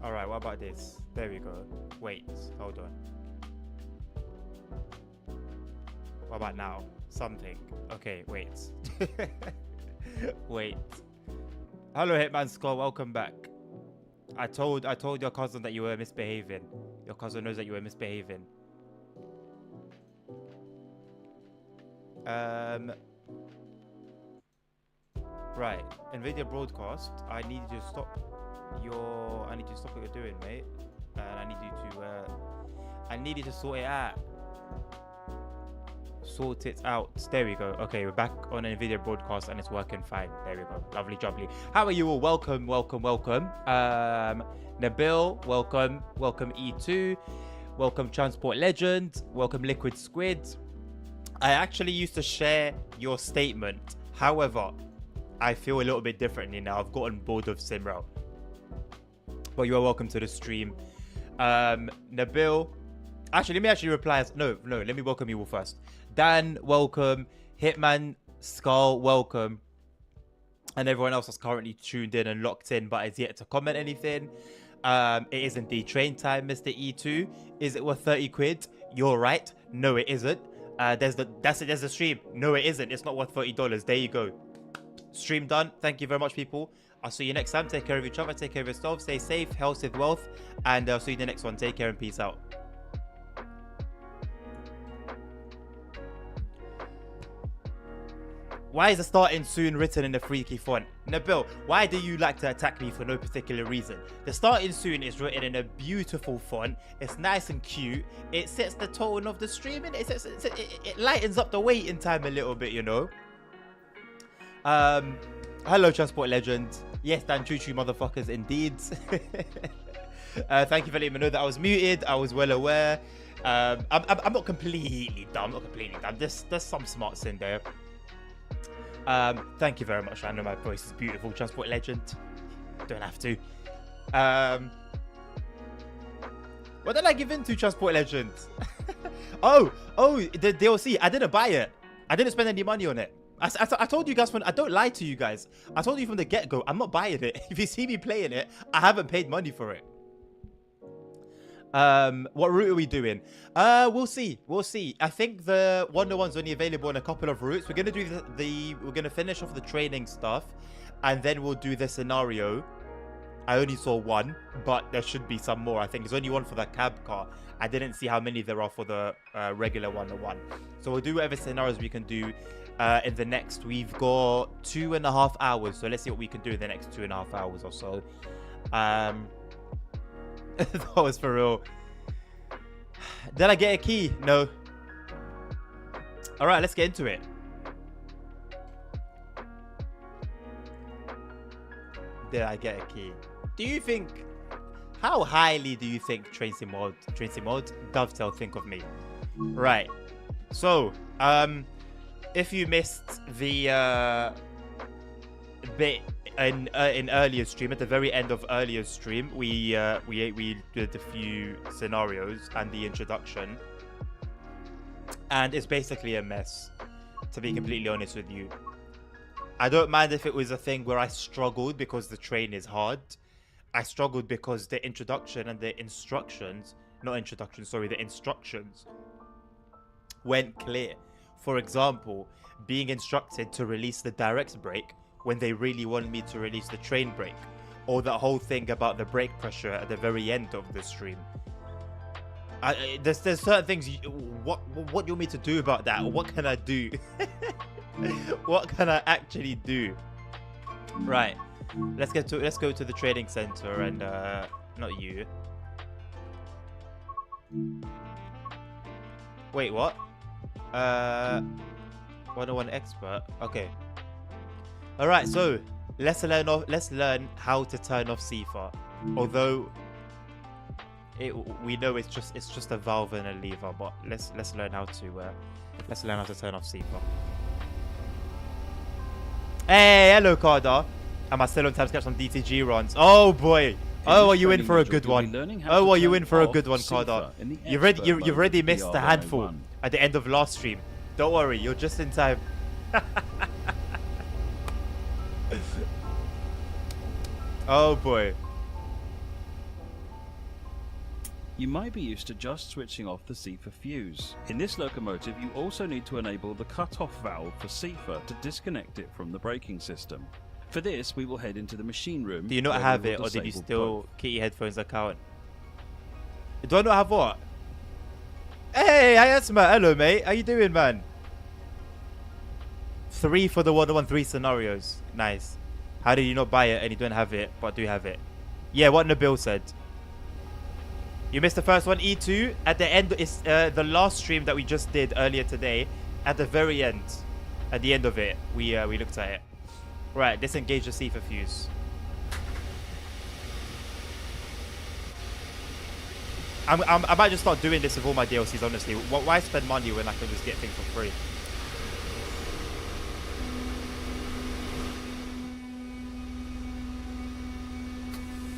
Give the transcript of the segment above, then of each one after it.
Alright, what about this? There we go. Wait, hold on. What about now? Something. Okay, wait. Wait. Hello, Hitman Skull. Welcome back. I told your cousin that you were misbehaving. Your cousin knows that you were misbehaving. Right. NVIDIA broadcast. I need you to stop what you're doing, mate. And I need you to sort it out. Sort it out. There we go. Okay, we're back on NVIDIA broadcast and it's working fine. There we go. Lovely jubbly. How are you all? Welcome. Nabil, welcome. Welcome E2. Welcome Transport Legend. Welcome Liquid Squid. I actually used to share your statement. However, I feel a little bit differently now. I've gotten bored of Simrel. But you are welcome to the stream. Nabil. Actually, let me reply. No, let me welcome you all first. Dan, welcome. Hitman Skull, welcome. And everyone else that's currently tuned in and locked in but is yet to comment anything. It is indeed train time, Mr. E2. Is it worth 30 quid? You're right. No, it isn't. There's the stream. No, it isn't. It's not worth $30. There you go. Stream done. Thank you very much, people. I'll see you next time. Take care of each other. Take care of yourself. Stay safe, health, with wealth. And I'll see you in the next one. Take care and peace out. Why is the starting soon written in a freaky font? Nabil, why do you like to attack me for no particular reason? The starting soon is written in a beautiful font. It's nice and cute. It sets the tone of the stream and it lightens up the waiting time a little bit, you know. Hello, Transport Legend. Yes, Dan Choo Choo motherfuckers, indeed. Thank you for letting me know that I was muted. I was well aware. I'm not completely dumb. There's some smarts in there. Thank you very much. I know my voice is beautiful. Transport Legend. Don't have to. What did I give in to Transport Legend? oh, the DLC. I didn't buy it. I didn't spend any money on it. I told you guys I don't lie to you guys. I told you from the get-go, I'm not buying it. If you see me playing it, I haven't paid money for it. What route are we doing? We'll see. I think the Wonder One's only available on a couple of routes. We're gonna do we're gonna finish off the training stuff, and then we'll do the scenario. I only saw one, but there should be some more. I think there's only one for the cab car. I didn't see how many there are for the regular Wonder One. So we'll do whatever scenarios we can do in the next. We've got 2.5 hours, so let's see what we can do in the next 2.5 hours or so. That was for real. Did I get a key? No. All right, let's get into it. Did I get a key? Do you think... How highly do you think Tracy Mod, Dovetail think of me? Right. So, if you missed the bit in earlier stream, at the very end of earlier stream, we did a few scenarios and the introduction, and it's basically a mess, to be completely honest with you. I don't mind if it was a thing where I struggled because the train is hard. I struggled because the introduction and the instructions, the instructions went clear. For example, being instructed to release the direct brake when they really wanted me to release the train brake, or the whole thing about the brake pressure at the very end of the stream. There's certain things. What do you want me to do about that? What can I do? What can I actually do? Right. Let's go to the training center and not you. Wait, what? 101 expert. Okay. All right, so let's learn how to turn off CFAR. Although we know it's just a valve and a lever, but let's learn how to turn off CFAR. Hey, hello, Carda. Am I still on time to catch some DTG runs? Oh boy. Oh, are you in for a good one? Oh, are you in for a good one, Carda? You've already missed a handful at the end of last stream. Don't worry, you're just in time. Oh boy. You might be used to just switching off the CIFA fuse. In this locomotive, you also need to enable the cut-off valve for CIFA to disconnect it from the braking system. For this, we will head into the machine room. Do you not where have we it, will or did you disable still both. keep your headphones account? Do I not have what? Hey, Hayasma, hello mate. How you doing, man? 3 for the 1-1-3 scenarios. Nice. How did you not buy it and you don't have it, but do have it? Yeah, what Nabil said. You missed the first one, E2. At the end, is the last stream that we just did earlier today. At the very end, at the end of it, we looked at it. Right, disengage the CIFA fuse. I might just start doing this with all my DLCs, honestly. Why spend money when I can just get things for free?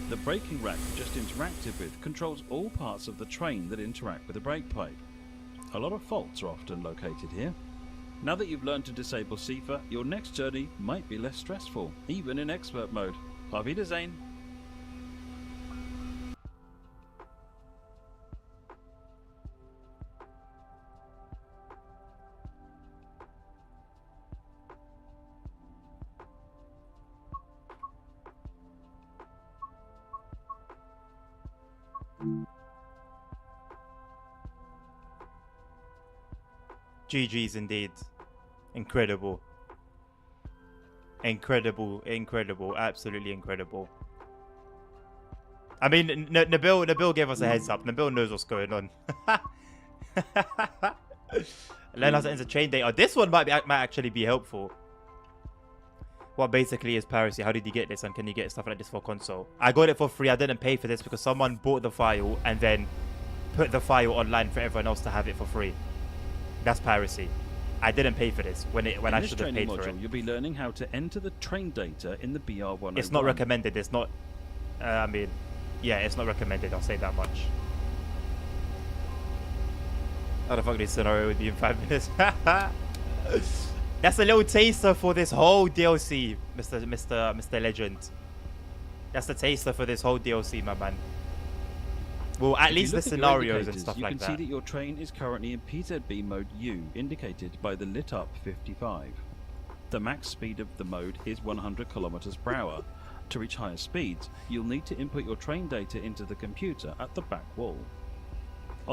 The braking rack you just interacted with controls all parts of the train that interact with the brake pipe. A lot of faults are often located here. Now that you've learned to disable CIFA, your next journey might be less stressful, even in expert mode. Auf Wiedersehen! GG's indeed. Incredible. Incredible, incredible, absolutely incredible. I mean, Nabil gave us a heads up. Nabil knows what's going on. Learn how to enter train data. This one might actually be helpful. What basically is piracy? How did you get this, and can you get stuff like this for console? I got it for free. I didn't pay for this because someone bought the file and then put the file online for everyone else to have it for free. That's piracy. I didn't pay for this when I should have paid for it. You'll be learning how to enter the train data in the BR101. It's not recommended. It's not. I mean, yeah, it's not recommended. I'll say that much. How the fuck this scenario would be in 5 minutes? That's a little taster for this whole DLC, Mr. Legend. That's the taster for this whole DLC, my man. Well, at least the scenarios and stuff like that. You can see that your train is currently in PZB mode U, indicated by the lit up 55. The max speed of the mode is 100 kilometers per hour. To reach higher speeds, you'll need to input your train data into the computer at the back wall.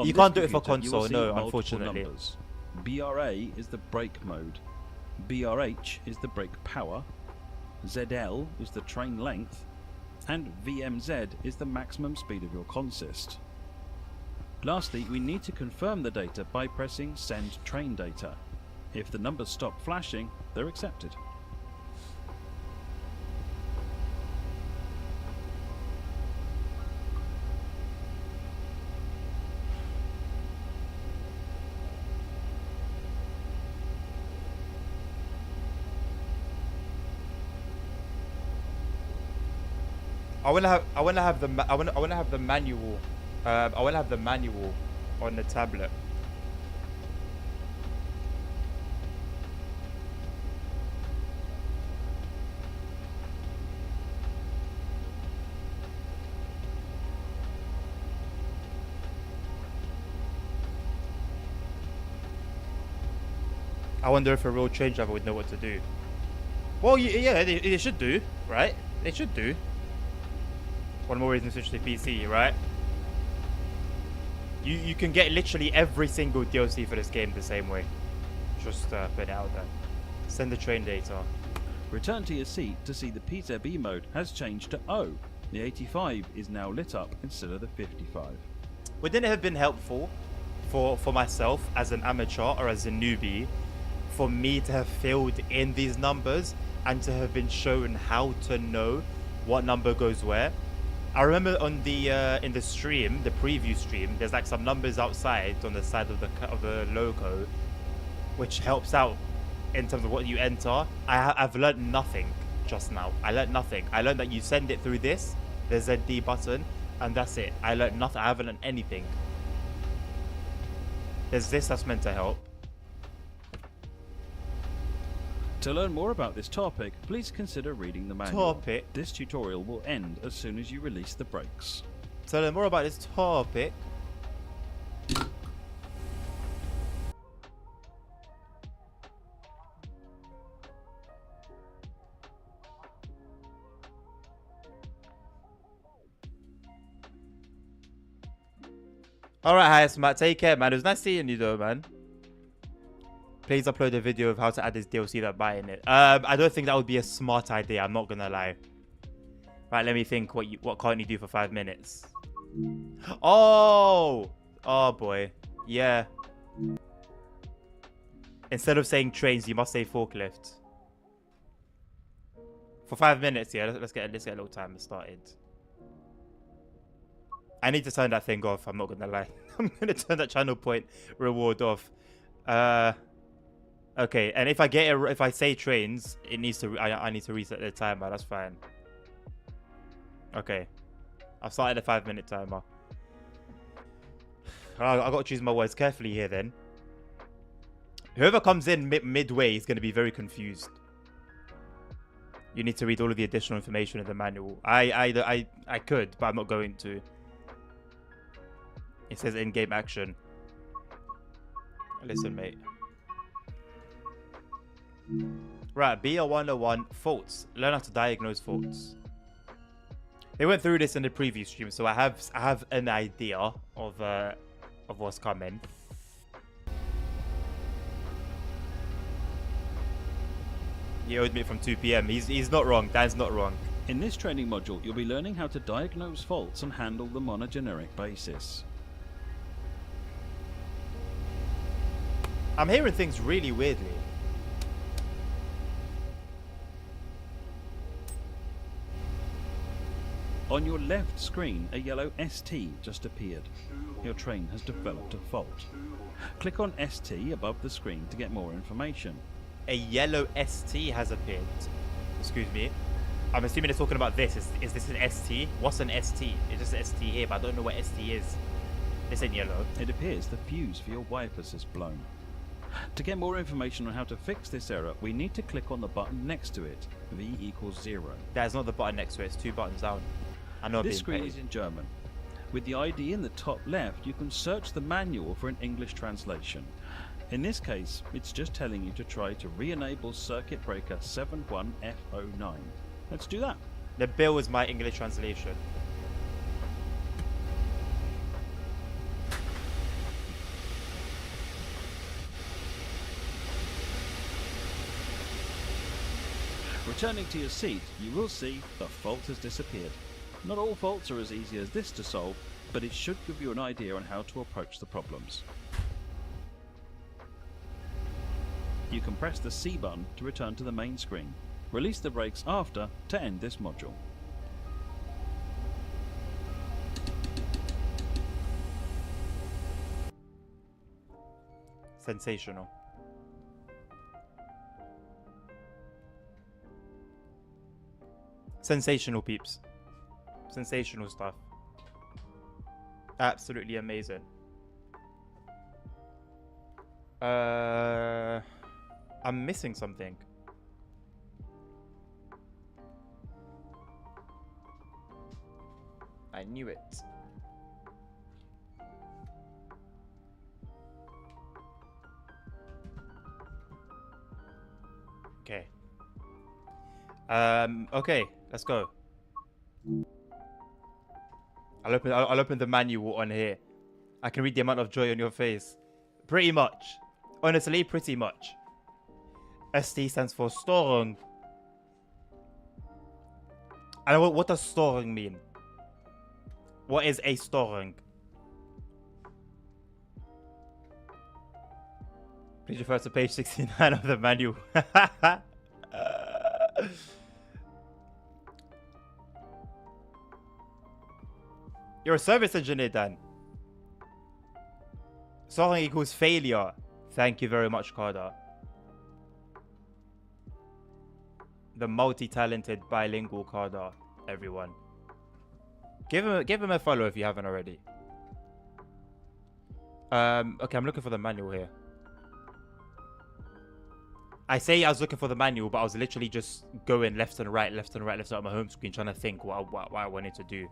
You can't do it for console, no, unfortunately. Numbers. BRA is the brake mode. BRH is the brake power. ZL is the train length. And VMZ is the maximum speed of your consist. Lastly, we need to confirm the data by pressing Send Train Data. If the numbers stop flashing, they're accepted. I wanna have the manual. I wanna have the manual on the tablet. I wonder if a real train driver would know what to do. Well, yeah, they should do, right? They should do. One more reason to switch to PC, right? You can get literally every single DLC for this game the same way. Just put it out there. Send the train data. Return to your seat to see the PZB mode has changed to O. The 85 is now lit up instead of the 55. Wouldn't it have been helpful for myself as an amateur or as a newbie for me to have filled in these numbers and to have been shown how to know what number goes where? I remember on the in the stream, the preview stream, there's like some numbers outside on the side of the logo, which helps out in terms of what you enter. I've learned nothing just now. I learned nothing. I learned that you send it through this, the ZD button, and that's it. I learned nothing. I haven't learned anything. There's this that's meant to help. To learn more about this topic, please consider reading the manual. Topic? This tutorial will end as soon as you release the brakes. To learn more about this topic, All right, hi, Matt. Take care, man. It was nice seeing you, though, man. Please upload a video of how to add this DLC that buying it. I don't think that would be a smart idea. I'm not gonna lie. Right, let me think. What can't you do for 5 minutes? Oh boy. Yeah. Instead of saying trains, you must say forklift. For 5 minutes, yeah. Let's get a little timer started. I need to turn that thing off. I'm not gonna lie. I'm gonna turn that channel point reward off. Okay, and if I say trains, it needs to. I need to reset the timer. That's fine. Okay, I've started a 5-minute timer. I got to choose my words carefully here. Then, whoever comes in midway is going to be very confused. You need to read all of the additional information in the manual. I could, but I'm not going to. It says in-game action. Listen, mate. Right, BR 101 faults. Learn how to diagnose faults. They went through this in the previous stream, so I have an idea of what's coming. He owed me from 2 PM. He's not wrong. Dan's not wrong. In this training module, you'll be learning how to diagnose faults and handle them on a generic basis. I'm hearing things really weirdly. On your left screen, a yellow ST just appeared. Your train has developed a fault. Click on ST above the screen to get more information. A yellow ST has appeared. Excuse me. I'm assuming they're talking about this. Is this an ST? What's an ST? It's just an ST here, but I don't know what ST is. It's in yellow. It appears the fuse for your wipers has blown. To get more information on how to fix this error, we need to click on the button next to it. V equals 0. There's not the button next to it. It's 2 buttons down. I know. This screen is in German. With the ID in the top left, you can search the manual for an English translation. In this case, it's just telling you to try to re-enable circuit breaker 71F09. Let's do that. The bill is my English translation. Returning to your seat, you will see the fault has disappeared. Not all faults are as easy as this to solve, but it should give you an idea on how to approach the problems. You can press the C button to return to the main screen. Release the brakes after to end this module. Sensational. Sensational, peeps. Sensational stuff. Absolutely amazing. I'm missing something. I knew it. Okay. Okay, let's go. I'll open the manual on here. I can read the amount of joy on your face. Pretty much. Honestly, pretty much. ST stands for Störung. And what does Störung mean? What is a Störung? Please refer to page 69 of the manual. You're a service engineer, Dan. Störung equals failure. Thank you very much, Carter. The multi-talented bilingual Carter, everyone. Give him a follow if you haven't already. Okay, I'm looking for the manual here. I say I was looking for the manual, but I was literally just going left and right on my home screen, trying to think what I wanted to do.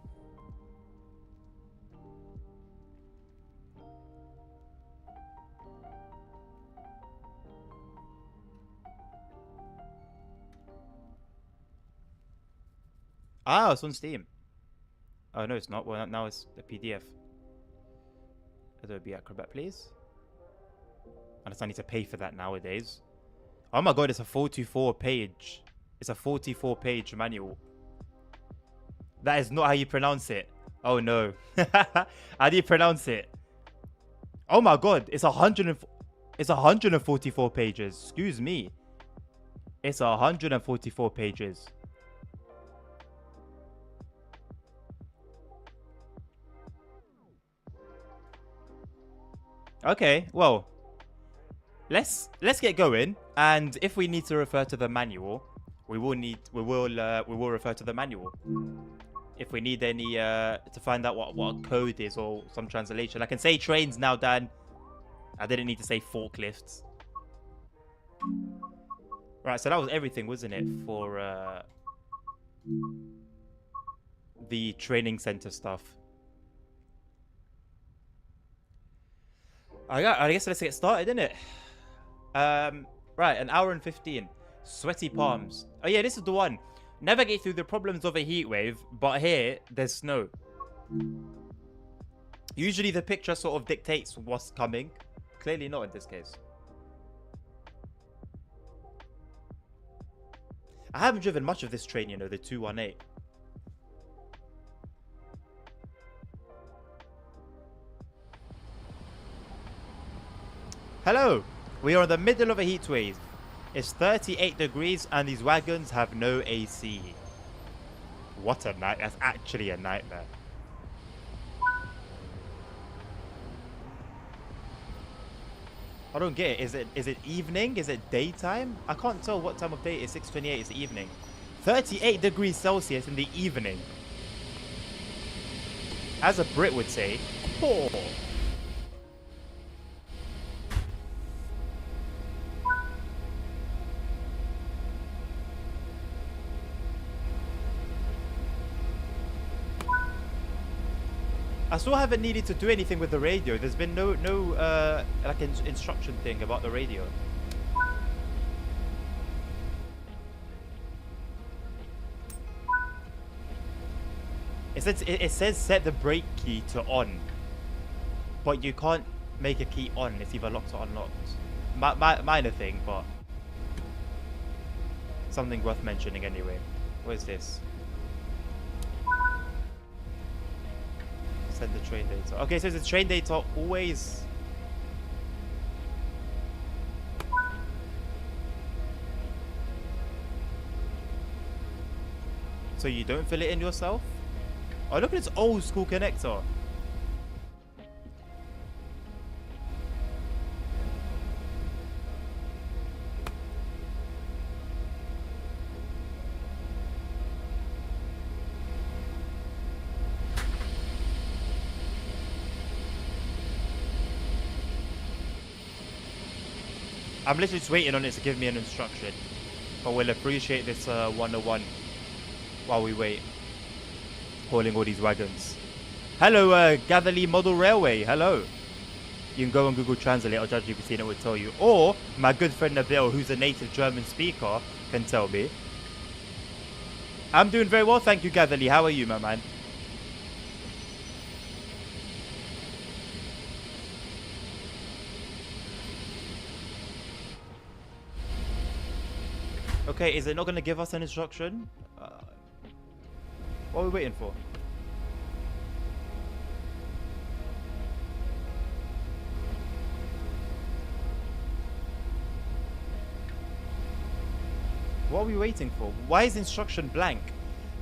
Ah, it's on Steam. Oh, no, it's not. Well, now it's a PDF. Adobe Acrobat, please. Unless I need to pay for that nowadays. Oh my god, it's a 44 page. It's a 44 page manual. That is not how you pronounce it. Oh no. How do you pronounce it? Oh my god, it's 144 pages. Excuse me. It's 144 pages. Okay, well, let's get going. And if we need to refer to the manual, we will refer to the manual. If we need any to find out what a code is or some translation, I can say trains now, Dan. I didn't need to say forklifts. Right, so that was everything, wasn't it, for the training center stuff. I guess let's get started, innit? Right, an hour and 15. Sweaty palms. Oh yeah, this is the one. Navigate through the problems of a heat wave, but here, there's snow. Usually the picture sort of dictates what's coming. Clearly not in this case. I haven't driven much of this train, you know, the 218. Hello! We are in the middle of a heat wave. It's 38 degrees and these wagons have no AC. What a night. That's actually a nightmare. I don't get it. Is it evening? Is it daytime? I can't tell what time of day it is. 6:28 is evening. 38 degrees Celsius in the evening. As a Brit would say, poor. I still haven't needed to do anything with the radio. There's been no like instruction thing about the radio. It says set the brake key to on, but you can't make a key on. It's either locked or unlocked. Minor thing, but something worth mentioning anyway. What is this? Send the train data. Okay, so the train data always. So you don't fill it in yourself? Oh, look at this old school connector. I'm literally just waiting on it to give me an instruction. But we'll appreciate this 101 while we wait. Hauling all these wagons. Hello, Gatherley Model Railway. Hello. You can go on Google Translate or ChatGPT and it will tell you. Or my good friend Nabil, who's a native German speaker, can tell me. I'm doing very well, thank you, Gatherley. How are you, my man? Okay, is it not going to give us an instruction? What are we waiting for? What are we waiting for? Why is instruction blank?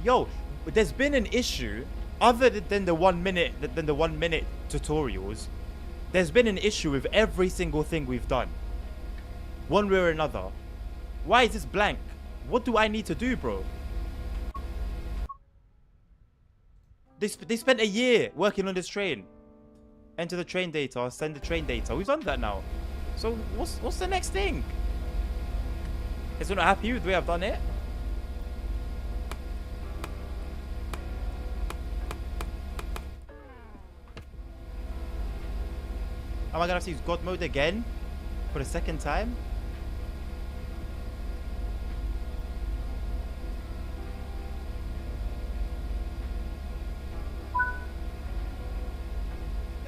Yo, there's been an issue other than the 1 minute tutorials. There's been an issue with every single thing we've done. One way or another. Why is this blank? What do I need to do, bro? They spent a year working on this train. Enter the train data, send the train data. We've done that now. So what's the next thing? Is it not happy with the way I've done it? Am I gonna have to use God mode again? For the second time?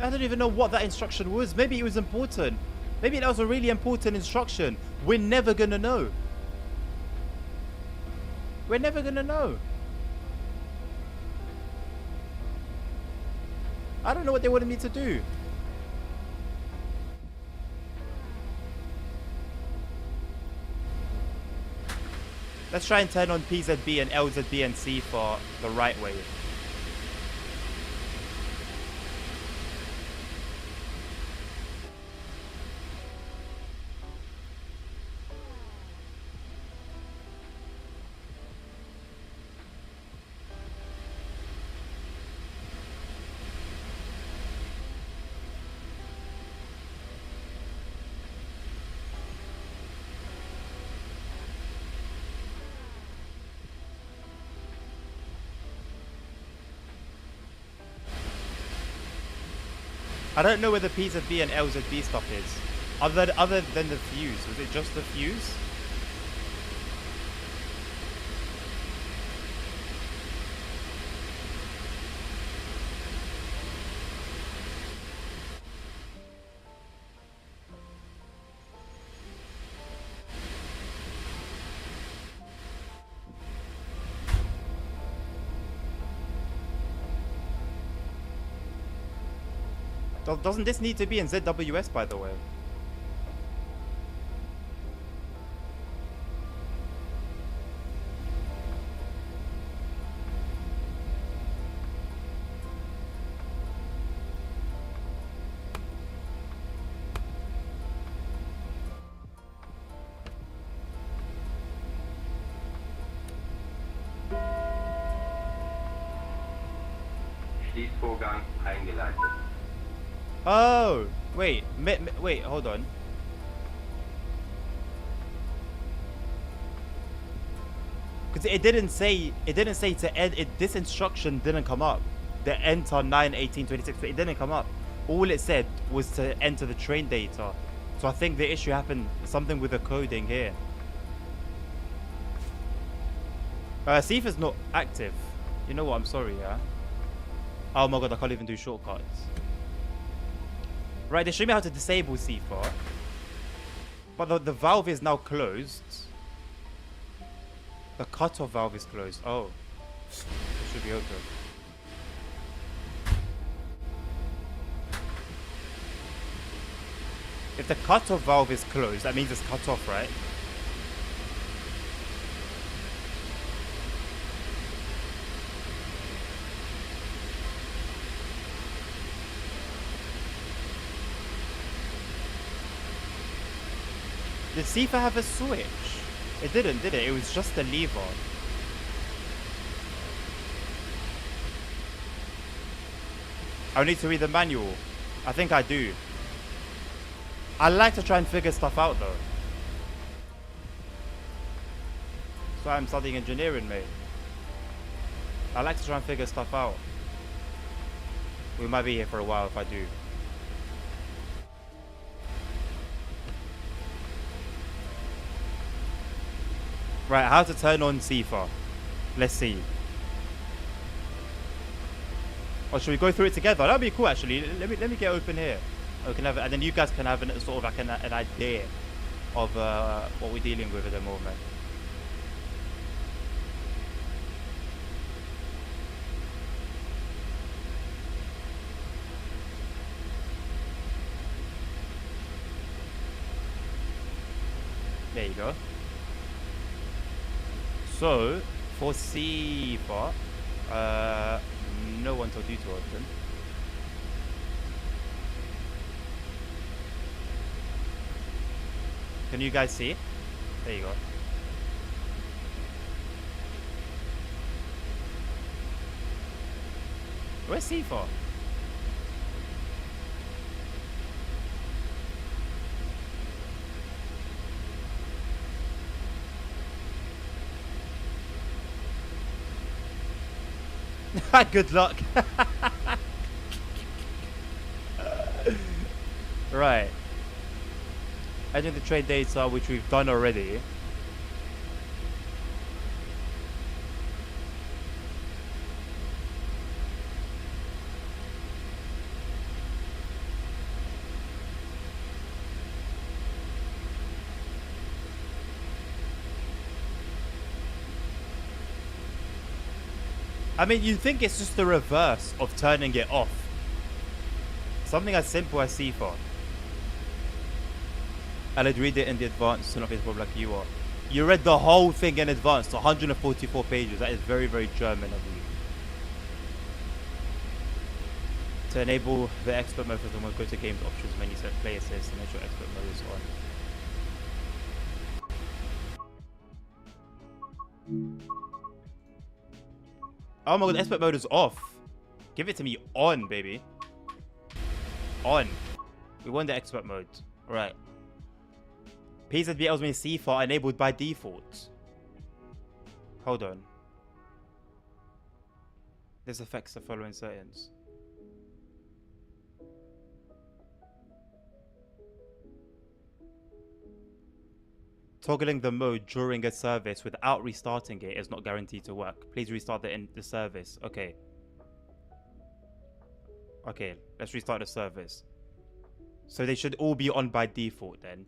I don't even know what that instruction was. Maybe it was important. Maybe that was a really important instruction. We're never gonna know. We're never gonna know. I don't know what they wanted me to do. Let's try and turn on PZB and LZB and C for the right way. I don't know where the PZB and LZB stuff is. Other than the fuse. Was it just the fuse? Doesn't this need to be in ZWS, by the way? Schließvorgang eingeleitet. Oh, wait, wait, hold on. Because it didn't say to end. This instruction didn't come up. The enter 9:18:26. It didn't come up. All it said was to enter the train data. So I think the issue happened something with the coding here. Sifa's not active. You know what? I'm sorry, yeah. Oh my god, I can't even do shortcuts. Right, they showed me how to disable CFAR. But the valve is now closed. The cutoff valve is closed. Oh. It should be open. If the cutoff valve is closed, that means it's cut off, right? Did CFA have a switch? It didn't, did it? It was just a lever. I need to read the manual. I think I do. I like to try and figure stuff out though. That's why I'm studying engineering, mate. I like to try and figure stuff out. We might be here for a while if I do. Right, how to turn on CFAR. Let's see. Or should we go through it together? That'd be cool actually. Let me get open here. We can have, and then you guys can have sort of like an idea of what we're dealing with at the moment. There you go. So for CFAR, no one told you to open. Can you guys see? There you go. Where's CFAR? Good luck. Right. Enter the trade data, which we've done already. I mean, you think it's just the reverse of turning it off. Something as simple as CFOR. I'd read it in the advance to not be like you are. You read the whole thing in advance, 144 pages. That is very, very German of you. To enable the expert mode for the go to games options menu, set play assist and make sure expert mode is on. Oh my god, expert mode is off. Give it to me on, baby. On. We want the expert mode. Right. PZBL's mean CFOR enabled by default. Hold on. This affects the following settings. Toggling the mode during a service without restarting it is not guaranteed to work. Please restart the service. Okay. Okay, let's restart the service. So they should all be on by default then.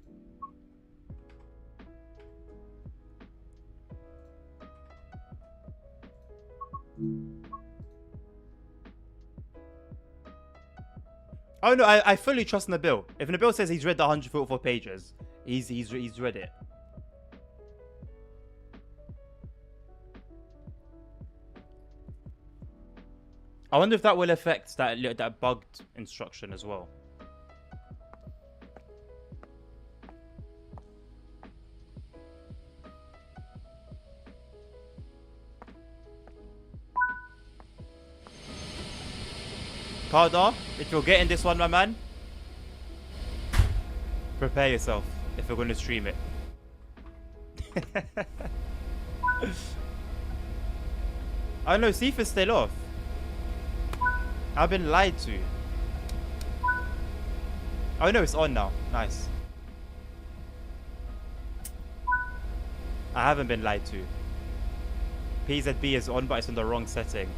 Oh no, I fully trust Nabil. If Nabil says he's read the 144 pages, he's read it. I wonder if that will affect that bugged instruction as well. Carter, if you're getting this one, my man, prepare yourself if you're going to stream it. I know, Sifa's still off. I've been lied to. Oh no, it's on now. Nice. I haven't been lied to. PZB is on, but it's in the wrong setting.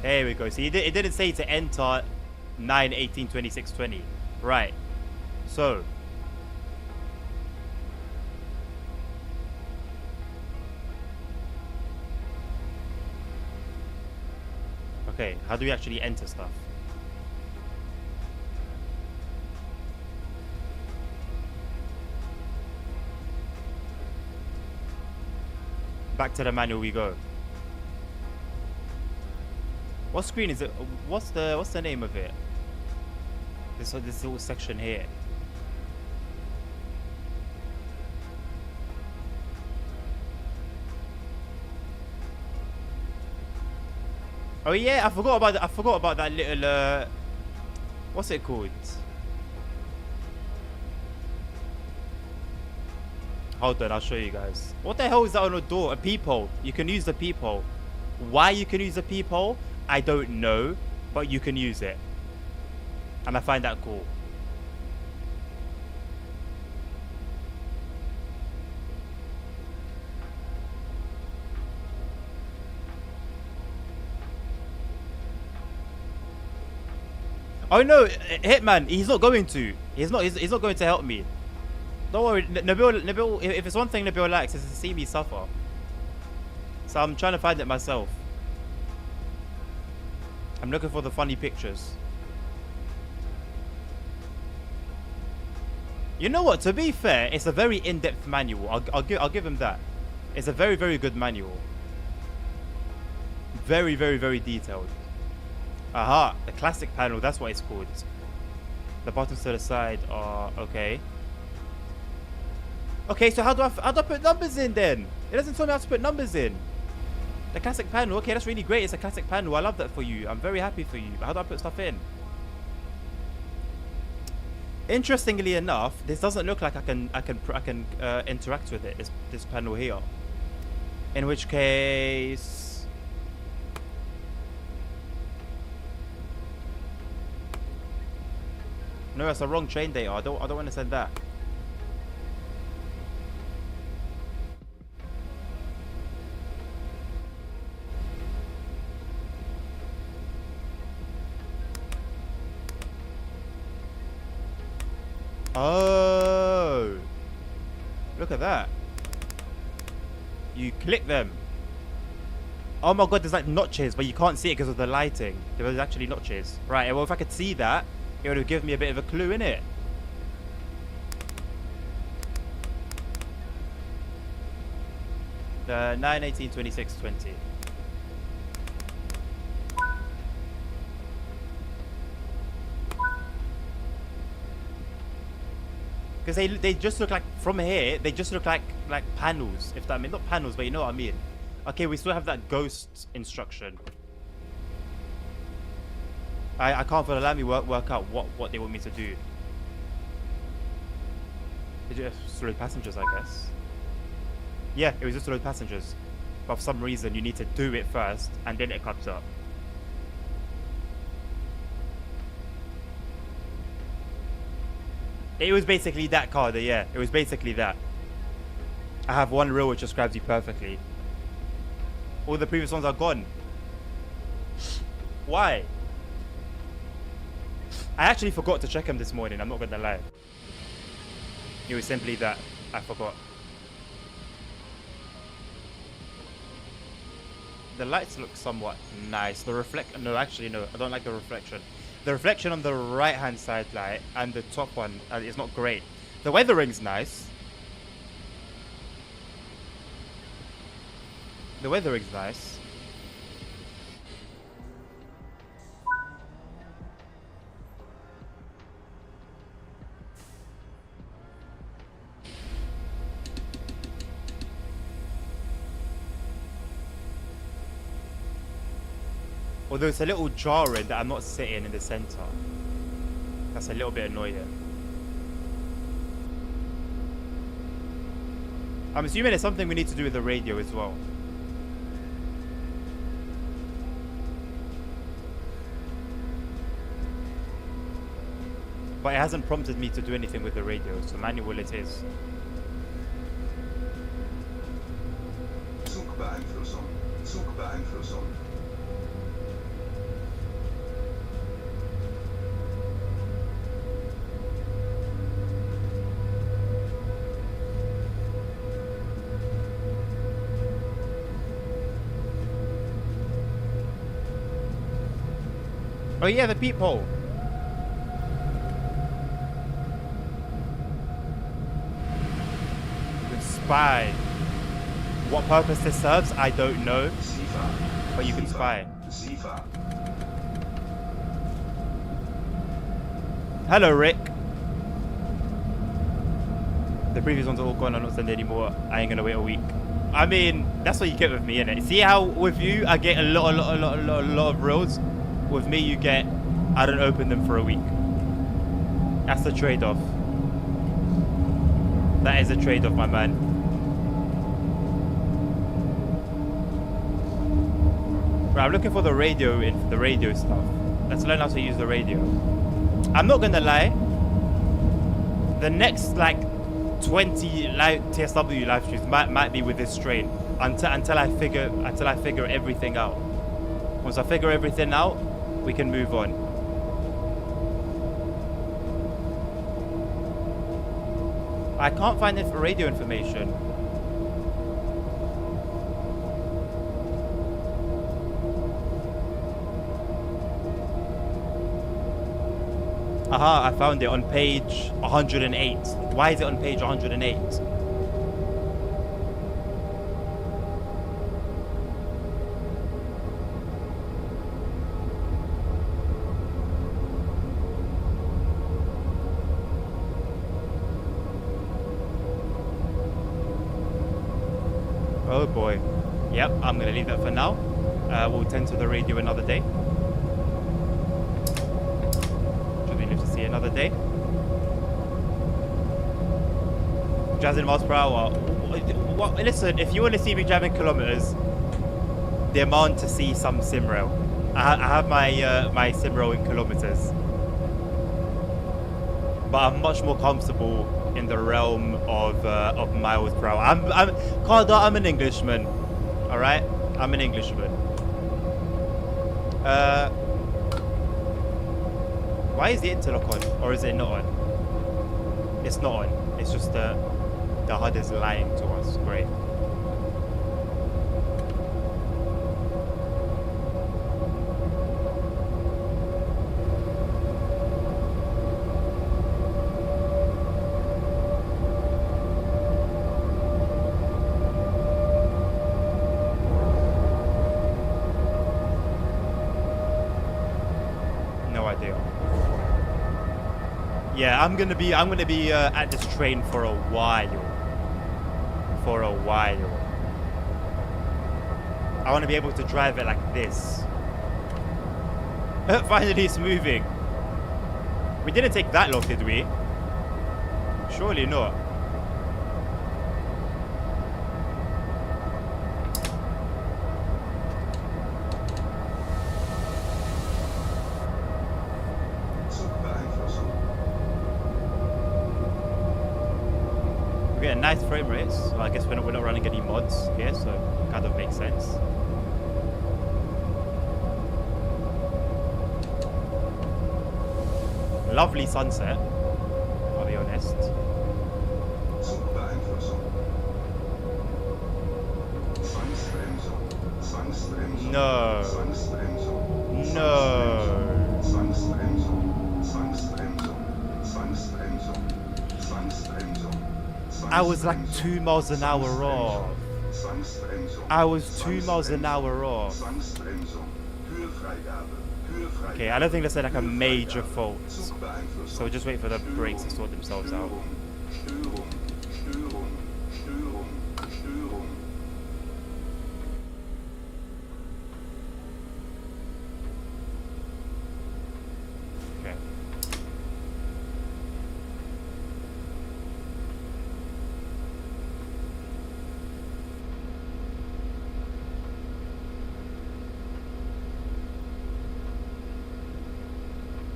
There we go. See, it didn't say to enter 9/18/26/20. Right. So. Okay, how do we actually enter stuff? Back to the manual we go. What screen is it? What's the name of it? This little section here. Oh yeah, I forgot about that little what's it called? Hold on, I'll show you guys. What the hell is that on a door? A peephole. You can use the peephole. Why you can use the peephole, I don't know, but you can use it. And I find that cool. Oh no, Hitman, he's not going to. He's not going to help me. Don't worry, Nabil, if it's one thing Nabil likes, is to see me suffer. So I'm trying to find it myself. I'm looking for the funny pictures. You know what? To be fair, it's a very in-depth manual. I'll give him that. It's a very, very good manual. Very, very, very detailed. Aha, the classic panel. That's what it's called. The buttons to the side are okay. Okay, so how do I put numbers in then? It doesn't tell me how to put numbers in. The classic panel. Okay, that's really great. It's a classic panel. I love that for you. I'm very happy for you. But how do I put stuff in? Interestingly enough, this doesn't look like I can interact with it. This panel here. In which case, no, that's the wrong train data. I don't want to send that. Oh. at that. You click them. Oh my god, there's like notches, but you can't see it because of the lighting. There was actually notches. Right, well if I could see that, it would have given me a bit of a clue, innit? The 9, 18, 26, 20. Because they just look like, from here, they just look like panels, if that means, not panels, but you know what I mean. Okay, we still have that ghost instruction. I can't for the let me work out what they want me to do. Did you just load passengers, I guess? Yeah, it was just to load passengers. But for some reason, you need to do it first, and then it comes up. It was basically that card, yeah. It was basically that. I have one reel which describes you perfectly. All the previous ones are gone. Why? I actually forgot to check them this morning, I'm not gonna lie. It was simply that. I forgot. The lights look somewhat nice. The no, actually no, I don't like the reflection. The reflection on the right hand side light and the top one is not great. The weathering's nice. The weathering's nice. Although it's a little jarring that I'm not sitting in the center. That's a little bit annoying. I'm assuming it's something we need to do with the radio as well. But it hasn't prompted me to do anything with the radio, so manual it is. Zoekbeeinflussung. Zoekbeeinflussung. Oh yeah, the peephole. You can spy. What purpose this serves, I don't know. But you can spy. Hello, Rick. The previous ones are all gone. I'm not sending anymore. I ain't gonna wait a week. I mean, that's what you get with me, innit? See how with you I get a lot of reels. With me, you get, I don't open them for a week. That's the trade-off. That is a trade-off, my man. Right, I'm looking for the radio stuff. Let's learn how to use the radio. I'm not gonna lie. The next like 20 TSW live streams might be with this train until I figure everything out. Once I figure everything out, we can move on. I can't find radio information. Aha, I found it on page 108. Why is it on page 108? Oh boy. Yep, I'm gonna leave that for now. We'll tend to the radio another day. Should we live to see another day? Jazzing miles per hour. Listen, if you want to see me jamming kilometers, demand to see some Simrail. I have my my Simrail in kilometers, but I'm much more comfortable in the realm of miles per hour. I'm an Englishman, all right? I'm an Englishman. Why is the interlock on, or is it not on? It's not on. It's just The HUD is lying to us. Great. No idea. Yeah, I'm gonna be at this train for a while. For a while. I want to be able to drive it like this. Finally, it's moving. We didn't take that long, did we? Surely not. Zoek bij Einflussung. We get a nice frame rate. So I guess we're not running any mods here, so it kind of makes sense. Lovely sunset, I'll be honest. Zoek bij Einflussung. Zwangsbremsung. Zwangsbremsung. No. Zwangsbremsung. No. Zwangsbremsung. Zwangsbremsung. Zwangsbremsung. Zwangsbremsung. I was like 2 miles an hour off. Zwangsbremsung. I was 2 miles an hour off. Zwangsbremsung. Huurvrijgave. Huurvrijgave. Okay, I don't think that's like a major fault. Zoek bij Einflussung. So just wait for the brakes to sort themselves out. Störung. Störung. Störung. Störung. Okay.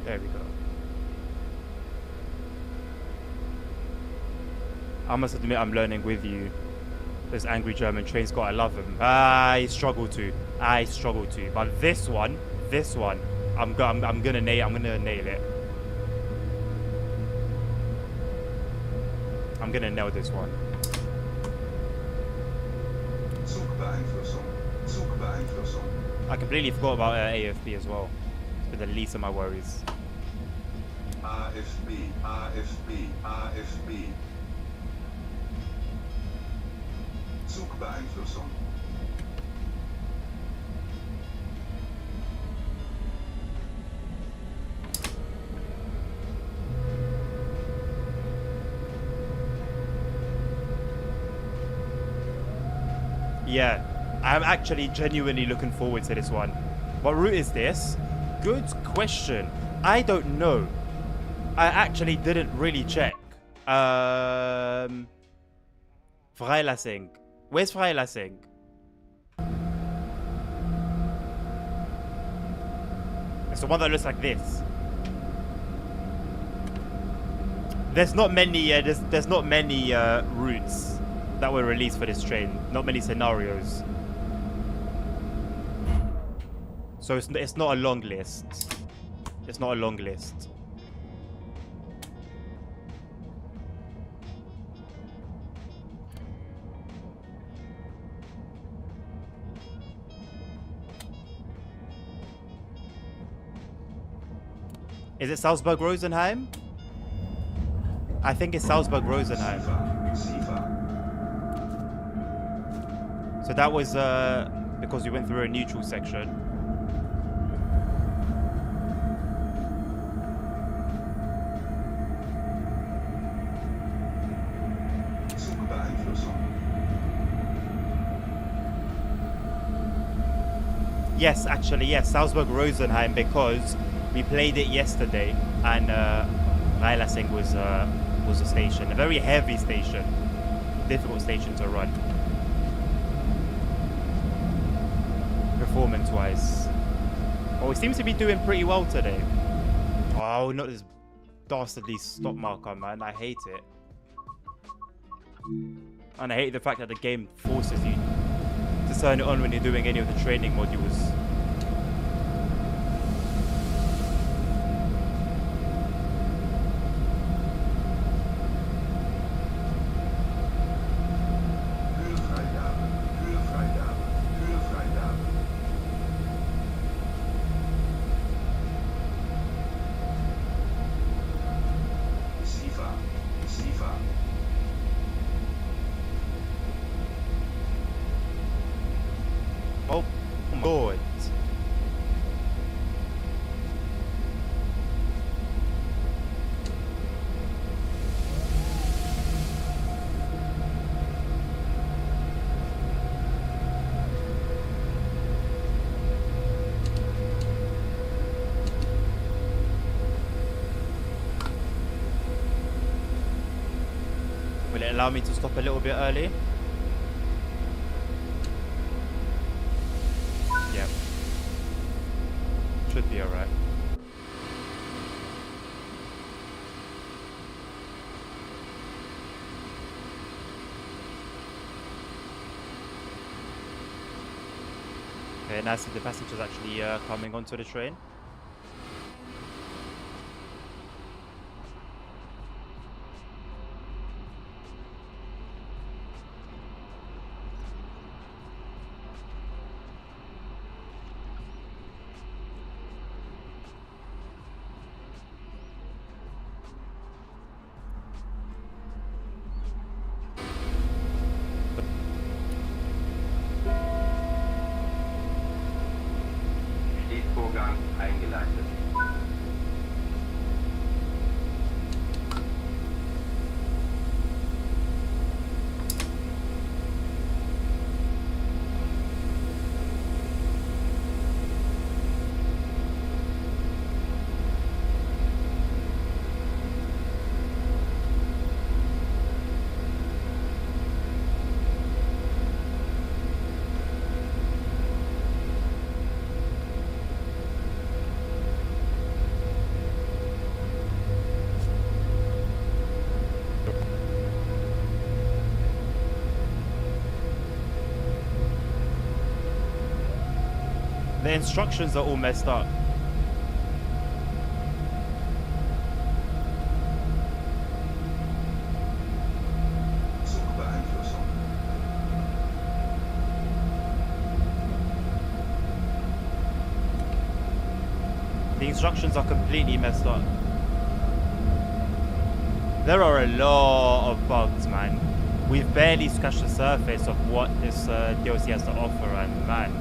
There we go. I must admit I'm learning with you. Those angry German trains, God, I love them. I struggle to. But this one, I'm gonna nail it. I'm gonna nail this one. Zoek bij Einflussung. Zoek bij Einflussung. I completely forgot about AFB as well. It's been the least of my worries. AFB. AFB. AFB. Zoek bij Einflussung. Yeah, I'm actually genuinely looking forward to this one. What route is this? Good question. I don't know. I actually didn't really check. Freilassing. Where's Freilassing? It's the one that looks like this. There's not many. There's not many routes that were released for this train. Not many scenarios. So it's not a long list. It's not a long list. Is it Salzburg-Rosenheim? I think it's Salzburg-Rosenheim. Siva. So that was because we went through a neutral section. Zoek bij Einflussung. Yes, actually, yes, Salzburg-Rosenheim, because we played it yesterday, and Freilassing was a station, a very heavy station, difficult station to run. Performance-wise, oh, it seems to be doing pretty well today. Oh, not this dastardly stop marker, man! I hate it, and I hate the fact that the game forces you to turn it on when you're doing any of the training modules. Oh my god. Will it allow me to stop a little bit early? Yep. Should be alright. Okay, nice. The passengers actually coming onto the train. Schließvorgang eingeleitet. The instructions are all messed up. Zugbeeinflussung. The instructions are completely messed up. There are a lot of bugs, man. We've barely scratched the surface of what this DLC has to offer, and man,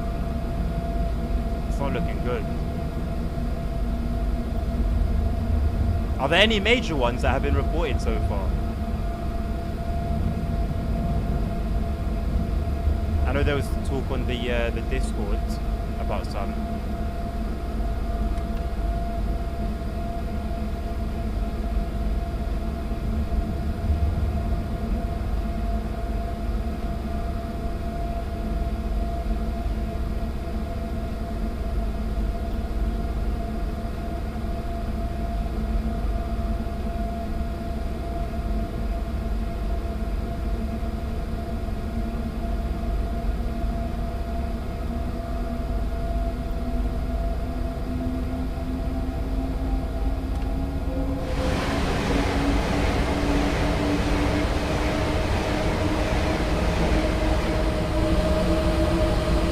it's not looking good. Are there any major ones that have been reported so far? I know there was talk on the Discord about some.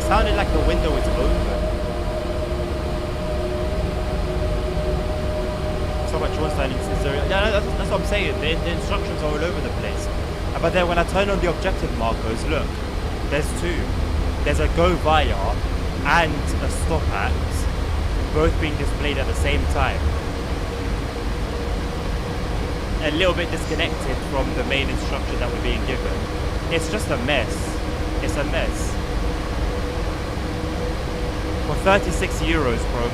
Sounded like the window was open. So much one signing is there. Yeah, that's what I'm saying. The instructions are all over the place. But then when I turn on the objective markers, look, there's two. There's a go via and a stop at, both being displayed at the same time. A little bit disconnected from the main instruction that we're being given. It's just a mess. It's a mess. For 36 euros, bro.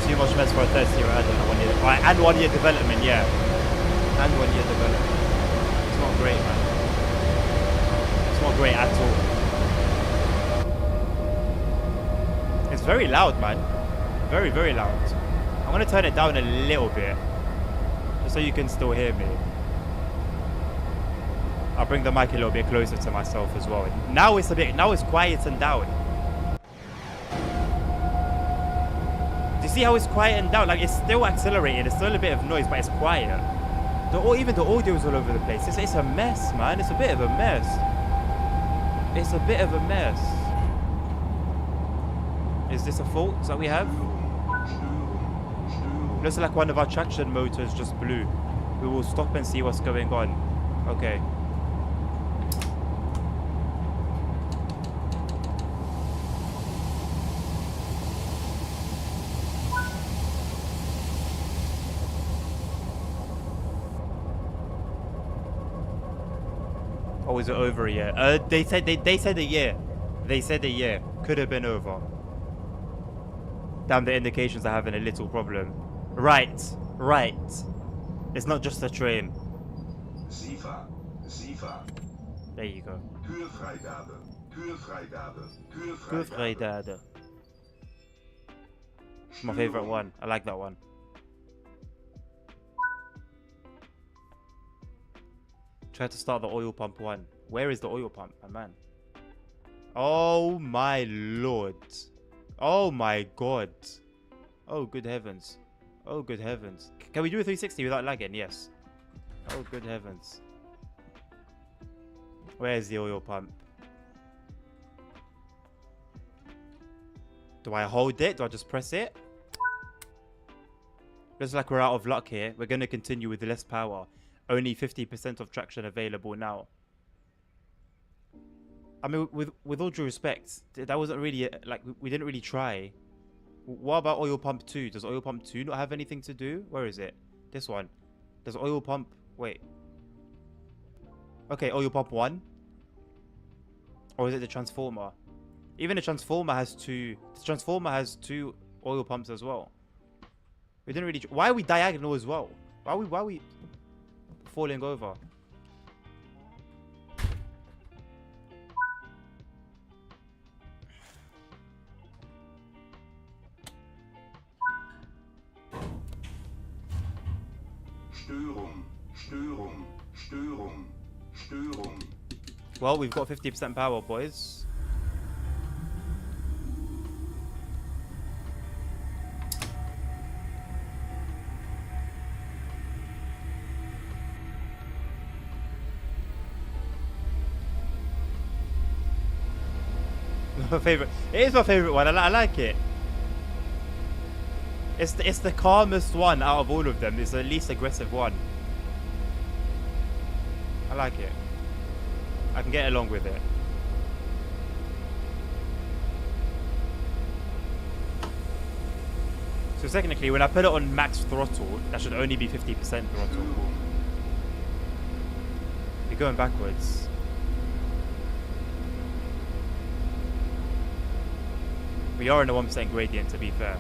Too much mess for a 30-year adult. 1 year. Right, and 1 year development, yeah. And 1 year development. It's not great, man. It's not great at all. It's very loud, man. Very, very loud. I'm gonna turn it down a little bit, just so you can still hear me. I'll bring the mic a little bit closer to myself as well. Now it's quiet and down. Do you see how it's quiet and down? Like, it's still accelerating. It's still a bit of noise, but it's quiet. Even the audio's all over the place. It's a mess, man. It's a bit of a mess. It's a bit of a mess. Is this a fault that we have? Looks like one of our traction motors just blew. We will stop and see what's going on. Okay. Oh, is it over a year? They said a year. They said a year. Could have been over. Damn, the indications are having a little problem. Right. It's not just a train. SIFA. There you go. Keurvrijgabe. Keurvrijgade. My favorite one. I like that one. Try to start the oil pump one. Where is the oil pump, my man? Oh my lord. Oh my god. Oh good heavens. Oh good heavens. Can we do a 360 without lagging? Yes. Oh good heavens. Where's the oil pump? Do I hold it? Do I just press it? Looks like we're out of luck here. We're going to continue with less power. Only 50% of traction available now. I mean, with all due respect, that wasn't really, like, we didn't really try. What about oil pump 2? Does oil pump 2 not have anything to do? Where is it? This one. Does oil pump... Wait. Okay, oil pump 1? Or is it the transformer? Even the transformer has two... The transformer has 2 oil pumps as well. We didn't really... Why are we diagonal as well? Why are we falling over? Störung. Well, we've got 50% power, boys. My favorite. It is my favorite one. I like it. It's the calmest one out of all of them. It's the least aggressive one. I like it. I can get along with it. So technically, when I put it on max throttle, that should only be 50% throttle. You're going backwards. We are in a 1% gradient, to be fair.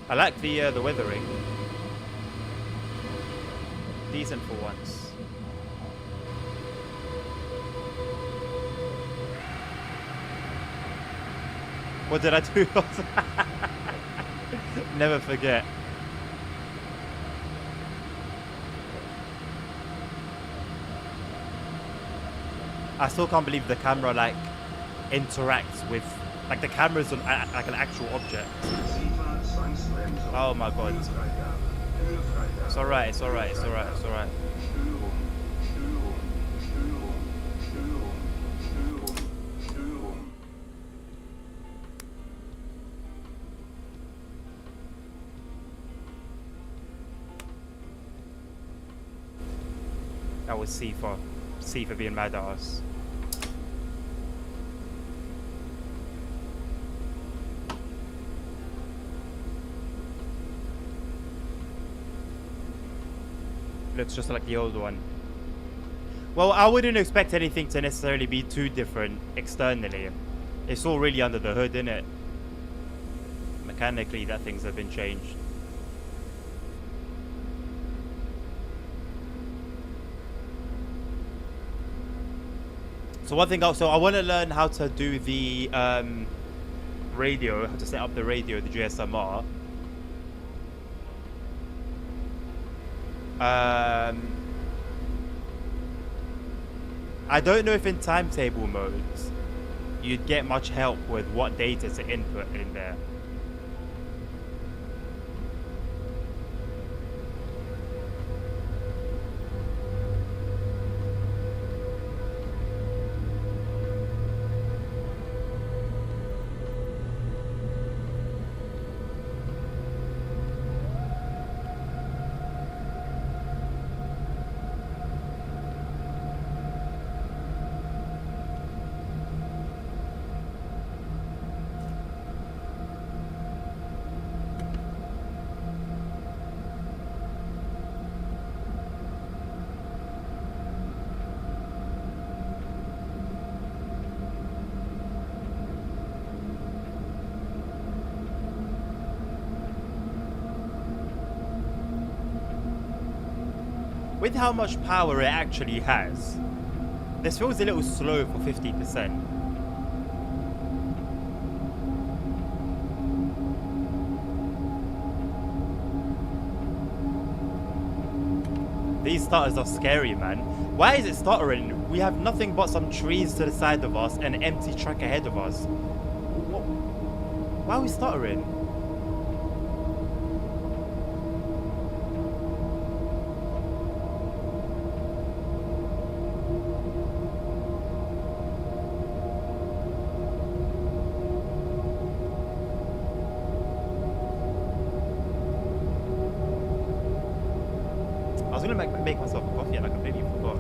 I like the weathering. Decent for once. What did I do? Never forget. I still can't believe the camera like interacts with, like, the camera's on like an actual object. Oh my god. It's alright, it's alright, it's alright, it's alright. That was Sifa. Sifa being mad at us. Looks just like the old one. Well, I wouldn't expect anything to necessarily be too different externally. It's all really under the hood, isn't it? Mechanically, that things have been changed. So one thing, so I want to learn how to do the radio, how to set up the radio, the GSMR. I don't know if in timetable modes you'd get much help with what data to input in there. With how much power it actually has, this feels a little slow for 50%. These starters are scary, man. Why is it stuttering? We have nothing but some trees to the side of us and an empty track ahead of us. What? Why are we stuttering? I was gonna make myself a coffee and I completely forgot.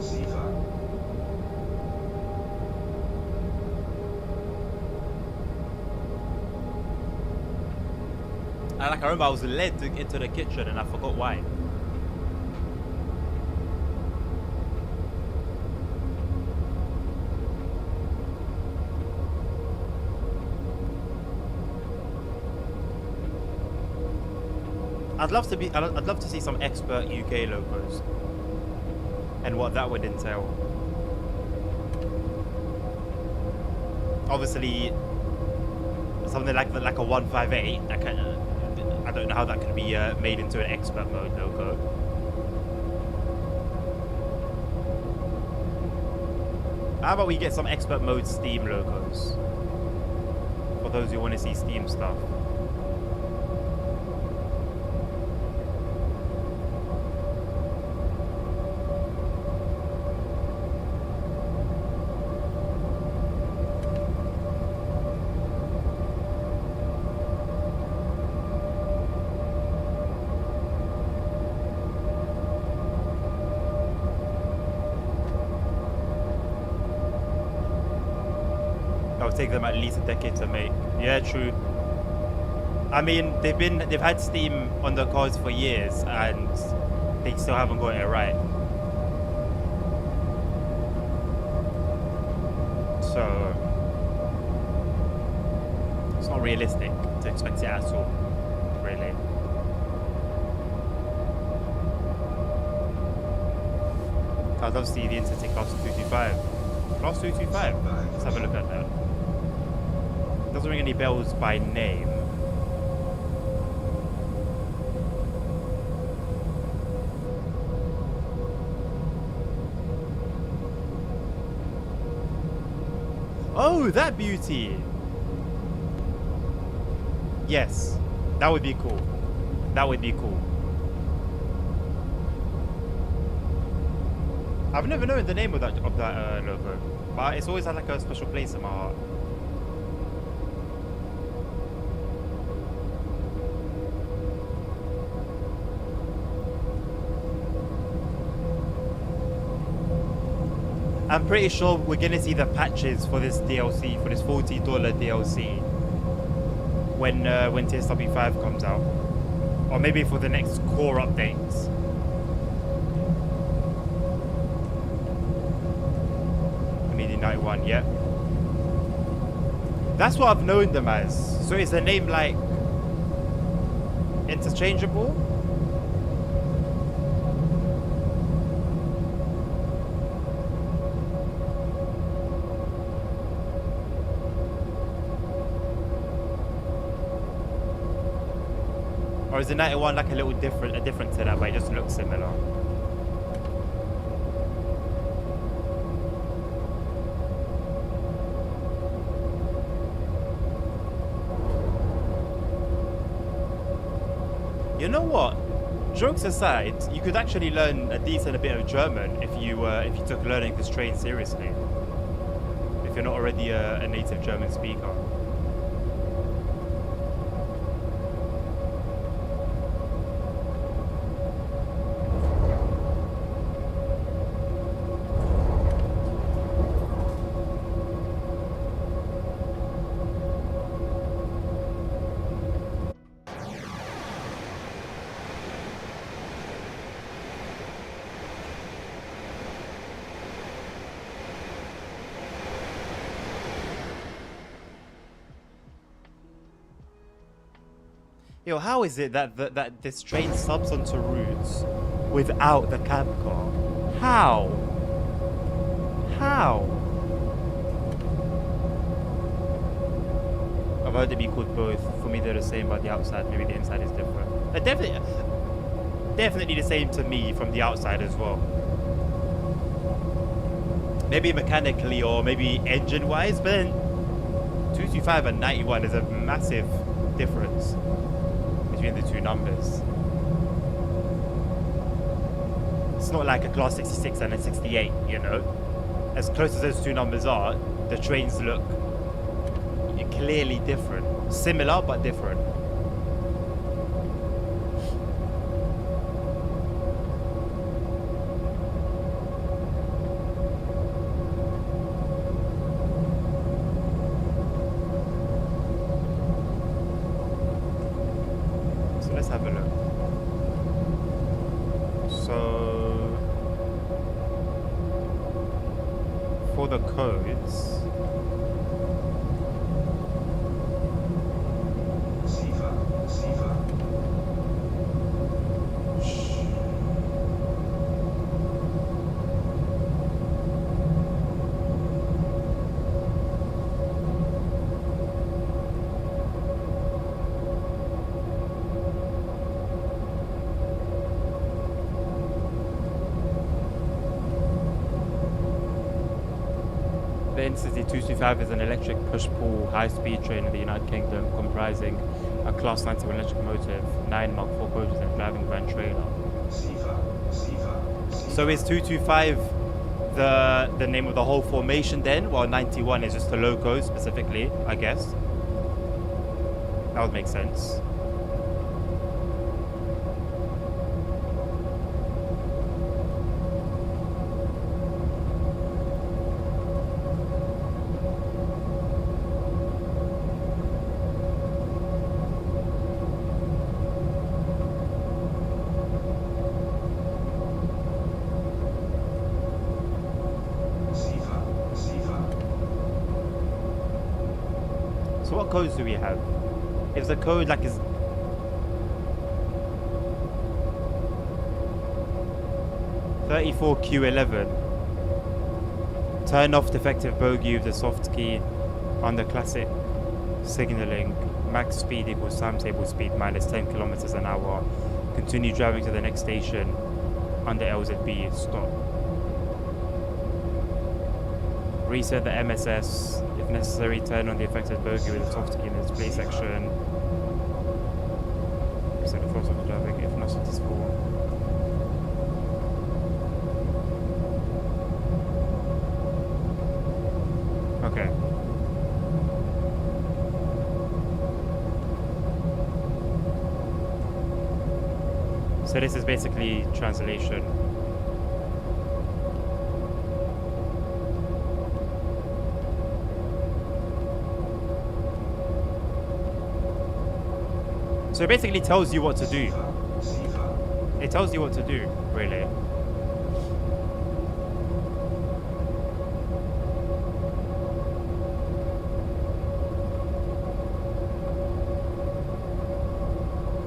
Siva. I remember I was led into the kitchen and I forgot why. I'd love to see some expert UK logos and what that would entail. Obviously, something like a 158. I don't know how that could be made into an expert mode logo. How about we get some expert mode Steam logos for those who want to see Steam stuff? It'll take them at least a decade to make. Yeah, true. I mean, they've had Steam on the cards for years and they still haven't got it right. So it's not realistic to expect it at all, really. I'd love to see the internet in Class 225. Class 225. Let's have a look at that. Doesn't ring any bells by name. Oh, that beauty! Yes, that would be cool. That would be cool. I've never known the name of that logo, but it's always had like a special place in my heart. I'm pretty sure we're gonna see the patches for this DLC, for this $40 DLC, when TSW5 comes out, or maybe for the next core updates. Media 91, yeah. That's what I've known them as. So is the name like interchangeable? Or is the 91 like a little different to that, but it just looks similar? You know what? Jokes aside, you could actually learn a decent bit of German if you took learning this train seriously. If you're not already a native German speaker. Yo, how is it that this train subs onto routes without the cab car? How? How? I've heard it be called both. For me, they're the same, but the outside, maybe the inside is different. Definitely the same to me from the outside as well. Maybe mechanically or maybe engine-wise, but then 225 and 91 is a massive difference between the two numbers. It's not like a class 66 and a 68, you know? As close as those two numbers are, the trains look clearly different. Similar, but different. Let's have a look. So for the codes, the Intercity 225 is an electric push-pull high-speed train in the United Kingdom comprising a Class 91 electric motive, 9 Mark 4 coaches and driving van trailer. So is 225 the name of the whole formation then, while 91 is just the loco specifically, I guess? That would make sense. So what codes do we have? Is the code like is (34Q11)? Turn off defective bogey with the soft key under classic signaling. Max speed equals timetable speed minus 10 kilometers an hour. Continue driving to the next station under LZB. Stop. Reset the MSS. If necessary, turn on the affected bogey with the soft key in the display section. Reset the force of the driving if not successful. Okay. So this is basically translation. So it basically tells you what to do. It tells you what to do, really.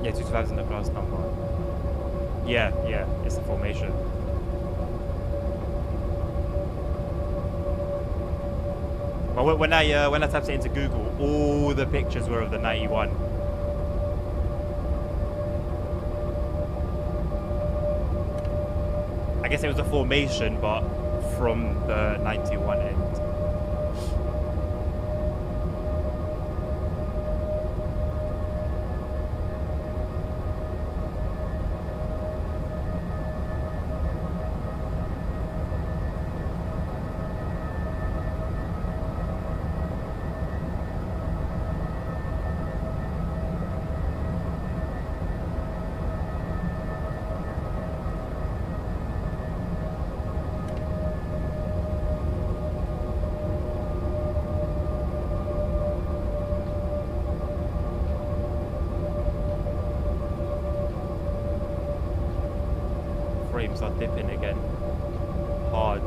Yeah, 225 is in the class number. Yeah, it's the formation. Well, when I typed it into Google, all the pictures were of the 91. I guess it was a formation, but from the 91 end. Frames are dipping again. Hard.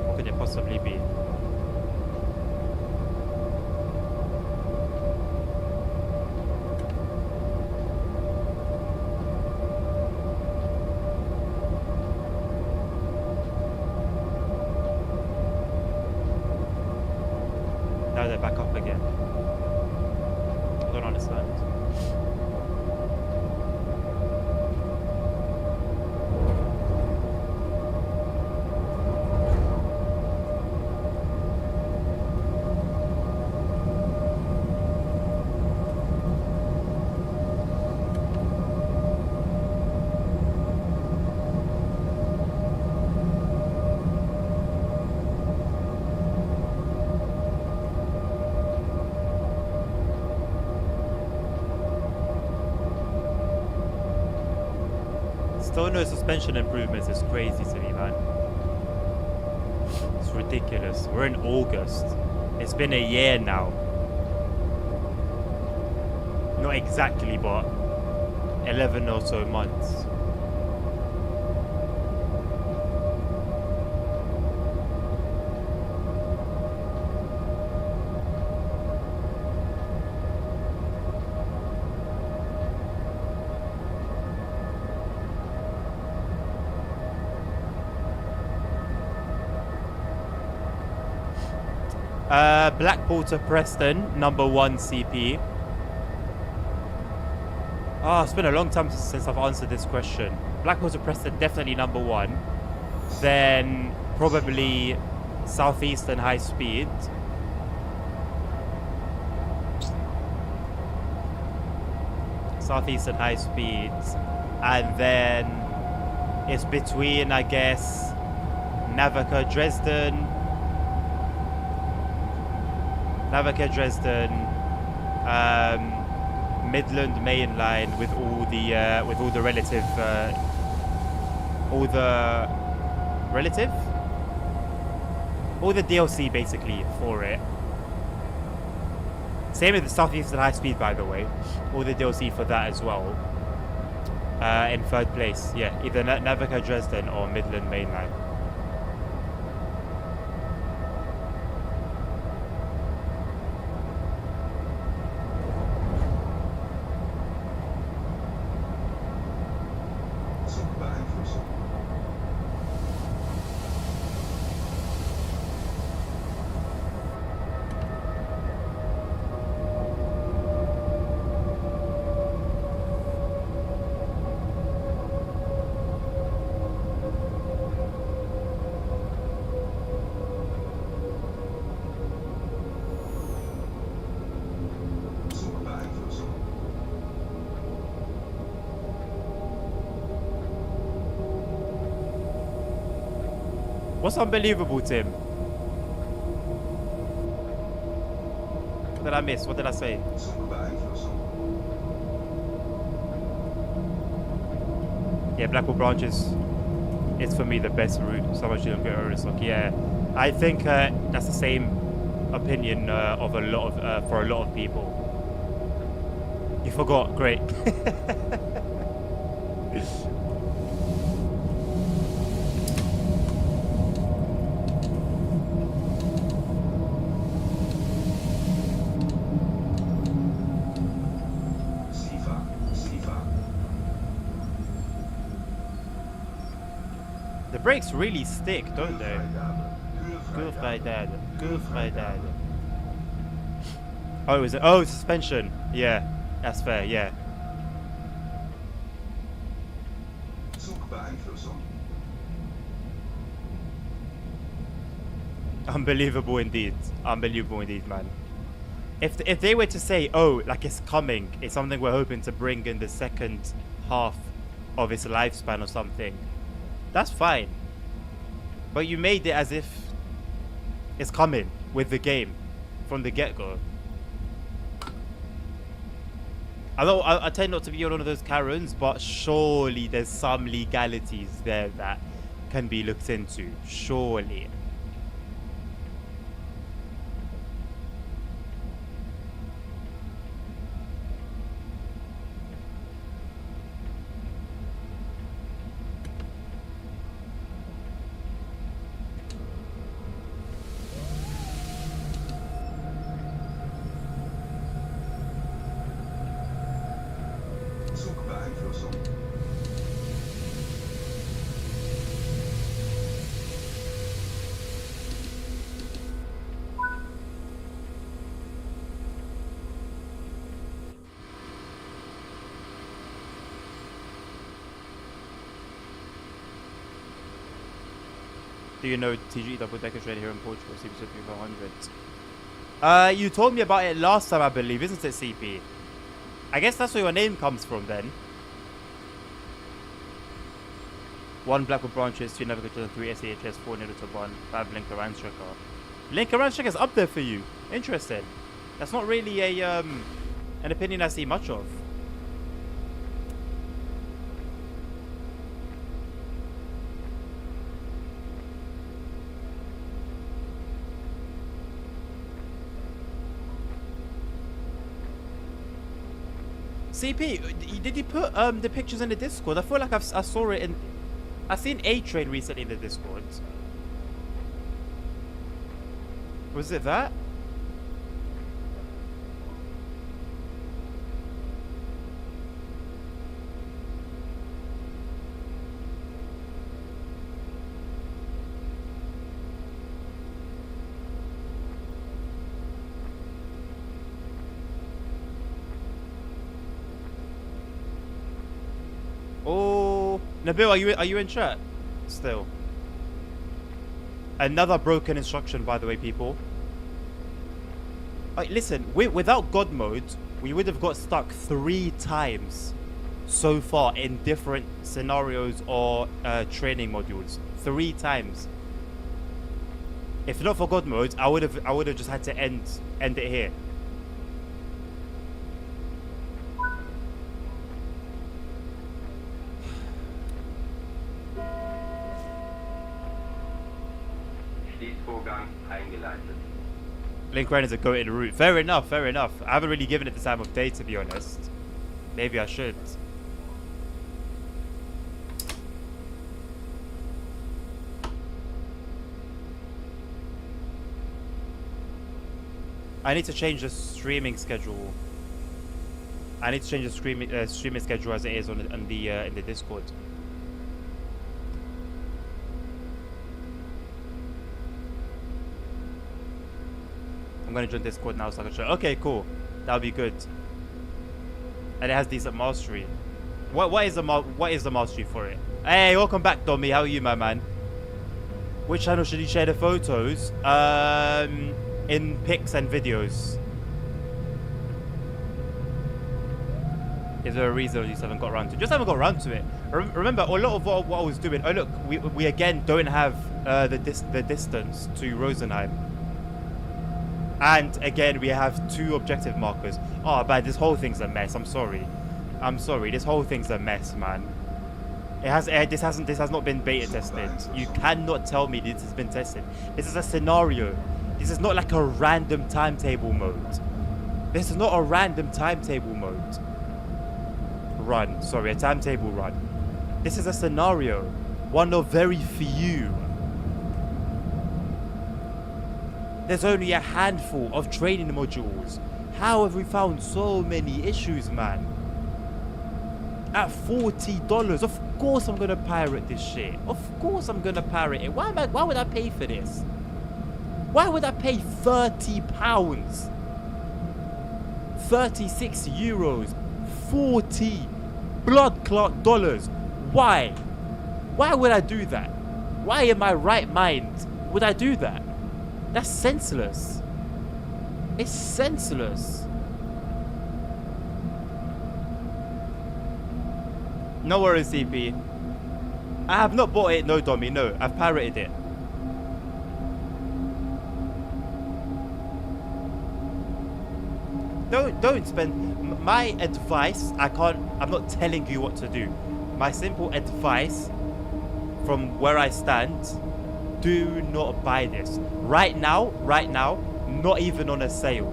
What could it possibly be? Now they're back up again. I don't understand. Still no suspension improvements is crazy to me, man. It's ridiculous. We're in August. It's been a year now. Not exactly, but 11 or so months. Blackpool to Preston, number 1 CP. It's been a long time since I've answered this question. Blackpool to Preston, definitely number 1. Then probably Southeastern High Speed. Southeastern High Speed. And then it's between, I guess, Navica Dresden. Navica Dresden, Midland Main Line with all the relative, all the DLC basically for it. Same with the Southeastern High Speed, by the way, all the DLC for that as well. In 3rd place, yeah, either Navica Dresden or Midland Main Line. What's unbelievable, Tim? What did I miss? What did I say? Yeah, Blackpool branches is for me the best route. So much you don't get Orosock. Yeah, I think that's the same opinion of a lot of for a lot of people. You forgot. Great. The brakes really stick, don't they? Good Friday. Good Friday. Oh, it was oh suspension. Yeah, that's fair. Yeah. Zoekbare invulsom. Unbelievable indeed. Unbelievable indeed, man. If they were to say, oh, like it's coming, it's something we're hoping to bring in the second half of its lifespan or something, that's fine. But you made it as if it's coming with the game from the get-go. I tend not to be one of those Karens, but surely there's some legalities there that can be looked into. Surely. Zoekbare invulsom. Do you know TG double decker train here in Portugal? CP 500. You told me about it last time, I believe, isn't it, CP? I guess that's where your name comes from then. 1 Blackwood branches, 2 Navigator, 3 SAHS, 4 Nidoto 1, 5 Linker Ranstricker. Linker Ranstricker's up there for you. Interesting. That's not really a an opinion I see much of. CP, did you put the pictures in the Discord? I feel like I saw it in... I've seen A-Train recently in the Discord. Was it that? Oh, Nabil, are you in chat still? Another broken instruction, by the way, people. Listen, without God mode, we would have got stuck 3 times so far in different scenarios or training modules. 3 times. If not for God mode, I would have just had to end it here. Schließvorgang eingeleitet. Link Run is a goated route. Fair enough, fair enough. I haven't really given it the time of day, to be honest. Maybe I should. I need to change the streaming schedule. I need to change the streaming schedule as it is on in the Discord. I'm gonna join Discord now so I can show. Okay, cool. That'll be good. And it has decent mastery. What is the mastery for it? Hey, welcome back, Dommy. How are you, my man? Which channel should you share the photos? In pics and videos. Is there a reason you just haven't got around to it? Just haven't got around to it. Remember, a lot of what I was doing. Oh look, we again don't have the distance to Rosenheim. And again, we have 2 objective markers. Oh, but this whole thing's a mess. I'm sorry. This whole thing's a mess, man. This has not been beta tested. You cannot tell me this has been tested. This is a scenario. This is not like a random timetable mode. This is not a random timetable mode. Run. Sorry, a timetable run. This is a scenario. One of very few. There's only a handful of training modules. How have we found so many issues, man? At $40, of course I'm gonna pirate this shit. Of course I'm gonna pirate it. Why would I pay for this? Why would I pay £30 36 euros. 40 blood clot dollars. Why? Why would I do that? Why in my right mind would I do that? That's senseless. It's senseless. No worries, CP. I have not bought it, no, Dommy, no. I've pirated it. Don't spend my advice. I'm not telling you what to do. My simple advice from where I stand, do not buy this. Right now, not even on a sale.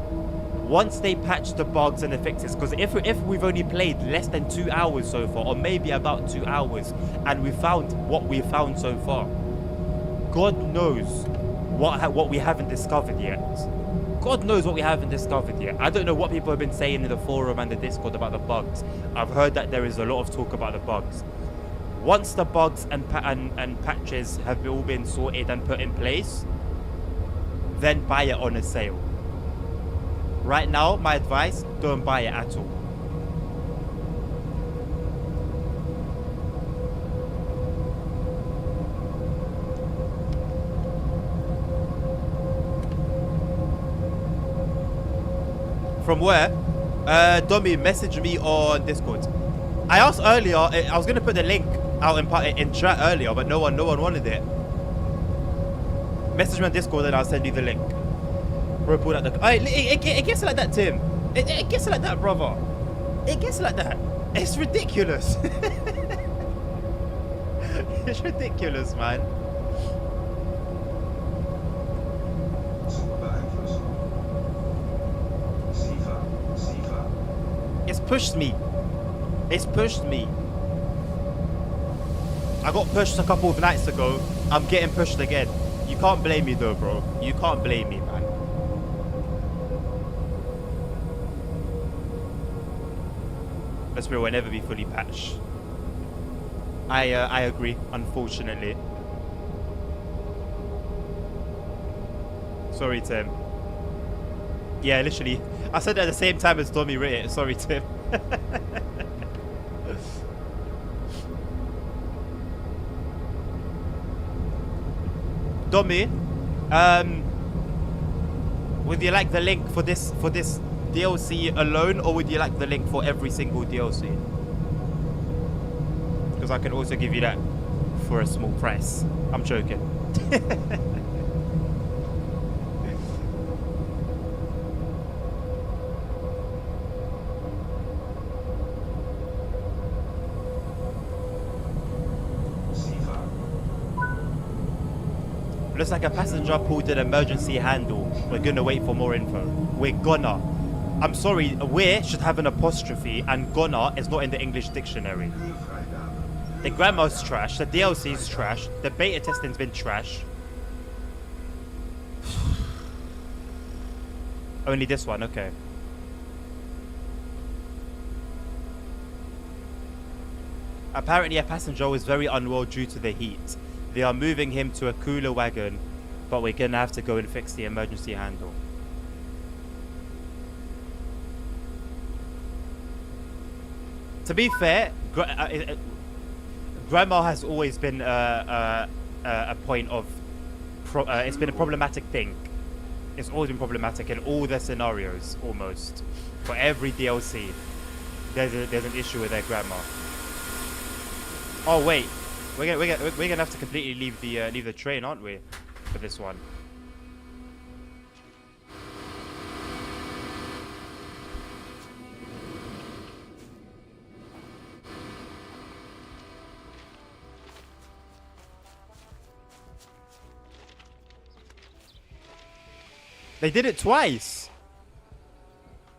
Once they patch the bugs and the fixes, because if we've only played less than 2 hours so far, or maybe about 2 hours, and we found what we found so far, God knows what we haven't discovered yet. God knows what we haven't discovered yet. I don't know what people have been saying in the forum and the Discord about the bugs. I've heard that there is a lot of talk about the bugs. Once the bugs and patches have all been sorted and put in place, then buy it on a sale. Right now, my advice, don't buy it at all. From where? Dommy, message me on Discord. I asked earlier, I was going to put the link out in chat earlier, but no one wanted it. Message me on Discord and I'll send you the link. Bro, pull out the... It gets like that, Tim. It gets like that, brother. It gets like that. It's ridiculous. It's ridiculous, man. It's pushed me. It's pushed me. I got pushed a couple of nights ago. I'm getting pushed again. You can't blame me though, bro. You can't blame me, man. Vesperia will never be fully patched. I agree, unfortunately. Sorry, Tim. Yeah, literally. I said it at the same time as Tommy wrote it. Sorry, Tim. Dommy, would you like the link for this DLC alone, or would you like the link for every single DLC? Because I can also give you that for a small price. I'm joking. Looks like a passenger pulled an emergency handle. We're gonna wait for more info. We're gonna. I'm sorry, we should have an apostrophe, and gonna is not in the English dictionary. The grammar's trash, the DLC's trash, the beta testing's been trash. Only this one, okay. Apparently a passenger was very unwell due to the heat. They are moving him to a cooler wagon, but we're gonna have to go and fix the emergency handle. To be fair, grammar has always been a point of... it's been a problematic thing. It's always been problematic in all their scenarios, almost. For every DLC, there's an issue with their grammar. Oh wait, we're gonna have to completely leave the train, aren't we, for this one? They did it twice.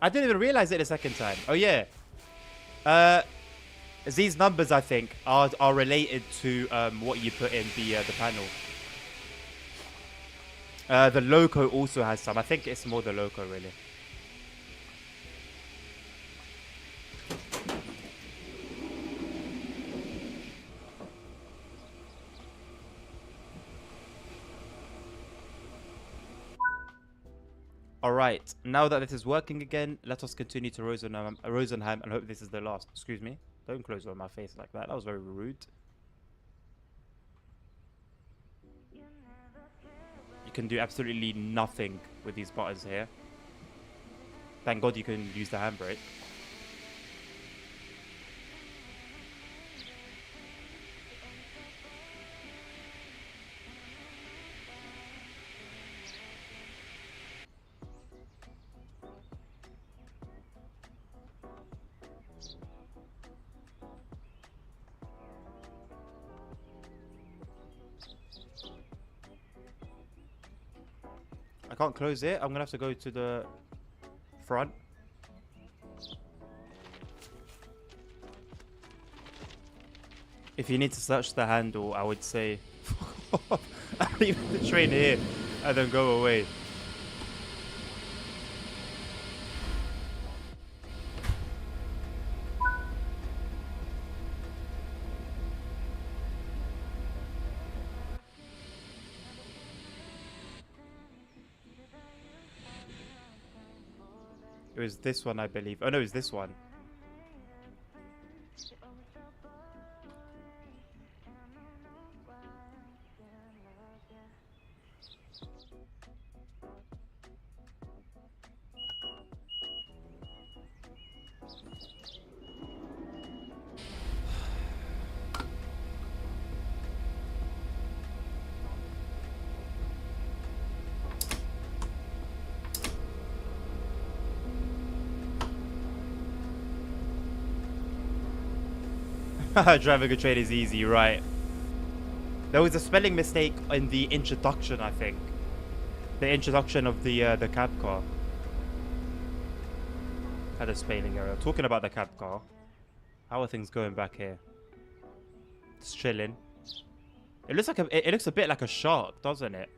I didn't even realize it the second time. Oh yeah. These numbers, I think, are related to what you put in the panel. The loco also has some. I think it's more the loco, really. All right. Now that this is working again, let us continue to Rosenheim and hope this is the last. Excuse me. Don't close on my face like that. That was very rude. You can do absolutely nothing with these buttons here. Thank God you can use the handbrake. I can't close it. I'm gonna have to go to the front. If you need to search the handle, I would say leave the train here and then go away. It was this one, I believe. Oh no, it was this one. Driving a train is easy, right? There was a spelling mistake in the introduction, I think. The introduction of the cab car had a spelling error. Talking about the cab car, how are things going back here? Just chilling. It looks like it looks a bit like a shark, doesn't it?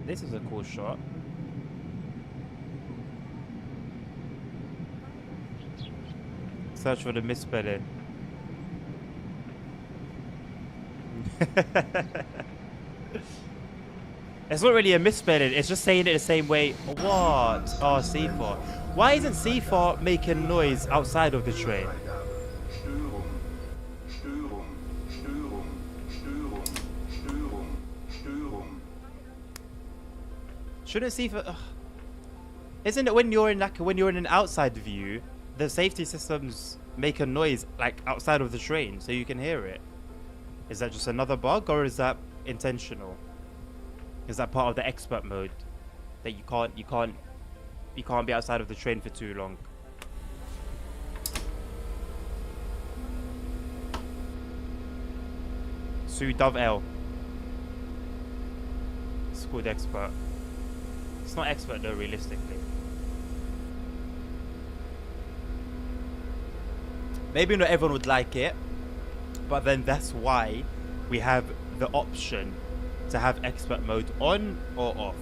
This is a cool shot. Search for the misspelling. It's not really a misspelling, it's just saying it the same way. What? Oh, C4. Why isn't C4 making noise outside of the train? Störung, Störung, Störung, Störung, Störung, Störung. Shouldn't C4... Isn't it when you're in an outside view, the safety systems make a noise like outside of the train so you can hear it? Is that just another bug or is that intentional? Is that part of the expert mode that you can't be outside of the train for too long? Sue Dove L. It's called expert. It's not expert though, realistically. Maybe not everyone would like it, but then that's why we have the option to have expert mode on or off.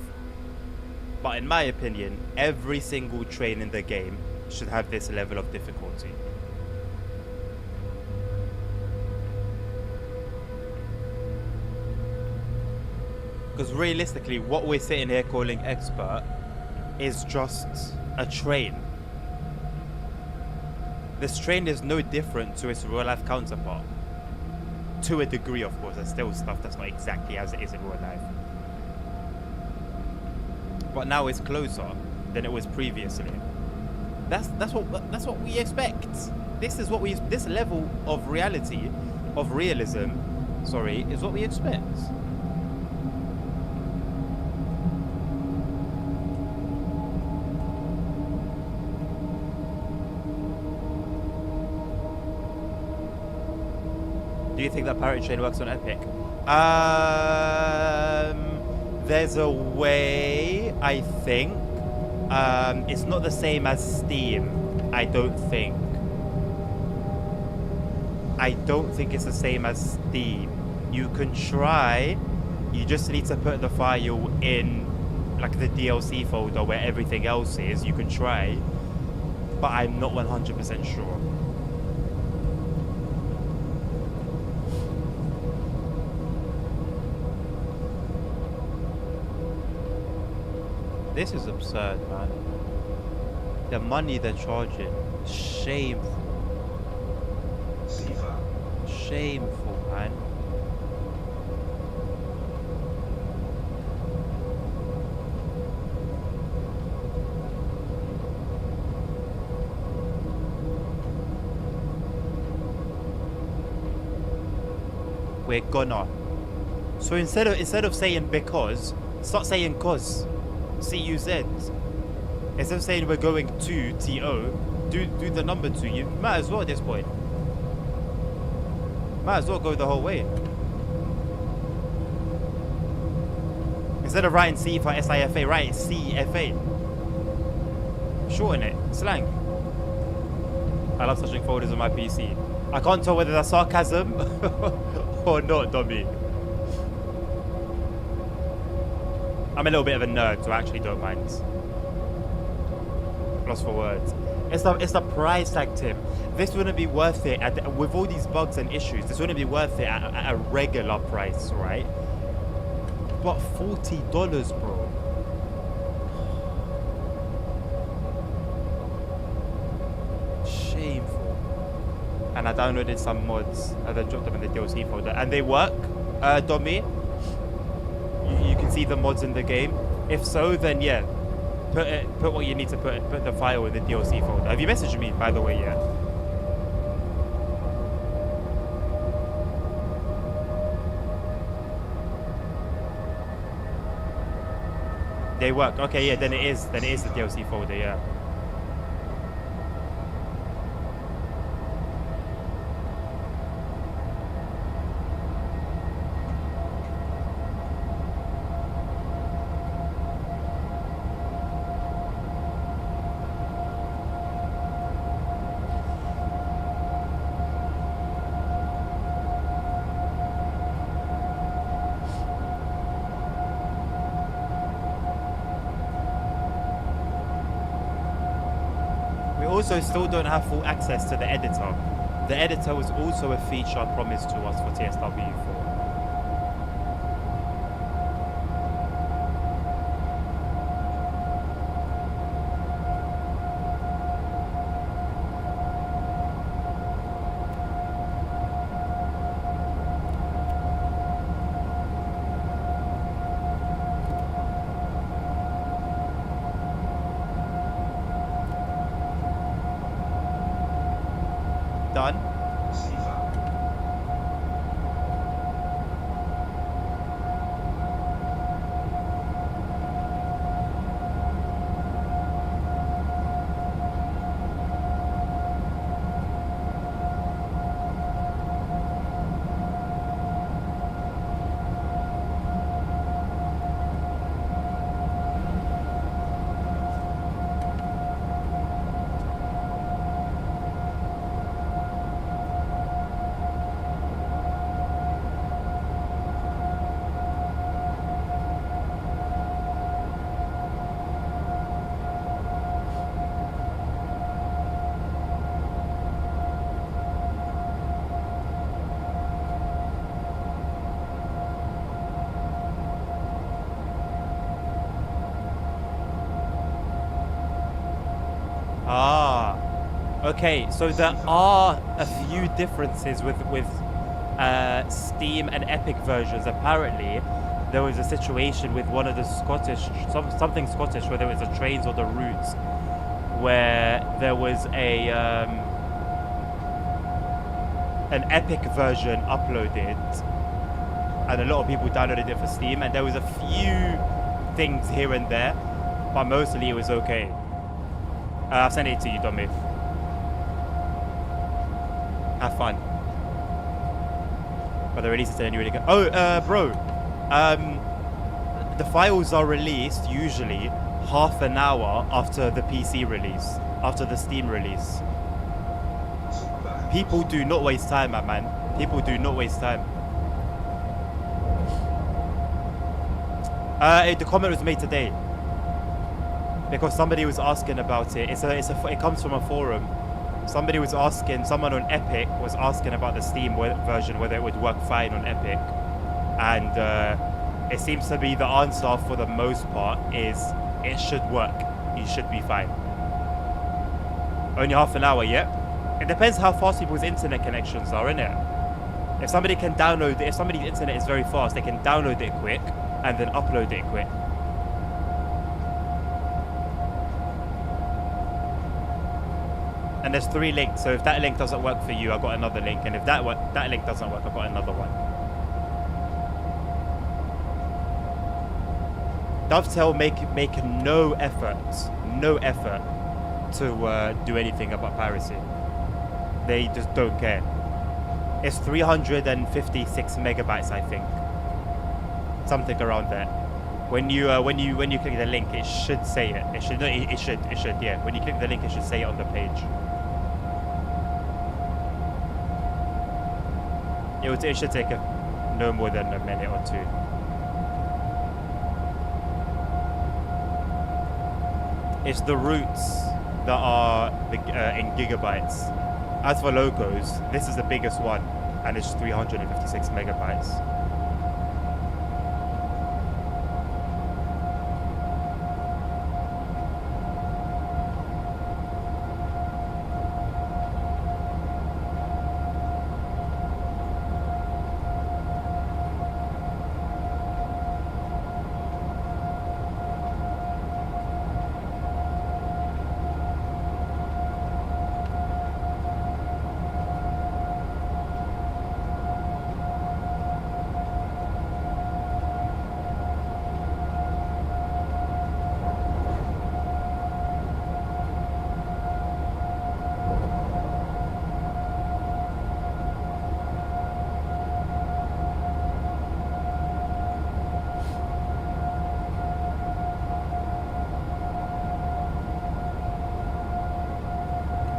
But in my opinion, every single train in the game should have this level of difficulty. Because realistically, what we're sitting here calling expert is just a train. This train is no different to its real life counterpart. To a degree, of course. There's still stuff that's not exactly as it is in real life. But now it's closer than it was previously. That's what we expect. This level of reality, of realism, sorry, is what we expect. Do you think that Pirate Train works on Epic? There's a way, I think. It's not the same as Steam, I don't think. I don't think it's the same as Steam. You can try. You just need to put the file in like the DLC folder where everything else is. You can try, but I'm not 100% sure. This is absurd, man. The money they're charging, shameful. CFAP. Shameful, man. We're gonna. So instead of saying because, start saying cause. C-U-Z. Instead of saying we're going to T-O, do the number 2. You might as well at this point. Might as well go the whole way. Instead of writing C for S-I-F-A, write C-F-A. Shorten it. Slang. I love touching folders on my PC. I can't tell whether that's sarcasm or not, dummy. I'm a little bit of a nerd, so I actually don't mind. Lost for words. It's the price tag, Tim. This wouldn't be worth it with all these bugs and issues. This wouldn't be worth it at a regular price, right? But $40, bro. Shameful. And I downloaded some mods and then dropped them in the DLC folder, and they work. Dommy, you can see the mods in the game. If so, then yeah, put what you need to put the file in the DLC folder. Have you messaged me, by the way, yet? They work. Okay, yeah, then it is the DLC folder, yeah. Also still don't have full access to the editor. The editor was also a feature promised to us for TSW4. Done. CFAP. Ah, okay. So there are a few differences with Steam and Epic versions. Apparently, there was a situation with one of the something Scottish, whether it was the trains or the routes, where there was an Epic version uploaded, and a lot of people downloaded it for Steam, and there was a few things here and there, but mostly it was okay. I'll send it to you, Dommy. Have fun. But the release is telling you really good. Oh, bro. The files are released usually half an hour after the PC release, after the Steam release. People do not waste time, my man. People do not waste time. The comment was made today because somebody was asking about it. It comes from a forum. Somebody was asking, someone on Epic was asking about the Steam version, whether it would work fine on Epic, and it seems to be the answer for the most part is it should work. You should be fine. Only half an hour, yeah. It depends how fast people's internet connections are, innit? If somebody can download it, if somebody's internet is very fast, they can download it quick and then upload it quick. And there's 3 links, so if that link doesn't work for you, I've got another link, and if that link doesn't work, I've got another one. Dovetail make no effort to do anything about piracy. They just don't care. It's 356 megabytes, I think, something around there. When you click the link, it should say it. It should, yeah. When you click the link, it should say it on the page. It should take no more than a minute or 2. It's the roots that are in gigabytes. As for logos, this is the biggest one, and it's 356 megabytes.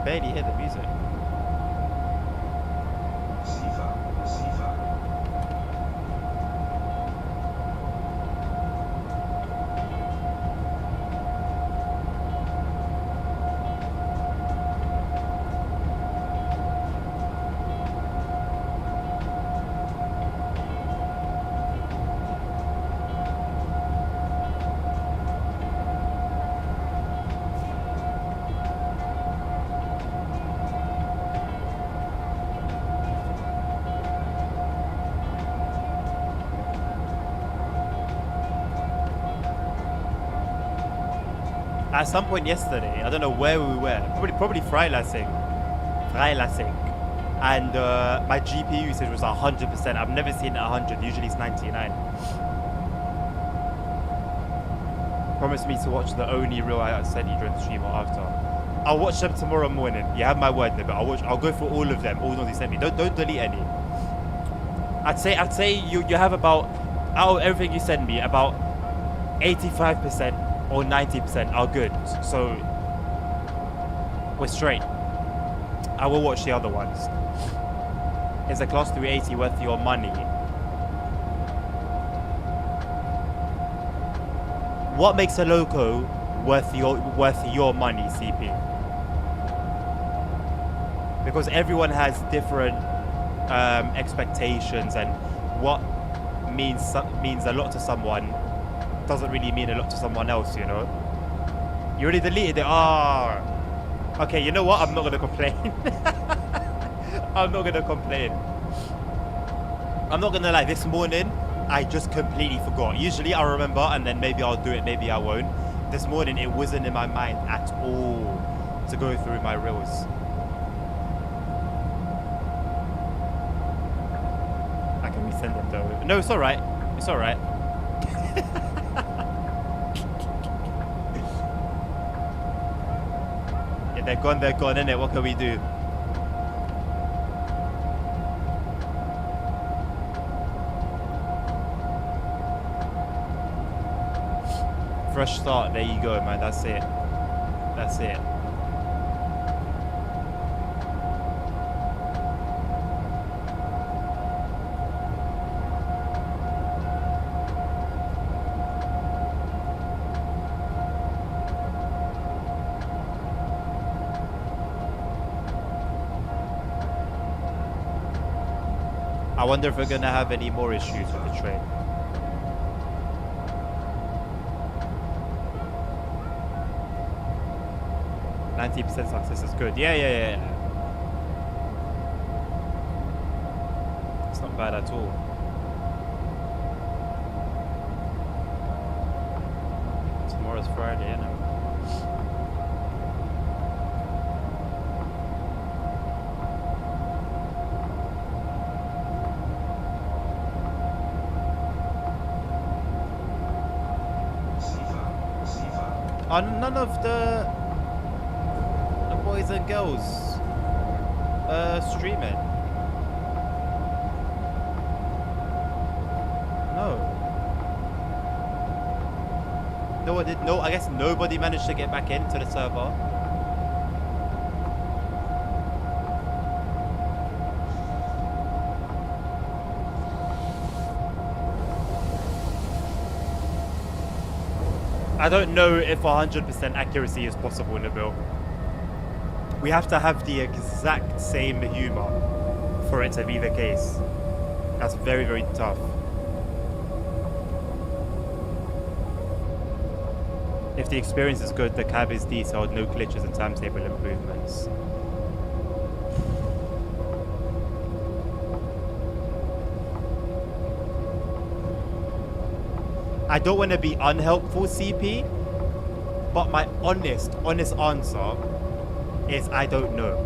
Barely hear the music. Sifa. At some point yesterday, I don't know where we were, probably Freilassing, and my GPU usage was 100%. I've never seen it 100. Usually it's 99. Promise me to watch the only real I sent you during the stream or after. I'll watch them tomorrow morning. You have my word, but I'll go for all of them. All the ones you sent me. Don't delete any. I'd say you have about, out of everything you send me, about 85% or 90% are good. So we're straight. I will watch the other ones. Is a class 380 worth your money? What makes a loco worth your money, CP? Because everyone has different expectations, and what means a lot to someone doesn't really mean a lot to someone else, you know? You already deleted it. Okay, you know what? I'm not gonna complain. I'm not gonna complain. I'm not gonna lie, this morning I just completely forgot. Usually I'll remember and then maybe I'll do it, maybe I won't. This morning it wasn't in my mind at all to go through my reels. I can resend them though. No, it's alright. It's alright. Yeah, they're gone, innit? What can we do? Fresh start, there you go, man. That's it. That's it. I wonder if we're gonna have any more issues with the train. %90 success is good. Yeah. It's not bad at all. Tomorrow's Friday, you know. Are none of the boys and girls streaming? No. No, I did. No, I guess nobody managed to get back into the server. I don't know if 100% accuracy is possible, Nabil. We have to have the exact same humor for it to be the case. That's very, very tough. If the experience is good, the cab is detailed, no glitches and timetable improvements. I don't want to be unhelpful, CP, but my honest answer is I don't know.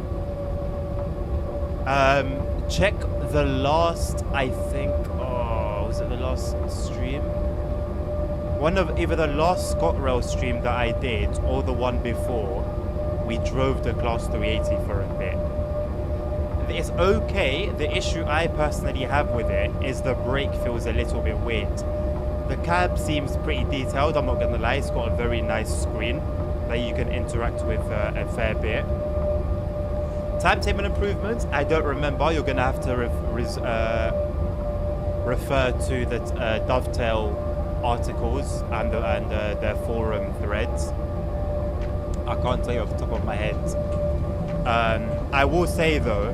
Check the last, I think, was it the last stream? One of either the last ScotRail stream that I did or the one before, we drove the Class 380 for a bit. It's okay. The issue I personally have with it is the brake feels a little bit weird. The cab seems pretty detailed, I'm not gonna lie. It's got a very nice screen that you can interact with a fair bit. Timetable improvements, I don't remember. You're gonna have to refer to the Dovetail articles and their forum threads. I can't tell you off the top of my head. I will say though,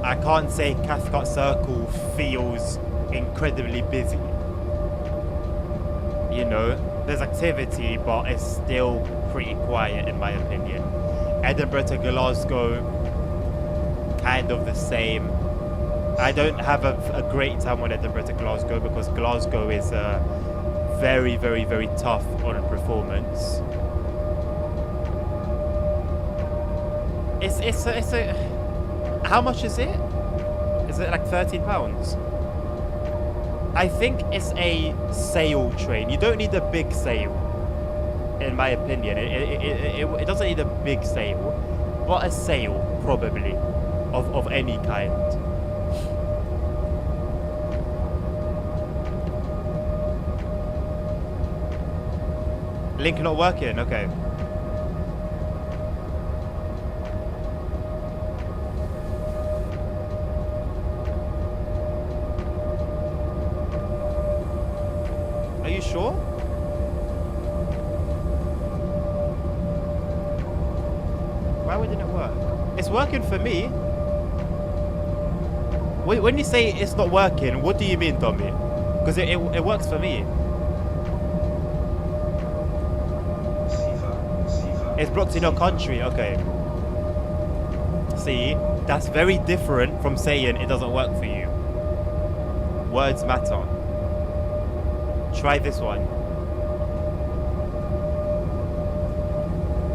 I can't say Cathcart Circle feels incredibly busy. You know, there's activity, but it's still pretty quiet in my opinion. Edinburgh to Glasgow, kind of the same. I don't have a great time with Edinburgh to Glasgow because Glasgow is very, very, very tough on performance. It's a how much is it? Is it like £13? I think it's a sail train. You don't need a big sail, in my opinion. It doesn't need a big sail, but a sail probably of any kind. Link not working. Okay. Are you sure? Why wouldn't it work? It's working for me. When you say it's not working, what do you mean, Tommy? Because it works for me. It's blocked in your country, okay. See, that's very different from saying it doesn't work for you. Words matter. Try this one.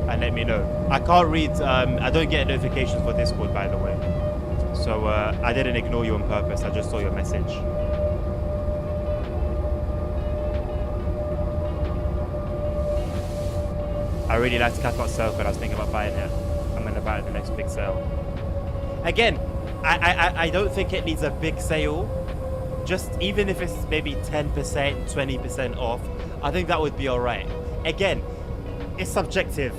And let me know. I can't read, I don't get notifications for Discord, by the way. So I didn't ignore you on purpose, I just saw your message. I really liked Cathcart Circle and I was thinking about buying it. I'm going to buy it at the next big sale. Again, I don't think it needs a big sale. Just even if it's maybe 10%, 20% off, I think that would be alright. Again, it's subjective.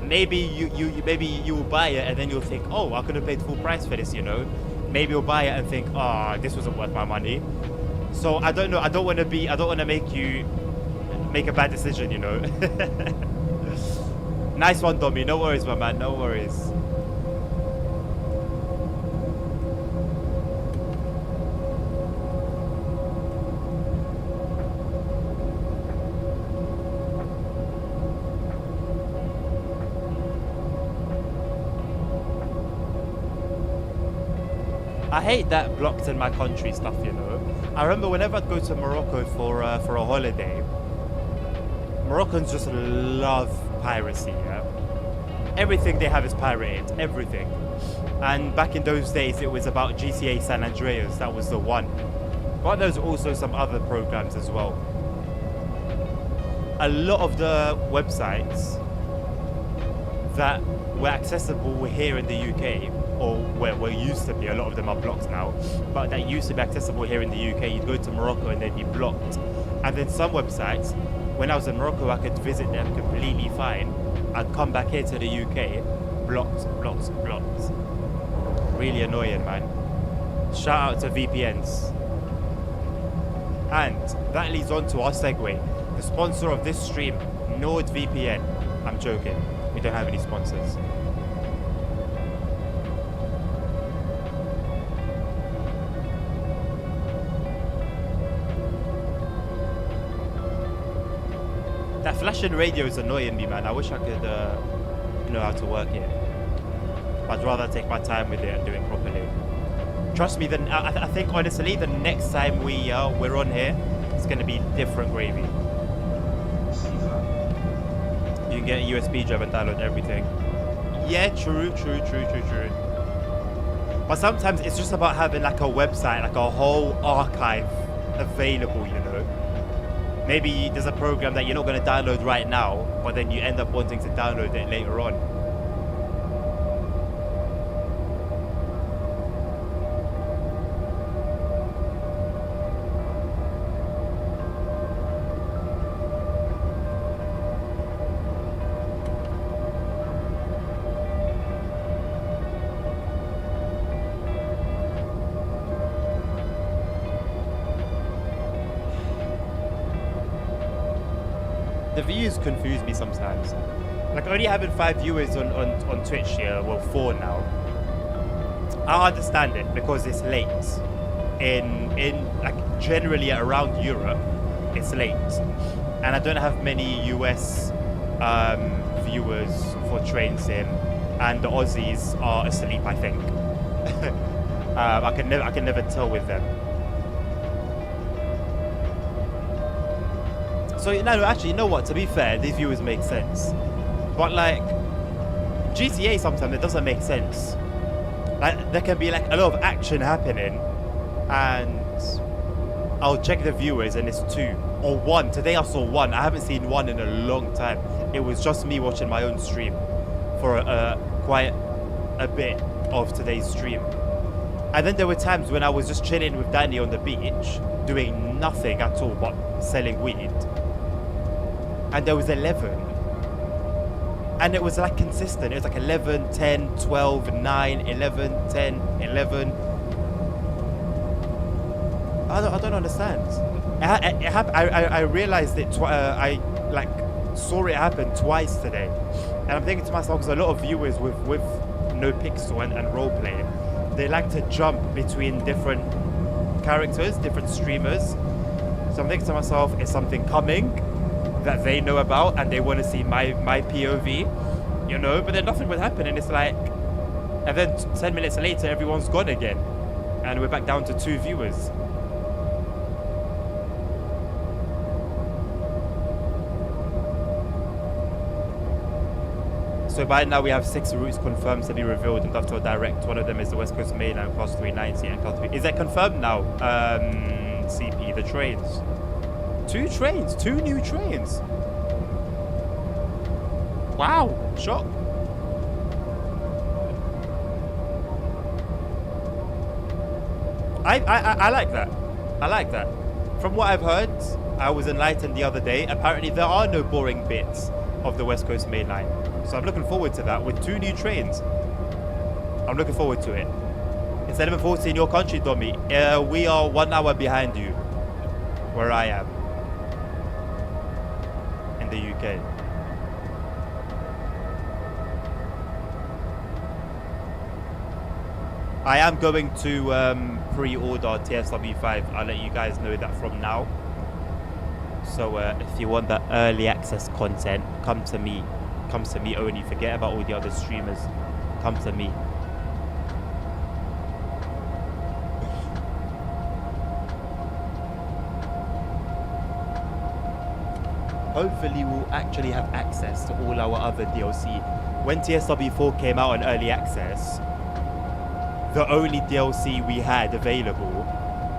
Maybe you will buy it and then you'll think, oh, I could have paid full price for this, you know. Maybe you'll buy it and think, this wasn't worth my money. So I don't know. I don't want to make you make a bad decision, you know. Nice one, Domi. No worries, my man. No worries. I hate that blocked in my country stuff, you know. I remember whenever I'd go to Morocco for a holiday, Moroccans just love piracy, yeah? Everything they have is pirated, everything. And back in those days, it was about GTA San Andreas, that was the one. But there's also some other programs as well. A lot of the websites that were accessible here in the UK, or where used to be, a lot of them are blocked now, but that used to be accessible here in the UK, you'd go to Morocco and they'd be blocked. And then some websites, when I was in Morocco, I could visit them completely fine. I'd come back here to the UK, blocked. Really annoying, man. Shout out to VPNs. And that leads on to our segue. The sponsor of this stream, NordVPN. I'm joking. We don't have any sponsors. That flashing radio is annoying me, man. I wish I could know how to work it. I'd rather take my time with it and do it properly. Trust me, I think honestly, the next time we're on here, it's gonna be different gravy. You can get a USB drive and download everything. Yeah, true. But sometimes it's just about having like a website, like a whole archive available, you know. Maybe there's a program that you're not going to download right now, but then you end up wanting to download it later on. The views confuse me sometimes. Like only having 5 viewers on Twitch here, well 4 now. I understand it because it's late. In like generally around Europe, it's late. And I don't have many US viewers for Train Sim, and the Aussies are asleep, I think. I can never tell with them. So no, actually, you know what? To be fair, these viewers make sense. But like GTA, sometimes it doesn't make sense. Like there can be like a lot of action happening, and I'll check the viewers and it's 2 or 1. Today I saw 1. I haven't seen 1 in a long time. It was just me watching my own stream for quite a bit of today's stream. And then there were times when I was just chilling with Danny on the beach, doing nothing at all but selling weed. And there was 11. And it was like consistent. It was like 11, 10, 12, 9, 11, 10, 11. I don't understand. I realized it. I like saw it happen twice today. And I'm thinking to myself, because a lot of viewers with NoPixel and roleplay, they like to jump between different characters, different streamers. So I'm thinking to myself, is something coming that they know about and they want to see my POV, you know? But then nothing would happen, and it's like, and then 10 minutes later, everyone's gone again, and we're back down to 2 viewers. So by now we have 6 routes confirmed to be revealed in Dovetail Direct. One of them is the West Coast Main Line, Class 390 and Class 3. Is that confirmed now? CP, the trains. 2 trains, 2 new trains. Wow, shock. I like that. I like that. From what I've heard, I was enlightened the other day. Apparently there are no boring bits of the West Coast Main Line. So I'm looking forward to that with 2 new trains. I'm looking forward to it. It's 11:40 in your country, Domi. We are 1 hour behind you, where I am. In the UK. I am going to pre-order TSW5. I'll let you guys know that from now. So if you want that early access content, come to me. Come to me only. Forget about all the other streamers. Come to me. hopefully we'll actually have access to all our other DLC. When TSW4 came out on early access, the only DLC we had available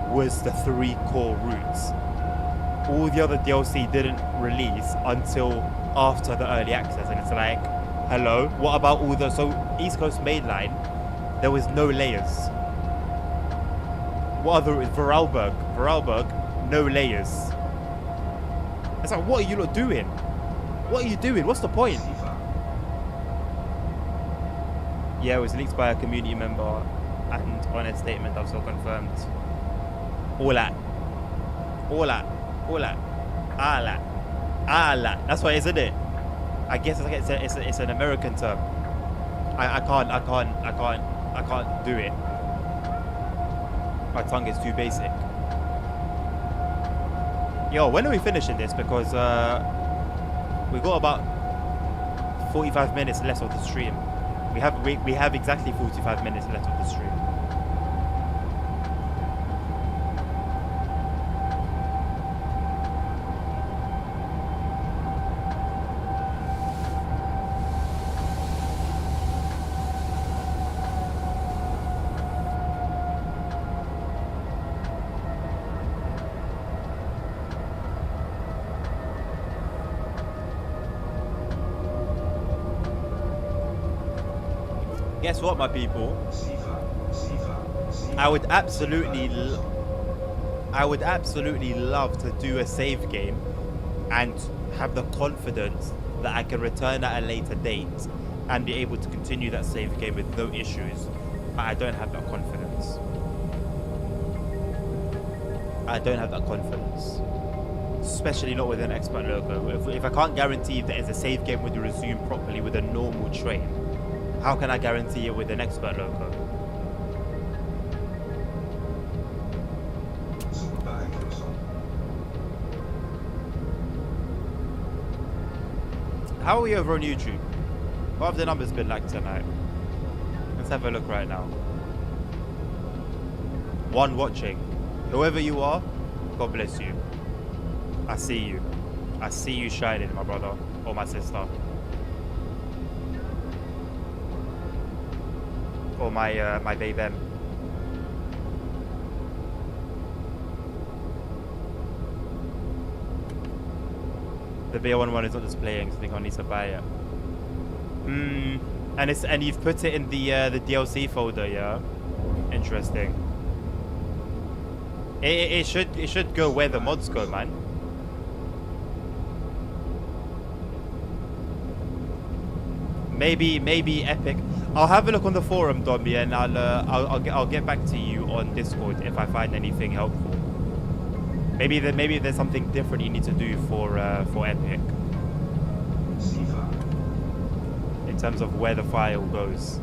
was the 3 core routes. All the other DLC didn't release until after the early access, and it's like, hello, what about all the... So East Coast Mainline, there was no layers. What other... Vorarlberg, no layers. It's like, what are you lot doing? What are you doing? What's the point? Yeah, it was leaked by a community member, and on a statement also confirmed. All that. That's what, isn't it? I guess it's like it's an American term. I can't do it. My tongue is too basic. Yo, when are we finishing this? Because we got about 45 minutes left of the stream. We have exactly 45 minutes left of the stream. Guess what, my people? I would absolutely love to do a save game and have the confidence that I can return at a later date and be able to continue that save game with no issues. But I don't have that confidence. I don't have that confidence. Especially not with an expert logo. If I can't guarantee that a save game would resume properly with a normal train, how can I guarantee it with an expert logo? How are we over on YouTube? What have the numbers been like tonight? Let's have a look right now. 1 watching. Whoever you are, God bless you. I see you. I see you shining, my brother or my sister. Or my babe M. The BR11 is not displaying, so I think I need to buy it. And you've put it in the DLC folder, yeah. Interesting. It should go where the mods go, man. Maybe Epic. I'll have a look on the forum, Dobby, and I'll get back to you on Discord if I find anything helpful. Maybe there's something different you need to do for Epic in terms of where the file goes.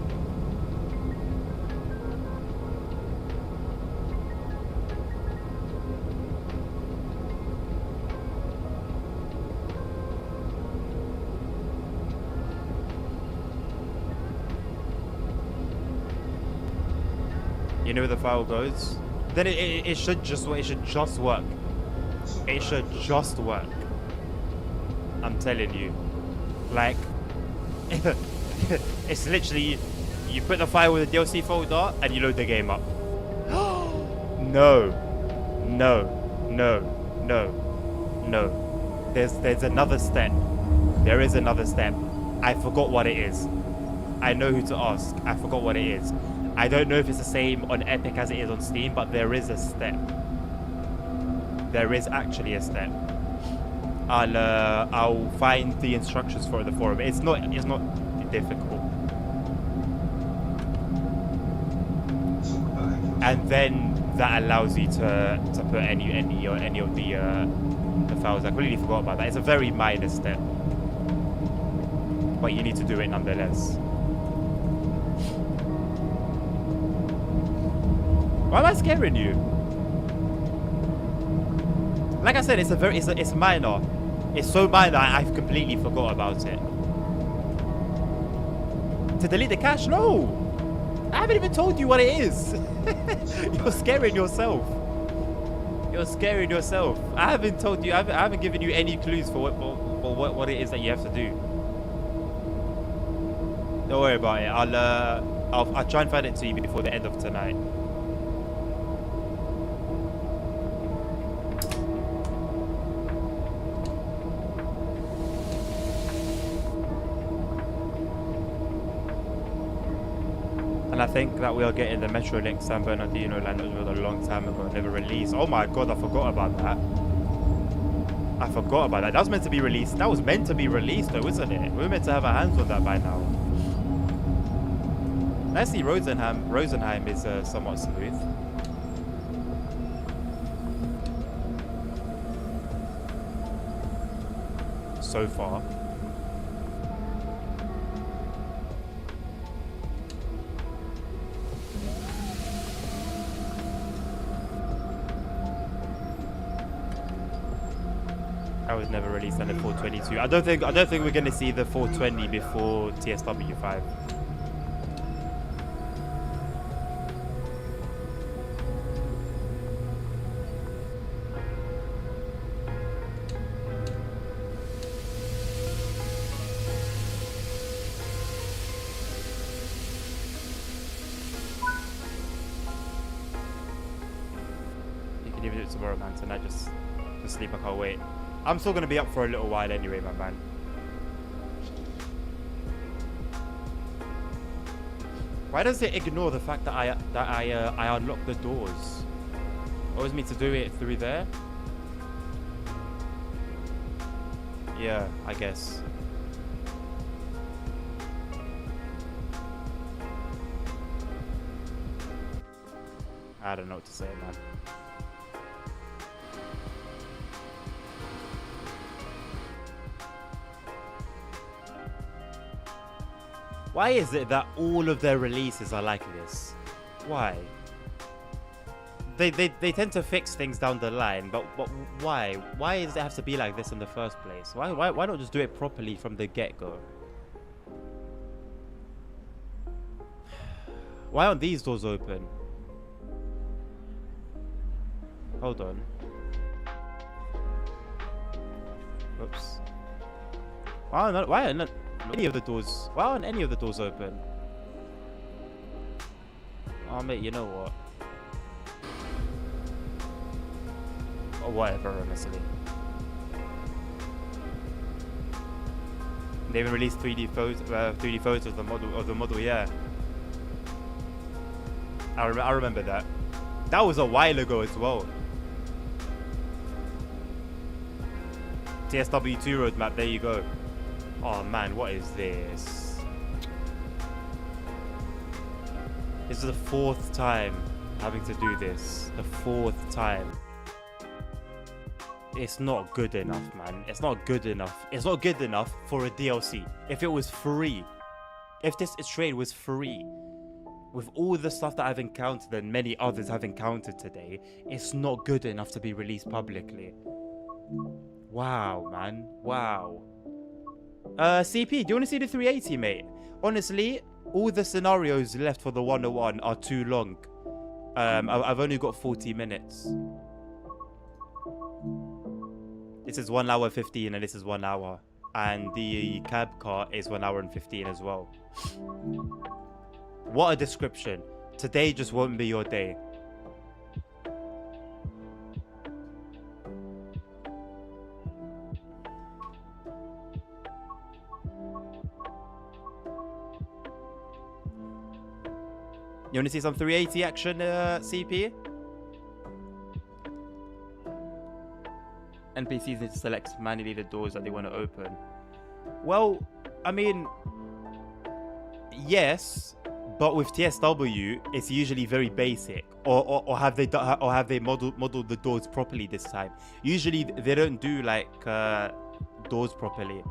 You know where the file goes? Then it should just work. It should just work. It should just work. I'm telling you. Like, it's literally, you put the file with the DLC folder and you load the game up. No. There's another step. There is another step. I forgot what it is. I know who to ask. I forgot what it is. I don't know if it's the same on Epic as it is on Steam, but there is a step. There is actually a step. I'll find the instructions for the forum. It's not difficult. And then that allows you to put any of the files. I completely forgot about that. It's a very minor step, but you need to do it nonetheless. Why am I scaring you? Like I said, it's minor. It's so minor I've completely forgot about it. To delete the cache? No! I haven't even told you what it is. You're scaring yourself. You're scaring yourself. I haven't told you. I haven't given you any clues for what it is that you have to do. Don't worry about it. I'll try and find it to you before the end of tonight. And I think that we are getting the Metrolink San Bernardino line that was a long time ago, never released. Oh my god, I forgot about that. I forgot about that. That was meant to be released. That was meant to be released though, isn't it? We were meant to have our hands on that by now. Let's see, Rosenheim is somewhat smooth. So far. I was never released on the 422. I don't think we're gonna see the 420 before TSW5. You can even do it tomorrow, man. Tonight, just sleep. I can't wait. I'm still gonna be up for a little while anyway, my man. Why does it ignore the fact that I unlock the doors? Always me to do it through there? Yeah, I guess. I don't know what to say, man. Why is it that all of their releases are like this? Why? They tend to fix things down the line, but why? Why does it have to be like this in the first place? Why not just do it properly from the get-go? Why aren't these doors open? Hold on. Oops. Why are not any of the doors? Why aren't any of the doors open? Oh mate, you know what? Or whatever, honestly. They even released 3D photos of the model. Yeah. I remember that. That was a while ago as well. TSW2 roadmap. There you go. Oh man, what is this? This is the 4th time having to do this. The 4th time. It's not good enough, man. It's not good enough. It's not good enough for a DLC. If it was free, if this trade was free, with all the stuff that I've encountered and many others have encountered today, it's not good enough to be released publicly. Wow, man. Wow. CP, do you want to see the 380, mate? Honestly, all the scenarios left for the 101 are too long. I've only got 40 minutes. This is 1 hour 15 and this is 1 hour. And the cab car is 1 hour and 15 as well. What a description. Today just won't be your day. You want to see some 380 action, CP? NPCs need to select manually the doors that they want to open. Well, I mean, yes, but with TSW, it's usually very basic. Or have they modeled the doors properly this time? Usually they don't do like doors properly.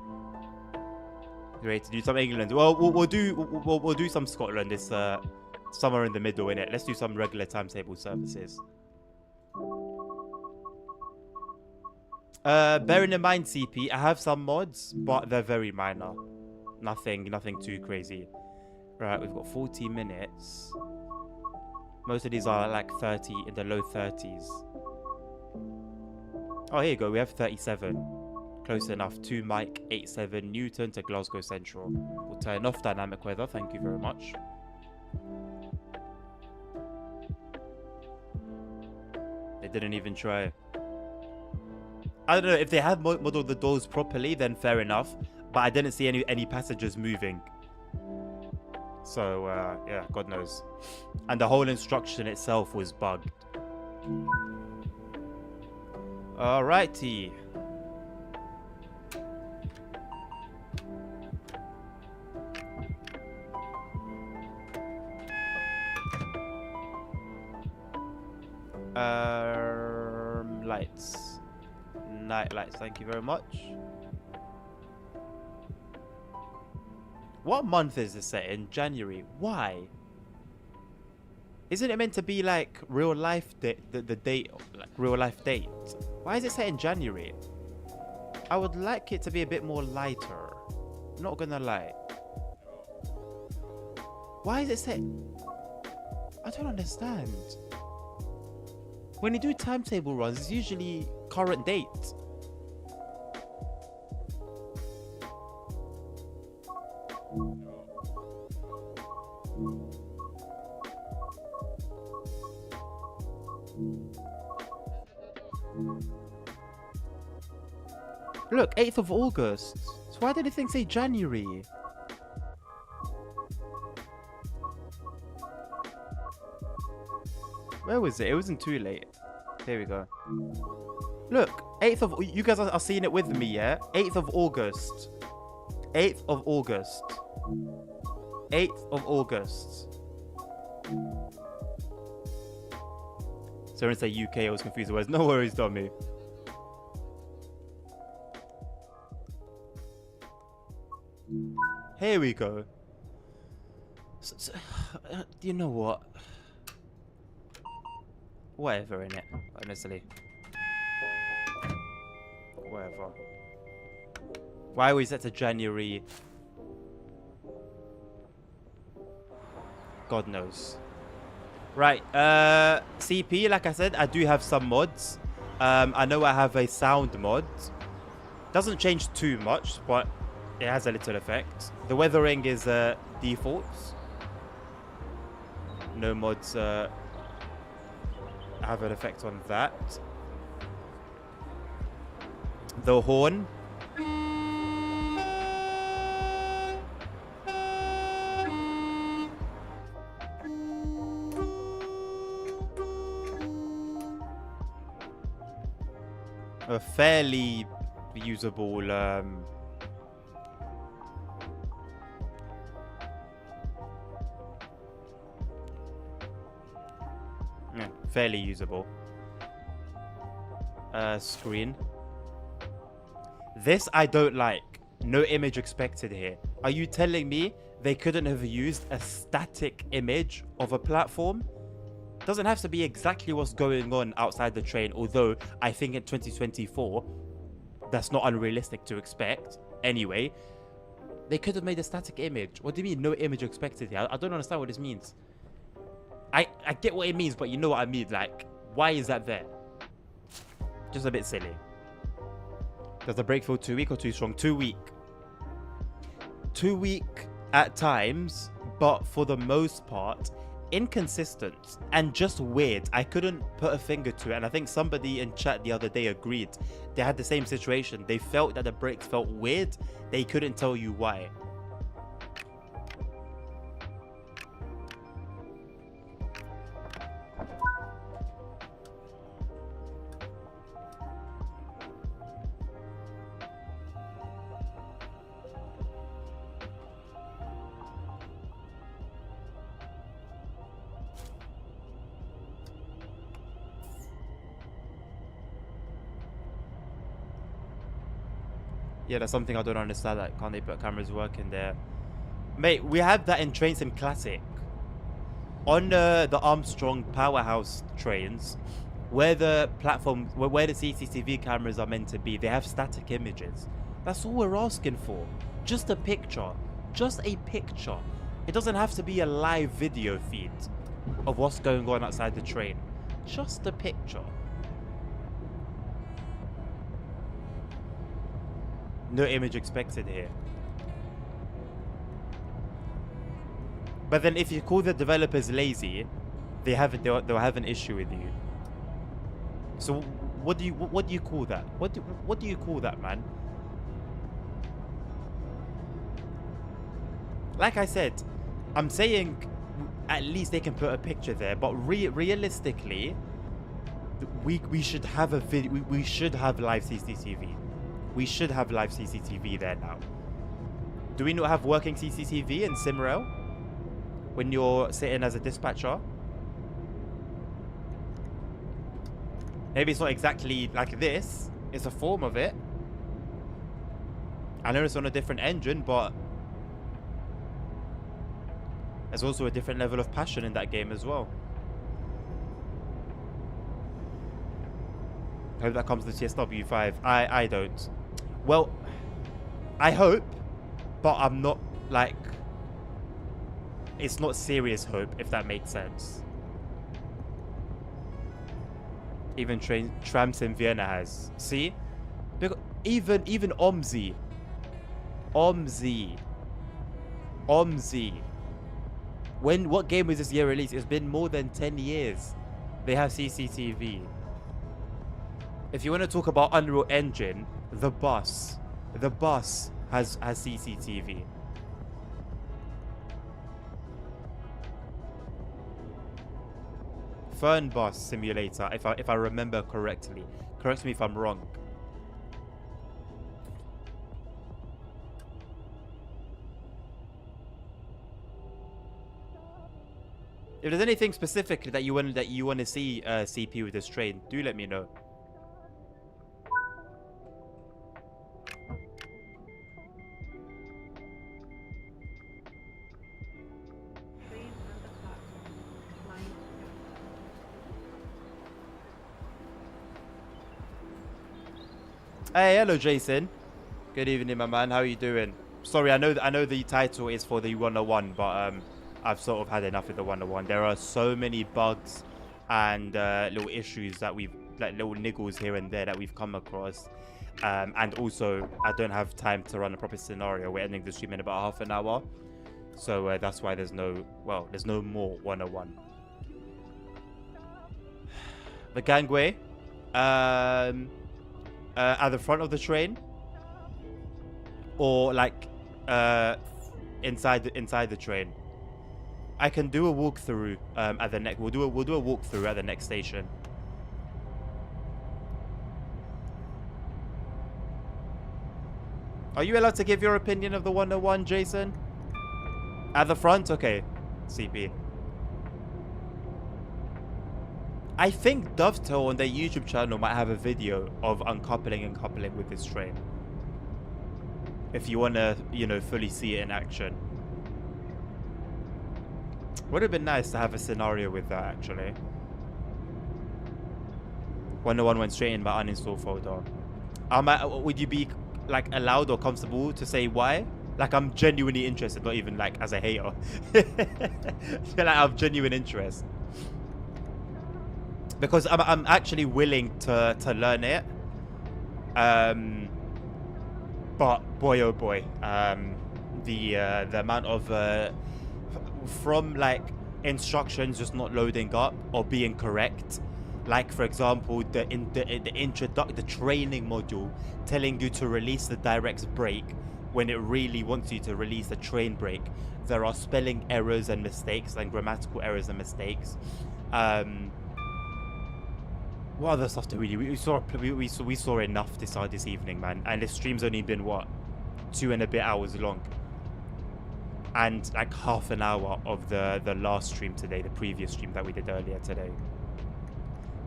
Great, to do some England. Well, we'll do some Scotland. It's somewhere in the middle, innit? Let's do some regular timetable services. Bearing in mind, CP, I have some mods, but they're very minor. Nothing too crazy. Right, we've got 40 minutes. Most of these are like 30, in the low 30s. Oh, here you go. We have 37. Close enough. 2 Mike 87 Newton to Glasgow Central. We'll turn off dynamic weather. Thank you very much. They didn't even try. I don't know if they have modeled the doors properly, then fair enough. But I didn't see any passengers moving. So yeah, God knows. And the whole instruction itself was bugged. Alrighty. Lights. Night lights, thank you very much. What month is this set in? January. Why? Isn't it meant to be like real life date, the date, like real life date? Why is it set in January? I would like it to be a bit more lighter. Not gonna lie. Why is it set? I don't understand. When you do timetable runs, it's usually current date. Look, 8th of August. So why did the thing say January? Where was it? It wasn't too late. There we go. Look, 8th of... You guys are seeing it with me, yeah? 8th of August. 8th of August. 8th of August. Sorry to say UK, I was confused. Words. No worries, dummy. Here we go. You know what? Whatever, innit? Honestly. Whatever. Why was that to January? God knows. Right, CP, like I said, I do have some mods. I know I have a sound mod. Doesn't change too much, but it has a little effect. The weathering is default. No mods have an effect on that. The horn. A fairly usable yeah, fairly usable screen. This I don't like. No image expected here. Are you telling me they couldn't have used a static image of a platform? Doesn't have to be exactly what's going on outside the train, although I think in 2024 that's not unrealistic to expect. Anyway, they could have made a static image. What do you mean no image expected here? I don't understand what this means. I get what it means, but you know what I mean. Like, why is that there? Just a bit silly. Does the break feel too weak or too strong? Too weak. Too weak at times, but for the most part inconsistent and just weird. I couldn't put a finger to it, and I think somebody in chat the other day agreed. They had the same situation. They felt that the brakes felt weird. They couldn't tell you why. Yeah, that's something I don't understand. Like, can't they put cameras working there? Mate, we have that in Train Sim Classic. On the Armstrong Powerhouse trains, where the platform, where the CCTV cameras are meant to be, they have static images. That's all we're asking for. Just a picture. Just a picture. It doesn't have to be a live video feed of what's going on outside the train. Just a picture. No image expected here. But then if you call the developers lazy, they'll have an issue with you. So what do you call that? What do you call that, man? Like I said, I'm saying at least they can put a picture there, but realistically, we should have a video. We should have live CCTV. We should have live CCTV there now. Do we not have working CCTV in Simrail when you're sitting as a dispatcher? Maybe it's not exactly like this. It's a form of it. I know it's on a different engine, but there's also a different level of passion in that game as well. Hope that comes to TSW5. I don't. Well, I hope, but I'm not like... It's not serious hope, if that makes sense. Even Trams in Vienna has. See? Because even OMSI. What game was this year released? It's been more than 10 years. They have CCTV. If you want to talk about Unreal Engine, the bus has CCTV. Fern Bus Simulator, if I remember correctly. Correct me if I'm wrong. If there's anything specifically that you want to see CP with this train, do let me know. Hey, hello, Jason. Good evening, my man. How are you doing? Sorry, I know the title is for the 101, but I've sort of had enough of the 101. There are so many bugs and little issues that little niggles here and there that we've come across. And also, I don't have time to run a proper scenario. We're ending the stream in about half an hour. So that's why there's no more 101. The gangway. At the front of the train, or like inside the train. I can do a walkthrough at the next. We'll do a walkthrough at the next station. Are you allowed to give your opinion of the 101, Jason? At the front, okay. CP. I think Dovetail on their YouTube channel might have a video of uncoupling and coupling with this train. If you want to, fully see it in action. Would have been nice to have a scenario with that, actually. 101 went straight in my uninstall folder. Would you be, like, allowed or comfortable to say why? Like, I'm genuinely interested, not even, like, as a hater. Like, I have genuine interest. Because I'm actually willing to learn it. But boy oh boy, the amount of from like instructions just not loading up or being correct. Like for example, the training module telling you to release the direct brake when it really wants you to release the train brake. There are spelling errors and mistakes and grammatical errors and mistakes. What other stuff do we saw enough this evening, man. And the stream's only been what, 2 and a bit hours long, and like half an hour of the last stream today, the previous stream that we did earlier today.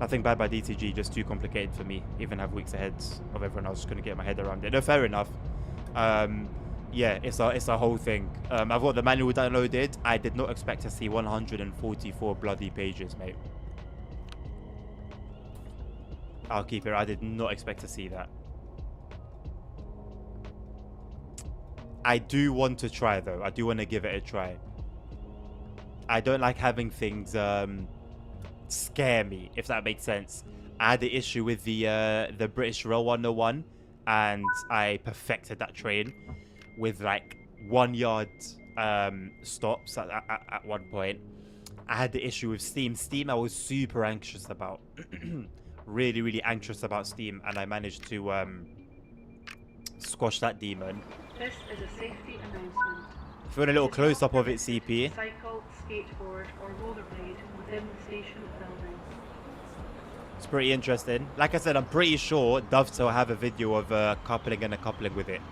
Nothing bad by DTG, just too complicated for me. Even have weeks ahead of everyone else. Just gonna get my head around it. No, fair enough. Yeah, it's a whole thing. I've got the manual downloaded. I did not expect to see 144 bloody pages, mate. I'll keep it. I did not expect to see that. I do want to try, though. I do want to give it a try. I don't like having things scare me, if that makes sense. I had the issue with the British Rail 101, and I perfected that train with like 1 yard stops at one point. I had the issue with Steam. Steam I was super anxious about. Really, really anxious about Steam, and I managed to squash that demon. This is a safety announcement. If you want a little close-up of it, CP. Cycle, skateboard, or rollerblade within the station building. It's pretty interesting. Like I said, I'm pretty sure Dovetail have a video of coupling and a coupling with it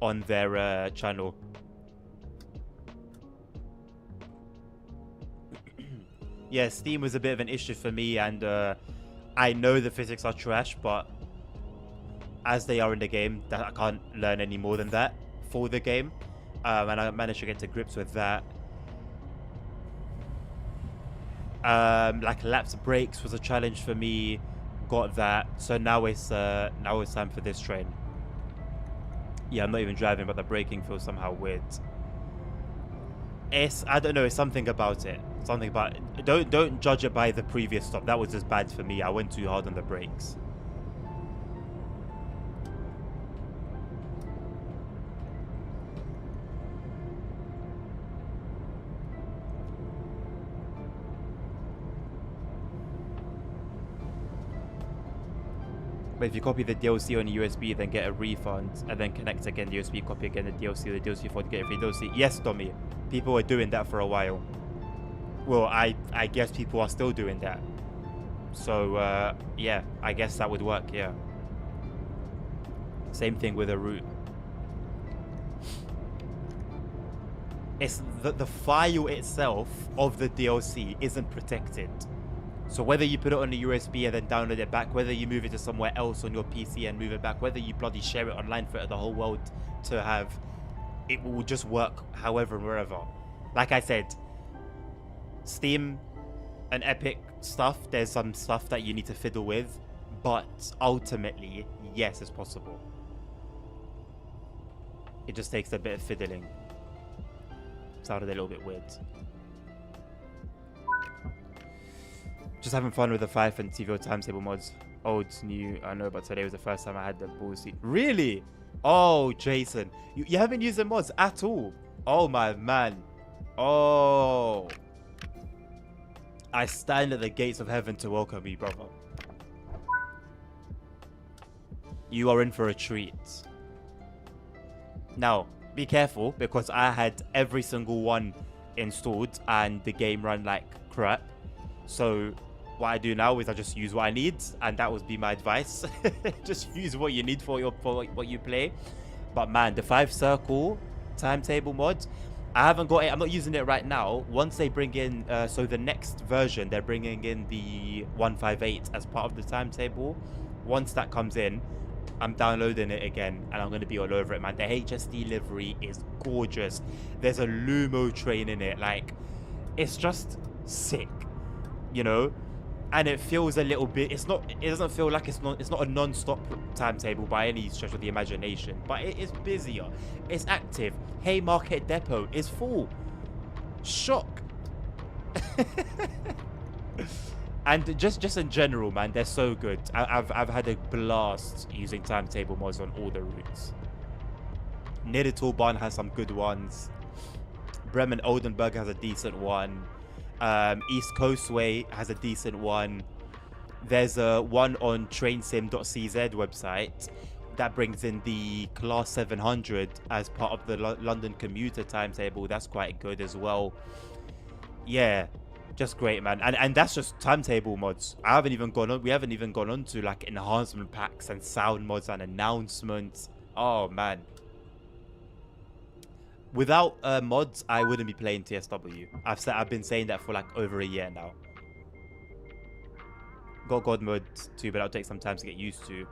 on their channel. Yeah, Steam was a bit of an issue for me, and I know the physics are trash, but as they are in the game, that I can't learn any more than that for the game, and I managed to get to grips with that. Like laps breaks was a challenge for me, got that. So now it's time for this train. Yeah, I'm not even driving, but the braking feels somehow weird. I don't know, it's something about it. Something about it. Don't judge it by the previous stop. That was just bad for me. I went too hard on the brakes. But if you copy the DLC on a USB, then get a refund, and then connect again the USB, copy again the DLC for to get a free DLC. Yes, Tommy. People were doing that for a while. Well, I guess people are still doing that. So, yeah, I guess that would work, yeah. Same thing with a route. It's the file itself of the DLC isn't protected. So whether you put it on a USB and then download it back, whether you move it to somewhere else on your PC and move it back, whether you bloody share it online for the whole world to have, it will just work however and wherever. Like I said, Steam and Epic stuff, there's some stuff that you need to fiddle with, but ultimately, yes, it's possible. It just takes a bit of fiddling. Sounded a little bit weird. Just having fun with the Fife and TVO timetable mods. Old, new, I know, but today was the first time I had the ballsy. Really? Oh, Jason. You haven't used the mods at all? Oh, my man. Oh. I stand at the gates of heaven to welcome you, brother. You are in for a treat. Now, be careful, because I had every single one installed and the game ran like crap. So what I do now is I just use what I need, and that would be my advice. Just use what you need for what you play. But man, the 5 circle timetable mod, I haven't got it. I'm not using it right now. Once they bring in, so the next version, they're bringing in the 158 as part of the timetable. Once that comes in, I'm downloading it again, and I'm going to be all over it, man. The HSD livery is gorgeous. There's a Lumo train in it. Like, it's just sick, you know? And it feels a little bit, it doesn't feel like it's not a non-stop timetable by any stretch of the imagination, but it is busier, it's active. Haymarket Depot is full. Shock. And just in general, man, they're so good. I've had a blast using timetable mods on all the routes. Niddertalbahn has some good ones. Bremen Oldenburg has a decent one. East Coastway has a decent one. There's a one on trainsim.cz website that brings in the Class 700 as part of the London commuter timetable. That's quite good as well. Yeah, just great, man. And that's just timetable mods. We haven't even gone on to like enhancement packs and sound mods and announcements. Oh man. Without mods, I wouldn't be playing TSW. I've been saying that for like over a year now. Got God mode too, but that'll take some time to get used to.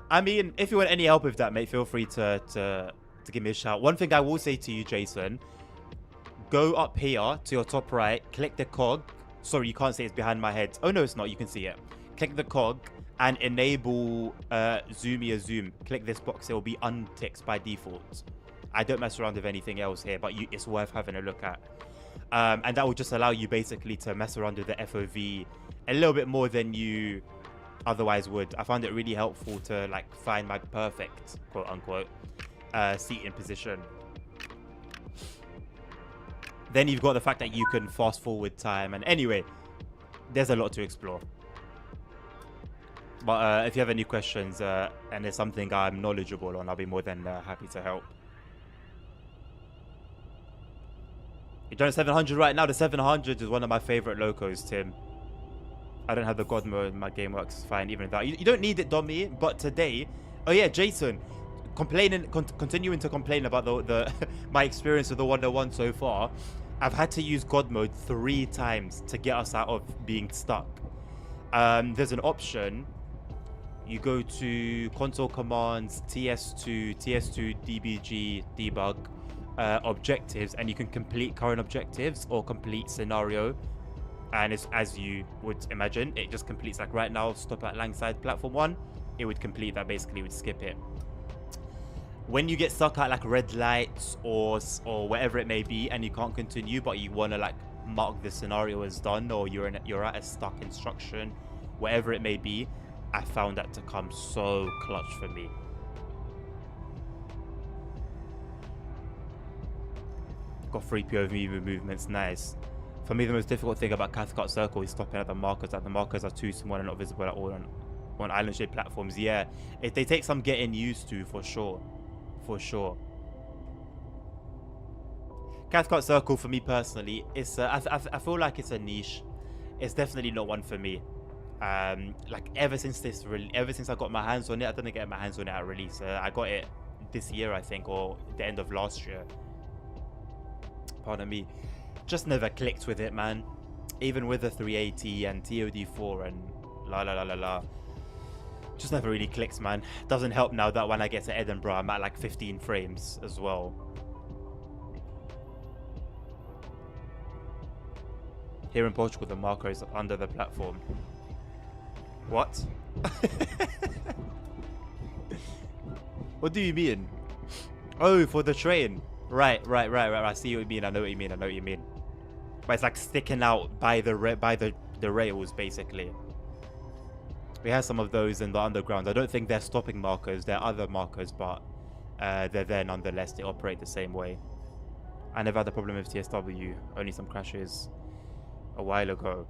I mean, if you want any help with that, mate, feel free to give me a shout. One thing I will say to you, Jason, go up here to your top right, click the cog. Sorry, you can't see it's behind my head. Oh no, it's not. You can see it. Click the cog and enable Zoomia Zoom. Click this box. It will be unticked by default. I don't mess around with anything else here, but it's worth having a look at. And that will just allow you basically to mess around with the FOV a little bit more than you otherwise would. I found it really helpful to like find my perfect quote unquote seating position. Then you've got the fact that you can fast forward time, and anyway, there's a lot to explore. But if you have any questions and there's something I'm knowledgeable on, I'll be more than happy to help. You're doing 700 right now. The 700 is one of my favorite locos, Tim. I don't have the God mode. My game works fine even without. You don't need it, Dommy. But today, oh yeah, Jason, continuing to complain about the my experience with the 101 so far. I've had to use God mode 3 times to get us out of being stuck. There's an option. You go to console commands, TS2 DBG debug, objectives, and you can complete current objectives or complete scenario. And it's as you would imagine, it just completes. Like right now, stop at Langside platform 1, it would complete that. Basically, would skip it. When you get stuck at like red lights or whatever it may be, and you can't continue, but you want to like mark the scenario as done, or you're at a stuck instruction, whatever it may be, I found that to come so clutch for me. Got free POV movements, nice. For me, the most difficult thing about Cathcart Circle is stopping at the markers. Like the markers are too small and not visible at all on island-shaped platforms. Yeah, they take some getting used to, for sure. For sure. Cathcart Circle, for me personally, it's I feel like it's a niche. It's definitely not one for me. Like ever since I got my hands on it, I didn't get my hands on it at release. I got it this year, I think, or the end of last year. Pardon me. Just never clicked with it, man. Even with the 380 and TOD4 and la. Just never really clicks, man. Doesn't help now that when I get to Edinburgh, I'm at like 15 frames as well. Here in Portugal, the marker is under the platform. What? What do you mean? Oh, for the train. Right. I see what you mean. I know what you mean. But it's like sticking out by the rails, basically. We have some of those in the underground. I don't think they're stopping markers. They're other markers, but they're there nonetheless. They operate the same way. I never had a problem with TSW. Only some crashes a while ago.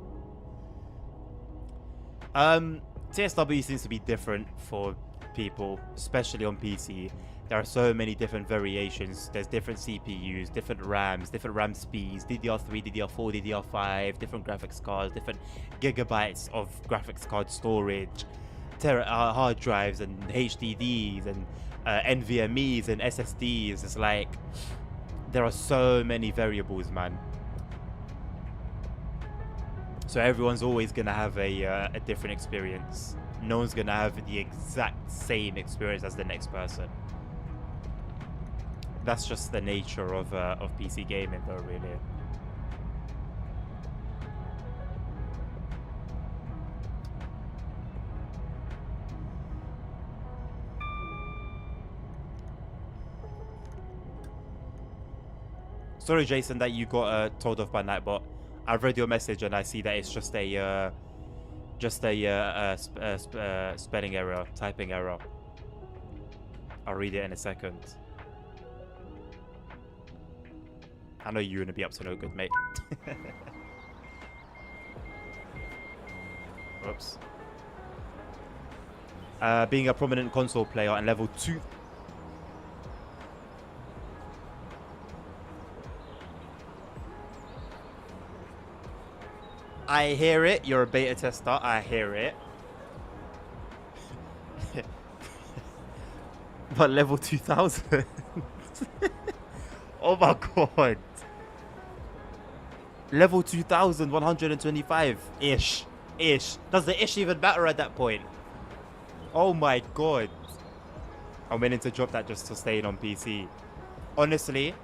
TSW seems to be different for people, especially on PC. There are so many different variations. There's different CPUs, different RAM speeds, DDR3, DDR4, DDR5, different graphics cards, different gigabytes of graphics card storage, hard drives and HDDs and NVMEs and SSDs. It's like, there are so many variables, man. So everyone's always going to have a different experience. No one's going to have the exact same experience as the next person. That's just the nature of PC gaming, though, really. Sorry, Jason, that you got told off by Nightbot. I've read your message and I see that it's just a spelling error, typing error. I'll read it in a second. I know you're gonna be up to no good, mate. Whoops. Being a prominent console player and level 2. I hear it. You're a beta tester. I hear it. But level 2000. Oh my god. Level 2125-ish. Does the ish even matter at that point? Oh my god. I'm willing to drop that just to stay on PC. Honestly,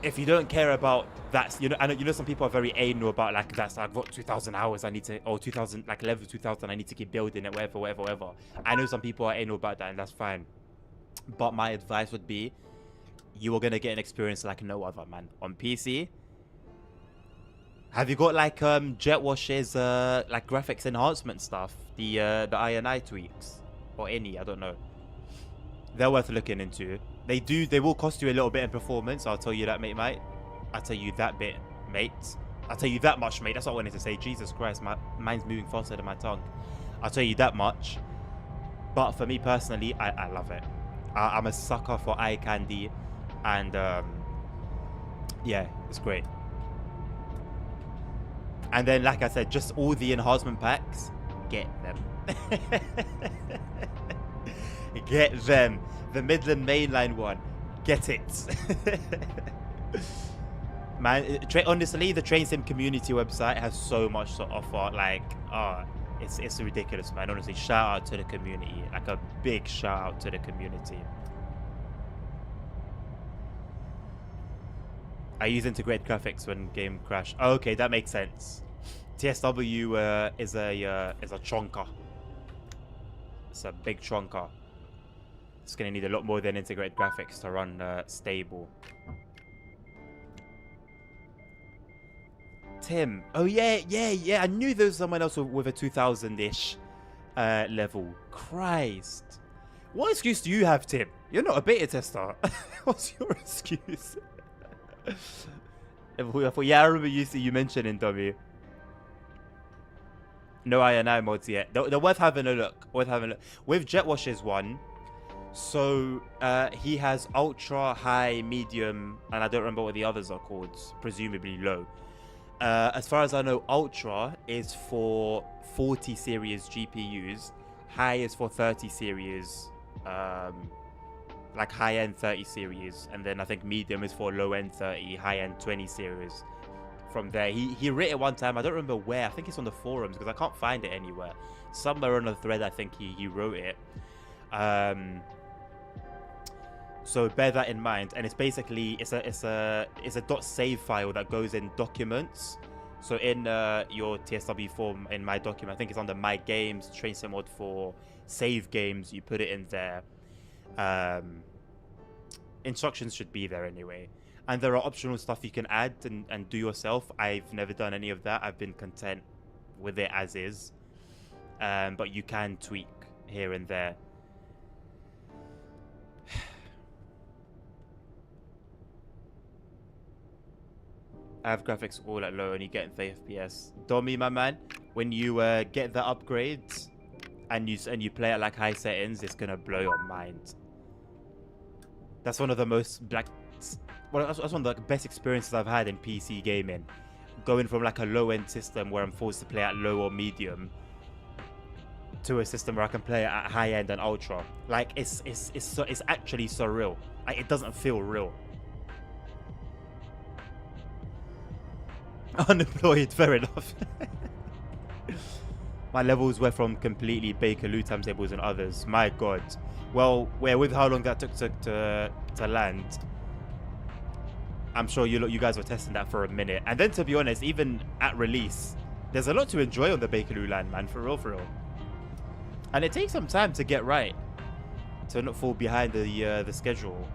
if you don't care about that, I know some people are very anal about like that's I've got 2,000 hours I need to, or 2,000, like level 2,000 I need to keep building it, whatever. I know some people are anal about that, and that's fine. But my advice would be, you are gonna get an experience like no other, man. On PC, Have you got like Jetwash's like graphics enhancement stuff? The INI tweaks or any, I don't know. They're worth looking into. They will cost you a little bit in performance, I'll tell you that, mate. I'll tell you that bit, mate. I'll tell you that much, mate. That's what I wanted to say. Jesus Christ, my mind's moving faster than my tongue. I'll tell you that much. But for me personally, I love it. I'm a sucker for eye candy, and yeah, it's great. And then, like I said, just all the enhancement packs, get them. Get them. The Midland Mainline one, get it. Man, honestly, the Train Sim community website has so much to offer. Like, it's ridiculous, man. Honestly, shout out to the community. Like a big shout out to the community. I use integrated graphics when game crash. Oh, okay, that makes sense. TSW is a chonker. It's a big chonker. It's gonna need a lot more than integrated graphics to run stable. Tim. Oh yeah. I knew there was someone else with a 2000-ish level. Christ. What excuse do you have, Tim? You're not a beta tester. What's your excuse? Yeah, I remember you mentioning W. No INI mods yet. They're worth having a look. With Jetwash's one. So he has ultra, high, medium, and I don't remember what the others are called. Presumably low. As far as I know, ultra is for 40 series GPUs. High is for 30 series. Like high-end 30 series. And then I think medium is for low-end 30, high-end 20 series. From there, he wrote it one time. I don't remember where. I think it's on the forums because I can't find it anywhere. Somewhere on the thread, I think he wrote it. So bear that in mind, and it's basically it's a .save file that goes in documents. So in your TSW form in my document, I think it's under my games, Train Sim Mod for save games. You put it in there. Instructions should be there anyway, and there are optional stuff you can add and do yourself. I've never done any of that. I've been content with it as is, but you can tweak here and there. I have graphics all at low and you get 30 FPS. Domi, my man, when you get the upgrades and you play at like high settings, it's gonna blow your mind. That's one of the most that's one of the best experiences I've had in PC gaming. Going from like a low-end system where I'm forced to play at low or medium to a system where I can play at high-end and ultra. Like it's actually surreal. Like, it doesn't feel real. Unemployed, fair enough. My levels were from completely Bakerloo timetables and others. My god. Well, with how long that took to land, I'm sure you guys were testing that for a minute. And then, to be honest, even at release, there's a lot to enjoy on the Bakerloo land, man. For real. And it takes some time to get right, to not fall behind the schedule.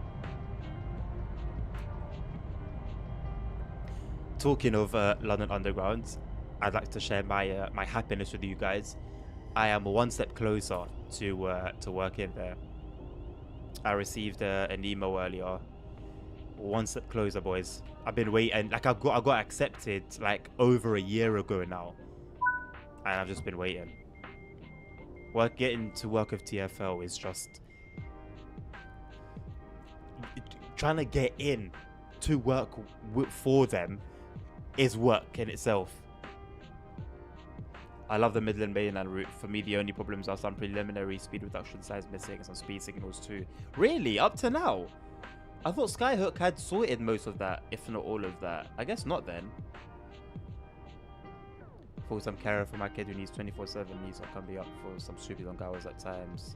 Talking of London Underground, I'd like to share my my happiness with you guys. I am one step closer to working there. I received an email earlier. One step closer, boys. I've been waiting. Like I got accepted like over a year ago now, and I've just been waiting. Getting to work with TFL is just trying to get in to work for them. Is work in itself. I love the Midland Mainland route. For me, the only problems are some preliminary speed reduction size missing and some speed signals too. Really? Up to now? I thought Skyhook had sorted most of that, if not all of that. I guess not then. For some carer for my kid who needs 24/7 needs, I can be up for some stupid long hours at times.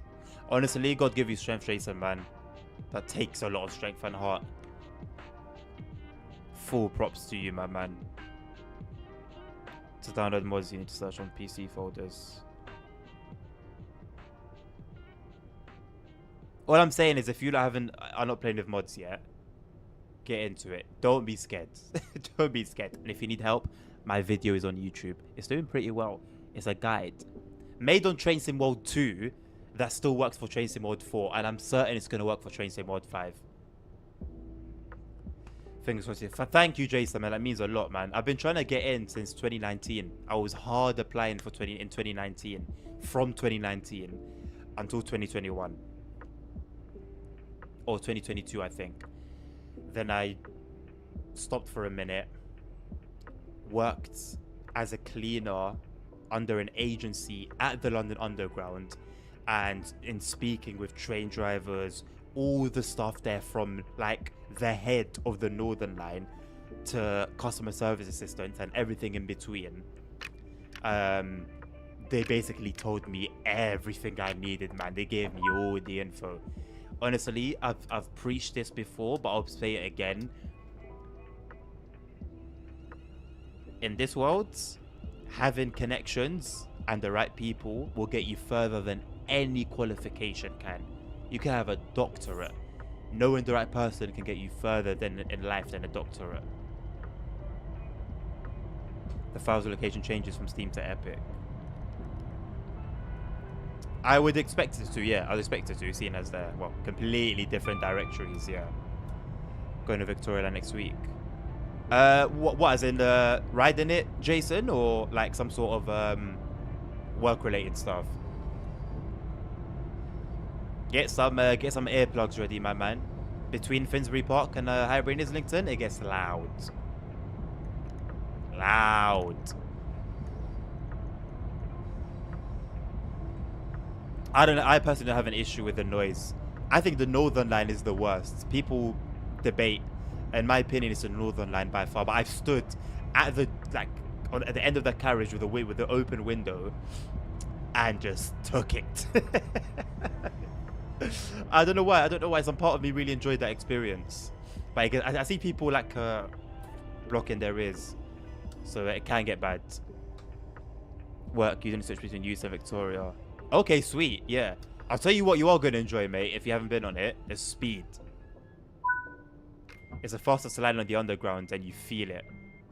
Honestly, God give you strength, Jason, man. That takes a lot of strength and heart. Full props to you, my man. To download mods, you need to search on PC folders. All I'm saying is, if you are not playing with mods yet, get into it. Don't be scared. Don't be scared. And if you need help, my video is on YouTube. It's doing pretty well. It's a guide made on Train Sim World 2 that still works for Train Sim World 4, and I'm certain it's going to work for Train Sim World 5. Fingers crossed. Thank you, Jason, man. That means a lot, man. I've been trying to get in since 2019. I was hard applying for 2019, from 2019 until 2021 or 2022, I think. Then I stopped for a minute, worked as a cleaner under an agency at the London Underground, and in speaking with train drivers, all the stuff there, from like the head of the Northern Line to customer service assistants and everything in between. They basically told me everything I needed, man. They gave me all the info. Honestly, I've preached this before, but I'll say it again. In this world, having connections and the right people will get you further than any qualification can. You can have a doctorate. Knowing the right person can get you further than in life than a doctorate. The files location changes from Steam to Epic. I would expect it to, yeah. I'd expect it to, seeing as they're, well, completely different directories, yeah. Going to Victoria next week. What, as in riding it, Jason, or like some sort of work-related stuff? Get some earplugs ready, my man. Between Finsbury Park and Highbury and Islington, it gets loud. Loud. I don't know. I personally don't have an issue with the noise. I think the Northern Line is the worst. People debate. In my opinion, it's the Northern Line by far. But I've stood at the at the end of the carriage with the open window and just took it. I don't know why. I don't know why. Some part of me really enjoyed that experience. But I see people like blocking their ears, so it can get bad. Work using the switch between Euston and Victoria. Okay, sweet. Yeah, I'll tell you what you are going to enjoy, mate. If you haven't been on it, is speed. It's the fastest line on the Underground, and you feel it.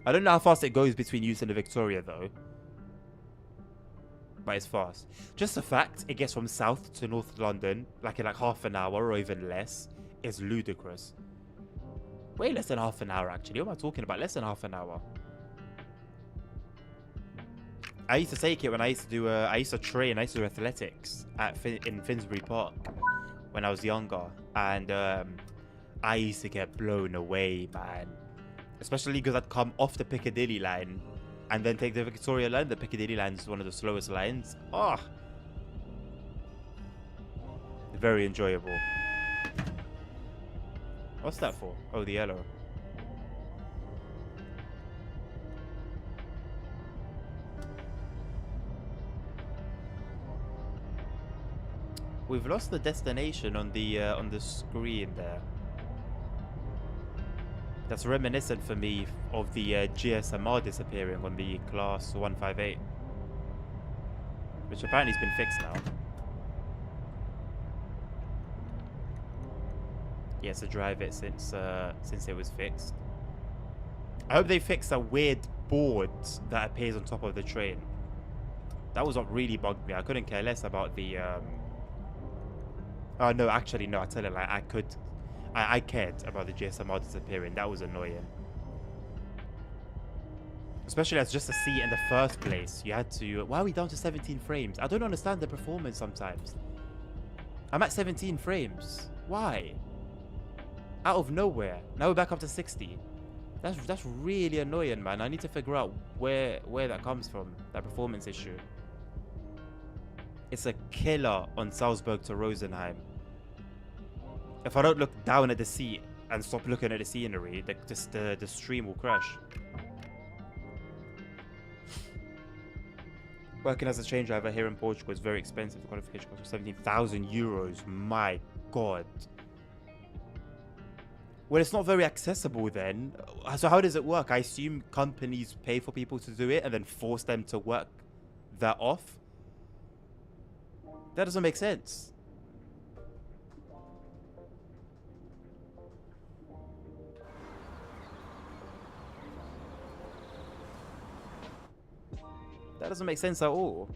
I don't know how fast it goes between Euston and Victoria, though. But it's fast. Just the fact it gets from South to North London, like in like half an hour or even less, is ludicrous. Way less than half an hour, actually. What am I talking about? Less than half an hour. I used to take it when I used to do. I used to train. I used to do athletics in Finsbury Park when I was younger, and I used to get blown away, man. Especially because I'd come off the Piccadilly line and then take the Victoria line. The Piccadilly line is one of the slowest lines. Oh, very enjoyable. What's that for? Oh, the yellow. We've lost the destination on the screen there. That's reminiscent for me of the GSMR disappearing on the class 158, which apparently has been fixed now. Yeah, so drive it since it was fixed. I hope they fix that weird board that appears on top of the train. That was what really bugged me. I couldn't care less about the oh no, actually no, I tell you, like I cared about the GSMR disappearing. That was annoying. Especially as just to see it in the first place. You had to... Why are we down to 17 frames? I don't understand the performance sometimes. I'm at 17 frames. Why? Out of nowhere. Now we're back up to 60. That's really annoying, man. I need to figure out where that comes from. That performance issue. It's a killer on Salzburg to Rosenheim. If I don't look down at the seat and stop looking at the scenery, the stream will crash. Working as a train driver here in Portugal is very expensive. The qualification cost of 17,000 euros. My God. Well, it's not very accessible then. So how does it work? I assume companies pay for people to do it and then force them to work that off? That doesn't make sense. doesn't make sense at all.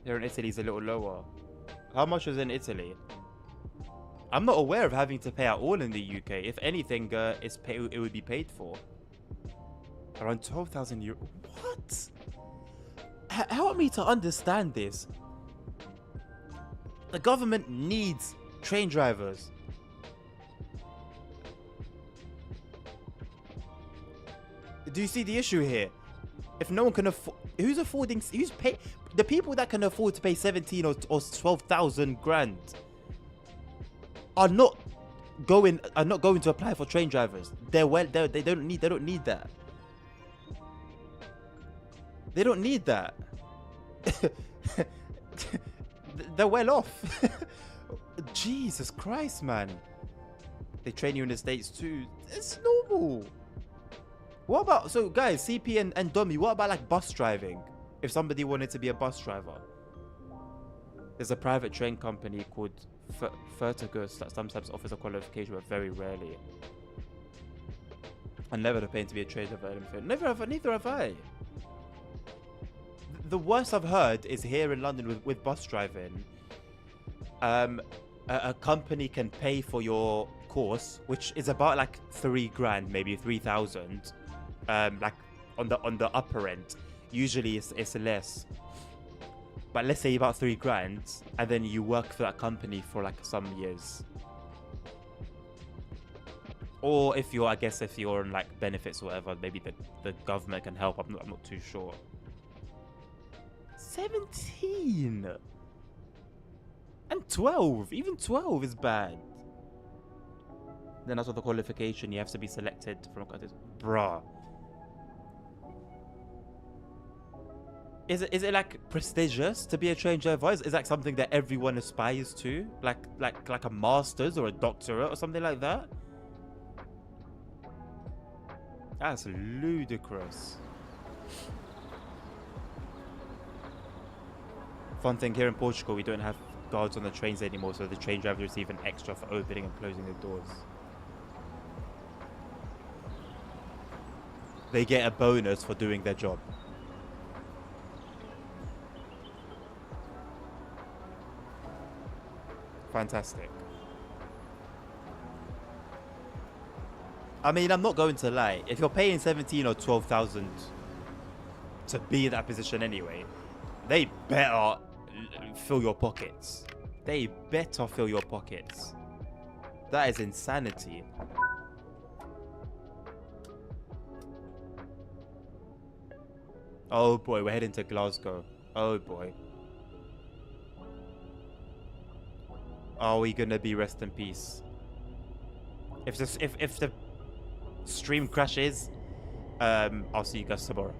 Here in Italy is a little lower. How much was in Italy? I'm not aware of having to pay at all in the UK. If anything, it would be paid for. Around 12,000 euros. What? Help me to understand this. The government needs train drivers. Do you see the issue here? If no one can afford, who's affording? Who's pay? The people that can afford to pay 17 or 12,000 grand are not going to apply for train drivers. They don't need that. They don't need that. They're well off. Jesus Christ, man. They train you in the States too. It's normal. What about, so guys, CP and Domi, what about like bus driving? If somebody wanted to be a bus driver. There's a private train company called Fertigus that sometimes offers a qualification, but very rarely. I'm never paying to be a train driver. Neither have I. The worst I've heard is here in London with bus driving. A company can pay for your course, which is about like 3 grand, maybe 3,000. Like on the upper end. Usually it's less. But let's say about 3 grand, and then you work for that company for like some years. Or if you're on like benefits or whatever, maybe the government can help. I'm not too sure. 17 and 12. Even 12 is bad. Then after the qualification, you have to be selected from bruh. Is it like prestigious to be a train driver? Is that something that everyone aspires to? Like a master's or a doctorate or something like that? That's ludicrous. Fun thing, here in Portugal, we don't have guards on the trains anymore, so the train drivers receive an extra for opening and closing the doors. They get a bonus for doing their job. Fantastic. I mean, I'm not going to lie. If you're paying 17 or 12,000 to be in that position anyway, they better fill your pockets. They better fill your pockets. That is insanity. Oh boy, we're heading to Glasgow. Oh boy. Are we gonna be rest in peace? If the stream crashes, I'll see you guys tomorrow.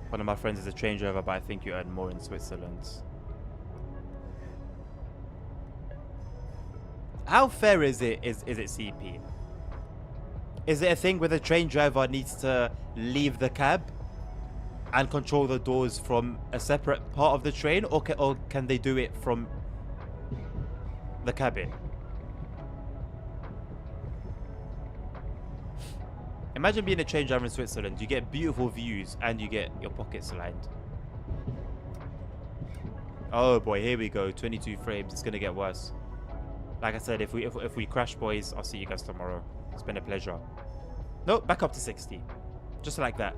One of my friends is a train driver, but I think you earn more in Switzerland. How fair is it? Is it CP? Is it a thing where the train driver needs to leave the cab and control the doors from a separate part of the train, or can they do it from the cabin? Imagine being a train driver in Switzerland. You get beautiful views and you get your pockets lined. Oh boy, here we go. 22 frames. It's gonna get worse. Like I said, if we crash, boys, I'll see you guys tomorrow. It's been a pleasure. Nope, back up to 60. Just like that.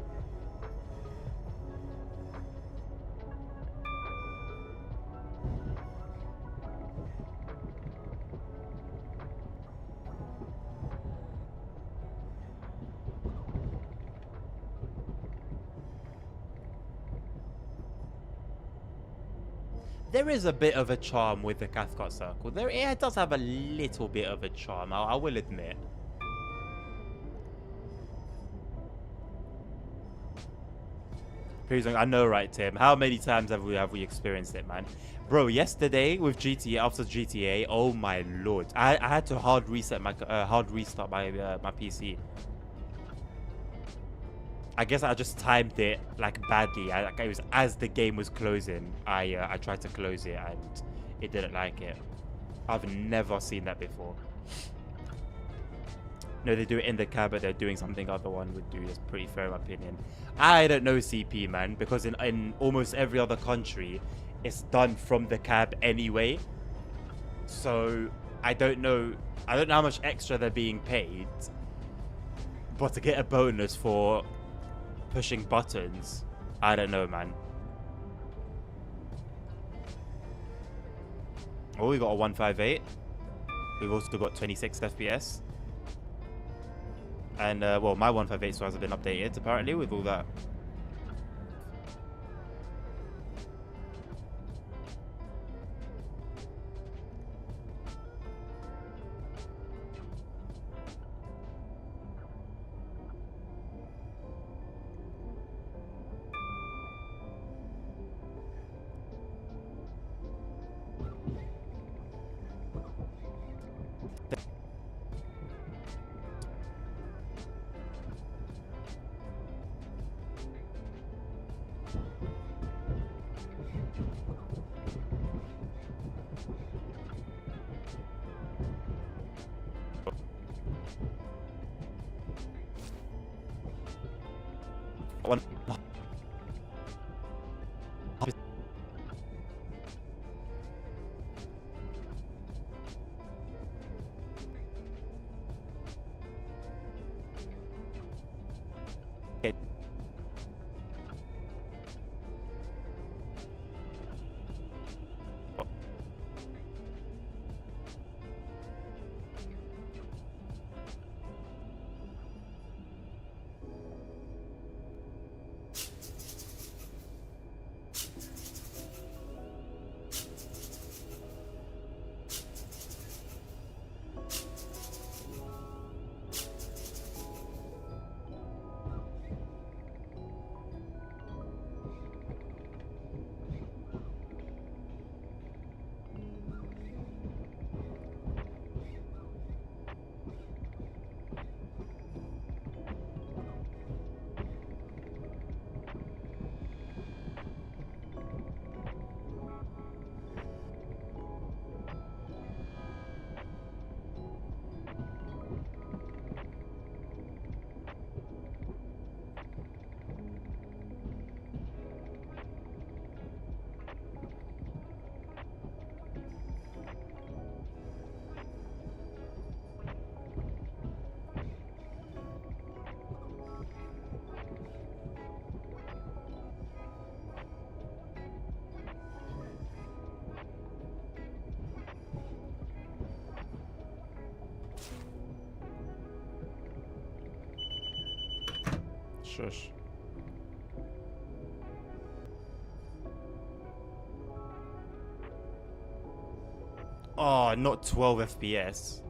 There is a bit of a charm with the Cathcart Circle. It does have a little bit of a charm, I will admit. I know, right, Tim? How many times have we experienced it, man? Bro, yesterday with GTA, after GTA, oh my lord, I had to hard restart my PC. I guess I just timed it like badly. It was as the game was closing. I tried to close it and it didn't like it. I've never seen that before. No, they do it in the cab, but they're doing something other one would do. That's pretty fair, in my opinion. I don't know CP, man, because in almost every other country, it's done from the cab anyway. So I don't know how much extra they're being paid, but to get a bonus for pushing buttons, I don't know, man. Oh, we got a 158. We've also got 26 FPS. And, well, my 158 still hasn't been updated, apparently, with all that. One. Okay. Shush. Oh, not 12 FPS.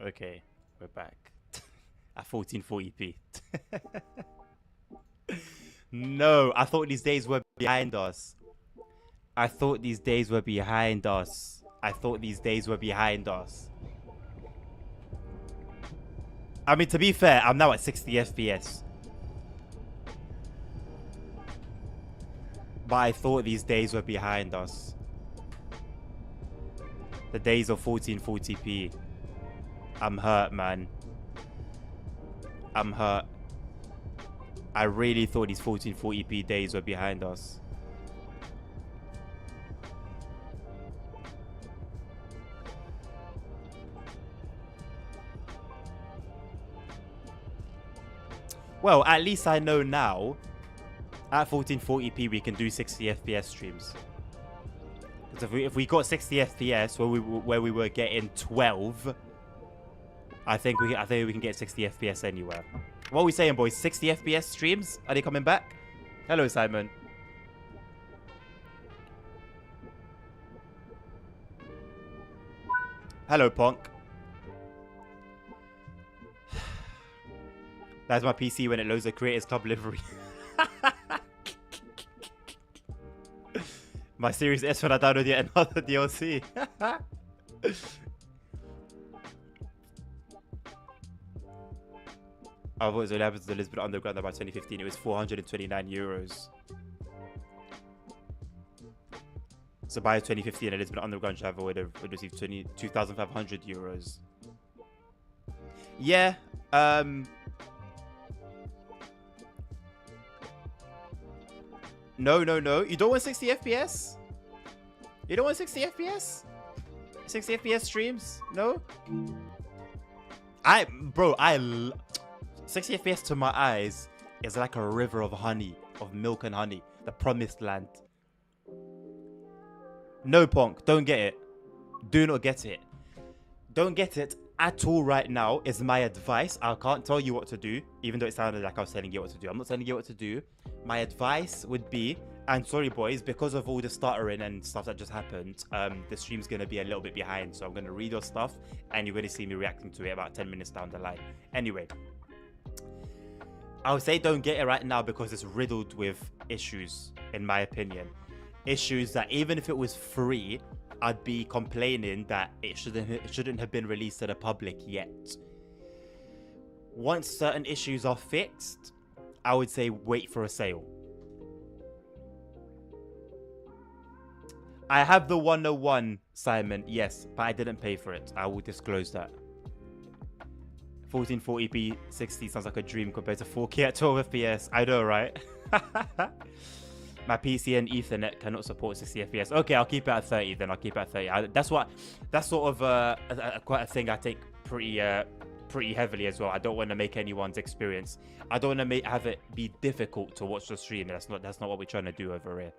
Okay, we're back at 1440p. No, I thought these days were behind us. I thought these days were behind us. I mean, to be fair, I'm now at 60 FPS. But I thought these days were behind us. The days of 1440p. I'm hurt, man. I'm hurt. I really thought these 1440p days were behind us. Well, at least I know now, at 1440p we can do 60 FPS streams. So if we got 60 FPS where we were getting 12, I think we can get 60 FPS anywhere. What are we saying, boys? 60 FPS streams? Are they coming back? Hello, Simon. Hello, Ponk. That's my PC when it loads the Creators Club livery. My Series S when I download yet another DLC. I thought it was only happened to the Lisbon Underground by 2015. It was 429 euros. So by 2015, a Lisbon Underground travel would receive 2,500 euros. Yeah. No. You don't want 60 FPS? You don't want 60 FPS? 60 FPS streams? No? 60 FPS to my eyes is like a river of honey, of milk and honey. The promised land. No, Ponk, don't get it. Do not get it. Don't get it at all right now is my advice. I can't tell you what to do, even though it sounded like I was telling you what to do. I'm not telling you what to do. My advice would be, and sorry boys, because of all the stuttering and stuff that just happened, the stream's going to be a little bit behind. So I'm going to read your stuff and you're going to see me reacting to it about 10 minutes down the line. Anyway, I would say don't get it right now because it's riddled with issues, in my opinion. Issues that even if it was free, I'd be complaining that it shouldn't have been released to the public yet. Once certain issues are fixed, I would say wait for a sale. I have the 101, Simon, yes, but I didn't pay for it. I will disclose that. 1440p 60 sounds like a dream compared to 4K at 12 FPS. I know, right? My PC and Ethernet cannot support 60 FPS. Okay, I'll keep it at 30 then. I'll keep it at 30. That's sort of quite a thing I take pretty heavily as well. I don't want to make anyone's experience. I don't want to have it be difficult to watch the stream. That's not what we're trying to do over here.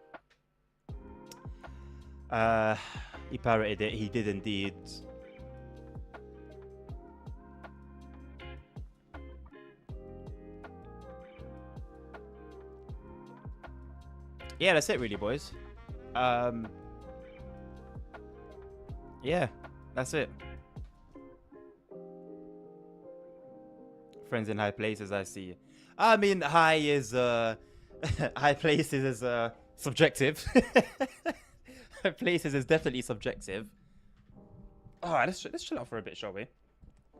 He parroted it. He did indeed. Yeah, that's it really, boys. Yeah, that's it. Friends in high places, I see. I mean, high is high places is subjective. High places is definitely subjective. All right, let's chill out for a bit, shall we?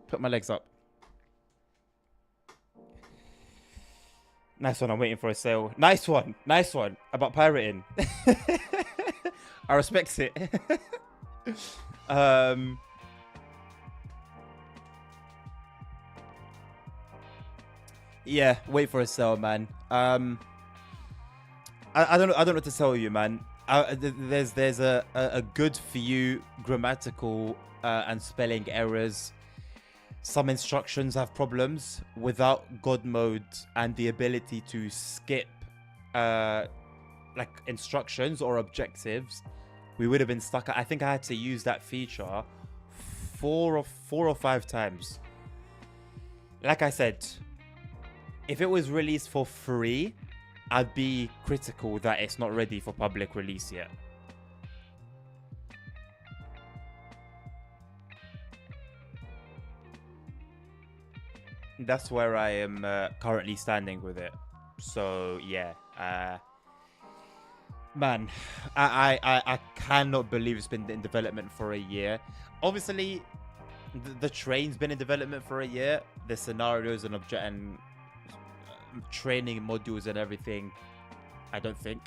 Put my legs up. Nice one. I'm waiting for a sale. Nice one. Nice one. About pirating. I respect it. Yeah, wait for a sale, man. I don't know what to tell you, man. There's a good few grammatical and spelling errors. Some instructions have problems. Without God mode and the ability to skip like instructions or objectives, we would have been stuck. I think I had to use that feature four or five times. Like I said, if it was released for free, I'd be critical that it's not ready for public release yet. That's where I am currently standing with it. So yeah, man, I cannot believe it's been in development for a year. Obviously, the train's been in development for a year. The scenarios and training modules and everything, I don't think.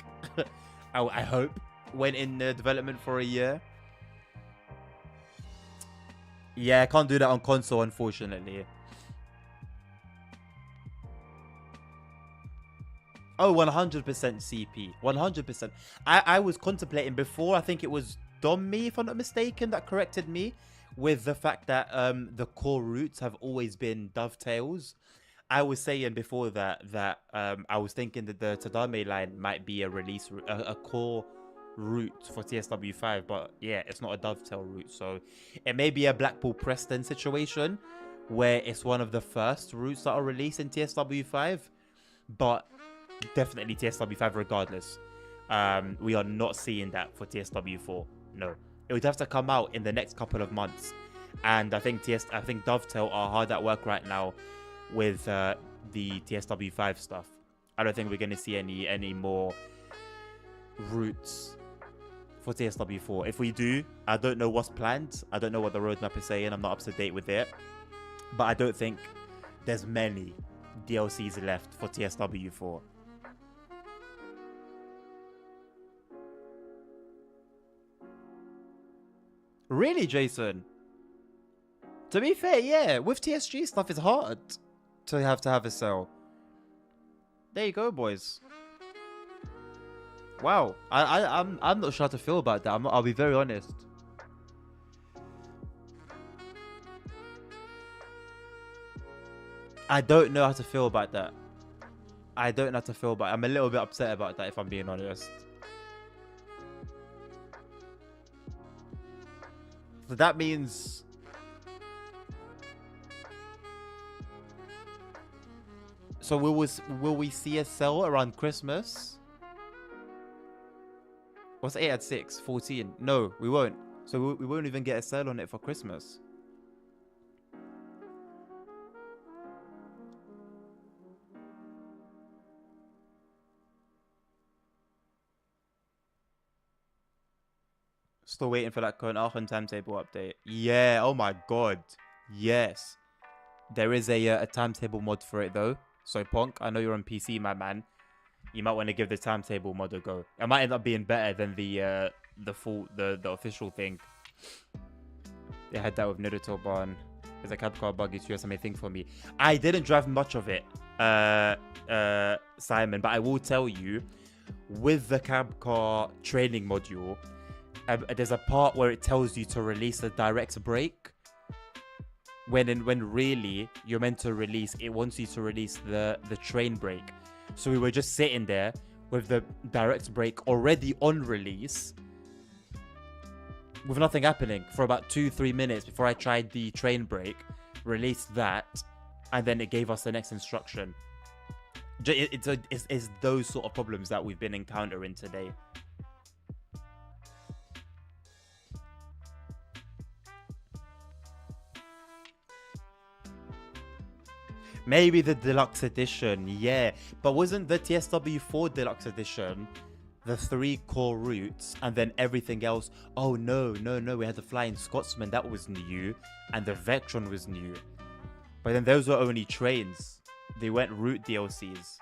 I hope went in development for a year. Yeah, I can't do that on console, unfortunately. Oh, 100% CP. 100%. I was contemplating before. I think it was Dommy, if I'm not mistaken, that corrected me with the fact that the core routes have always been dovetails. I was saying before that I was thinking that the Tadame line might be a release, a core route for TSW5, but yeah, it's not a dovetail route. So it may be a Blackpool Preston situation where it's one of the first routes that are released in TSW5, but definitely TSW5 regardless. We are not seeing that for TSW4. No, it would have to come out in the next couple of months, and I think Dovetail are hard at work right now with the TSW5 stuff. I don't think we're going to see any more routes for TSW4. If we do, I don't know what's planned. I don't know what the roadmap is saying. I'm not up to date with it, but I don't think there's many DLCs left for TSW4. Really, Jason? To be fair, yeah, with TSG stuff, it's hard to have a cell. There you go, boys. Wow, I'm not sure how to feel about that. I'll be very honest. I don't know how to feel about that. I don't know how to feel about it. I'm a little bit upset about that, if I'm being honest. So that means... So will we see a sale around Christmas? What's 8 at 6? 14. No, we won't. So we won't even get a sale on it for Christmas. Still waiting for that Copenhagen timetable update. Yeah, oh my god. Yes. There is a timetable mod for it though. So Ponk, I know you're on PC, my man. You might want to give the timetable mod a go. It might end up being better than the official thing. They had that with Nidotobahn. There's a cab car buggy too or something for me. I didn't drive much of it, Simon, but I will tell you, with the cab car training module, there's a part where it tells you to release the direct brake. When really you're meant to release, it wants you to release the train brake. So we were just sitting there with the direct brake already on release, with nothing happening for about 2-3 minutes before I tried the train brake, released that, and then it gave us the next instruction. It's those sort of problems that we've been encountering today. Maybe the deluxe edition, yeah. But wasn't the TSW4 deluxe edition the 3 core routes and then everything else? Oh no, we had the Flying Scotsman, that was new, and the Vectron was new. But then those were only trains. They weren't route DLCs.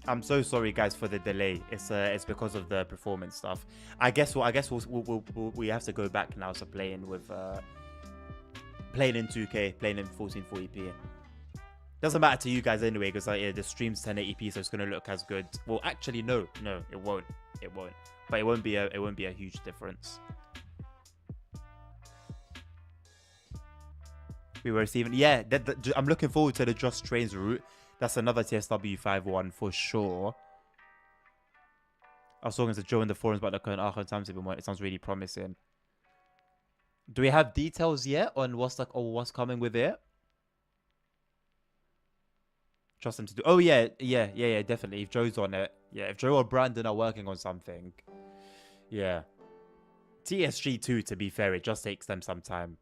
I'm so sorry, guys, for the delay. It's because of the performance stuff. I guess we have to go back now to playing in 2K, playing in 1440p. Doesn't matter to you guys anyway, because the stream's 1080p, so it's gonna look as good. Well, actually, no, it won't. But it won't be a huge difference. We were receiving, yeah. I'm looking forward to the Just Trains route. That's another TSW5 one for sure. I was talking to Joe in the forums about the current Arkham timetable one. It sounds really promising. Do we have details yet on what's coming with it? Trust him to do. Oh yeah, definitely. If Joe's on it, yeah. If Joe or Brandon are working on something, yeah. TSG2, to be fair, it just takes them some time.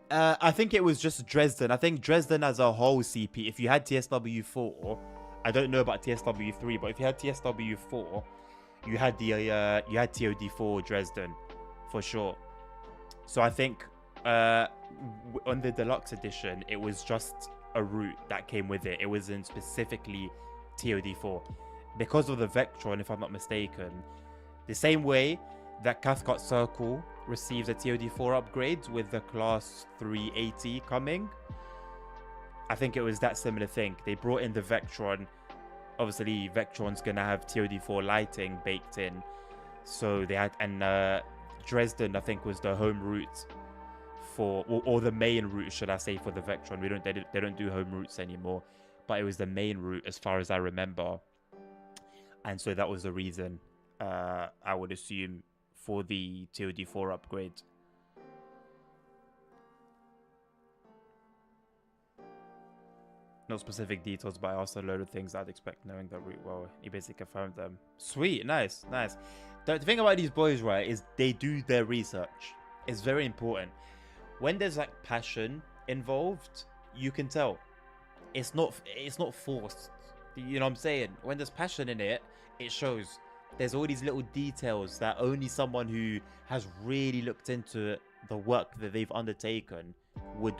I think it was just Dresden. I think Dresden as a whole CP. If you had TSW4, I don't know about TSW3, but if you had TSW4, you had TOD4 Dresden. For sure. So I think on the deluxe edition, it was just a route that came with it. It wasn't specifically TOD4. Because of the Vectron, if I'm not mistaken, the same way that Cathcart Circle receives a TOD4 upgrade with the Class 380 coming, I think it was that similar thing. They brought in the Vectron. Obviously, Vectron's going to have TOD4 lighting baked in. So they had... And... Dresden, I think, was the home route for, or the main route, should I say, for the Vectron. They don't do home routes anymore, but it was the main route as far as I remember, and so that was the reason. I would assume for the TOD4 upgrade. No specific details, but I asked a load of things I'd expect knowing the route well. He basically confirmed them. Sweet, nice. The thing about these boys, right, is they do their research. It's very important. When there's like passion involved, you can tell. It's not forced. You know what I'm saying? When there's passion in it, it shows. There's all these little details that only someone who has really looked into the work that they've undertaken would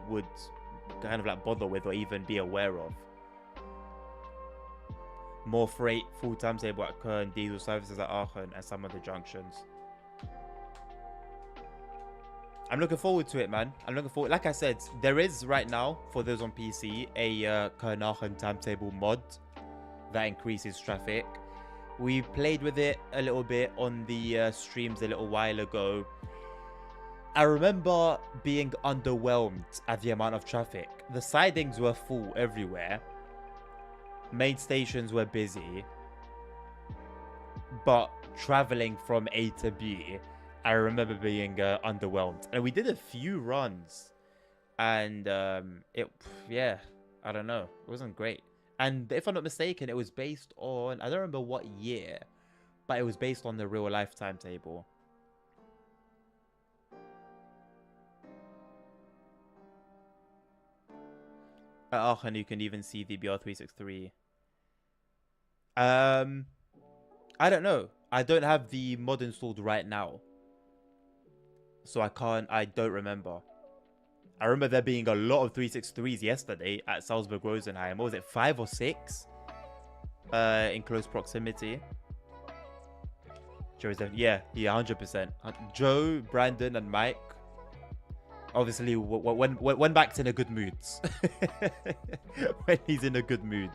kind of like bother with or even be aware of. More freight, full timetable at Köln, diesel services at Aachen, and some of the junctions. I'm looking forward to it, man. I'm looking forward. Like I said, there is right now, for those on PC, a Köln-Aachen timetable mod that increases traffic. We played with it a little bit on the streams a little while ago. I remember being underwhelmed at the amount of traffic. The sidings were full everywhere. Main stations were busy. But traveling from A to B, I remember being underwhelmed. And we did a few runs. And yeah, I don't know. It wasn't great. And if I'm not mistaken, it was based on, I don't remember what year, but it was based on the real life timetable. At Aachen, you can even see the BR363. I don't know. I don't have the mod installed right now. So I don't remember. I remember there being a lot of 363s yesterday at Salzburg Rosenheim. What was it, 5 or 6? In close proximity. Yeah, 100%. Joe, Brandon, and Mike. Obviously, when Mac's in a good mood. When he's in a good mood.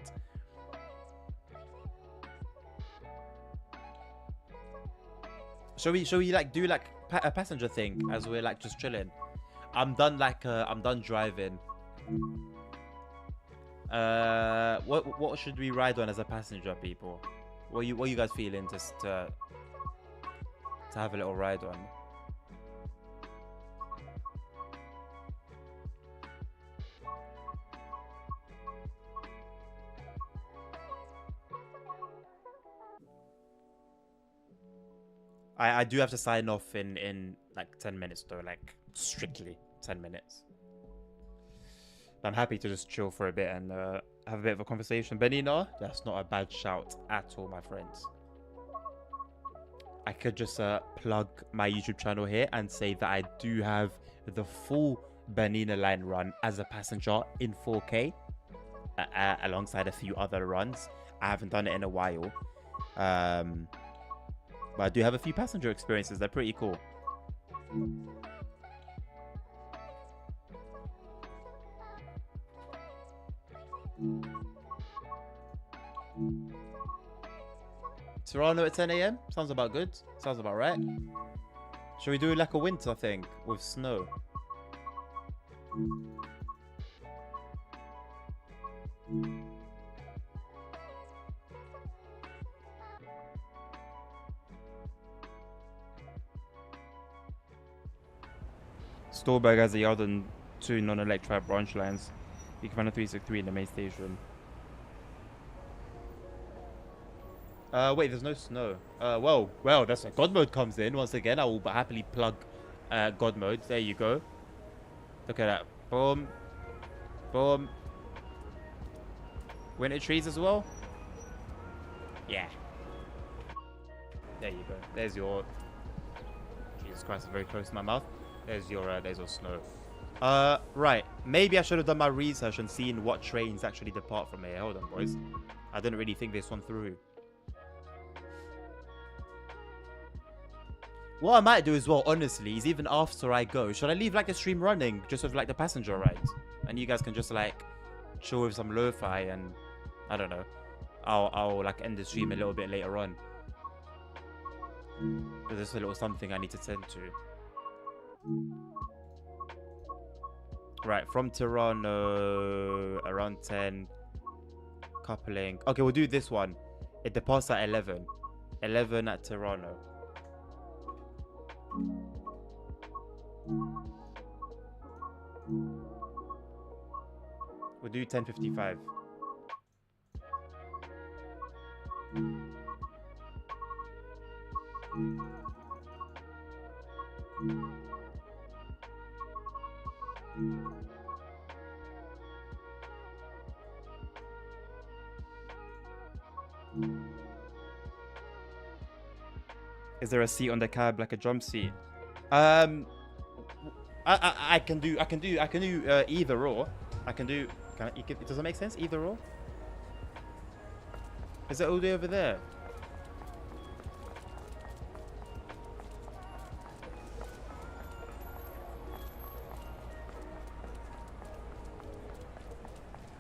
Shall we like do like a passenger thing as we're like just chilling? I'm done driving. What should we ride on as a passenger, people? What are you guys feeling just to have a little ride on? I do have to sign off in like 10 minutes though, like strictly 10 minutes. But I'm happy to just chill for a bit and have a bit of a conversation. Benina, that's not a bad shout at all, my friends. I could just plug my YouTube channel here and say that I do have the full Benina line run as a passenger in 4K alongside a few other runs. I haven't done it in a while. But I do have a few passenger experiences. They're pretty cool. Toronto at 10 AM? Sounds about good. Sounds about right. Should we do like a winter thing with snow? Stolberg has a yard and 2 non-electrified branch lines. You can find a 363 in the main station. Wait, there's no snow. Well, that's when God mode comes in. Once again, I will happily plug God mode. There you go. Look at that. Boom. Boom. Winter trees as well? Yeah. There you go. There's your... Jesus Christ, it's very close to my mouth. There's your snow. Right. Maybe I should have done my research and seen what trains actually depart from here. Hold on, boys. I didn't really think this one through. What I might do as well, honestly, is even after I go, should I leave like the stream running just with like the passenger rides? And you guys can just like chill with some lo-fi and I don't know. I'll like end the stream a little bit later on. But there's a little something I need to tend to. Right, from Toronto, around 10. Coupling. Okay, we'll do this one. It departs at 11. 11 at Toronto. We'll do 10:55. Is there a seat on the cab like a drum seat? I can do either or. Does it make sense? Either or. Is it all the way over there?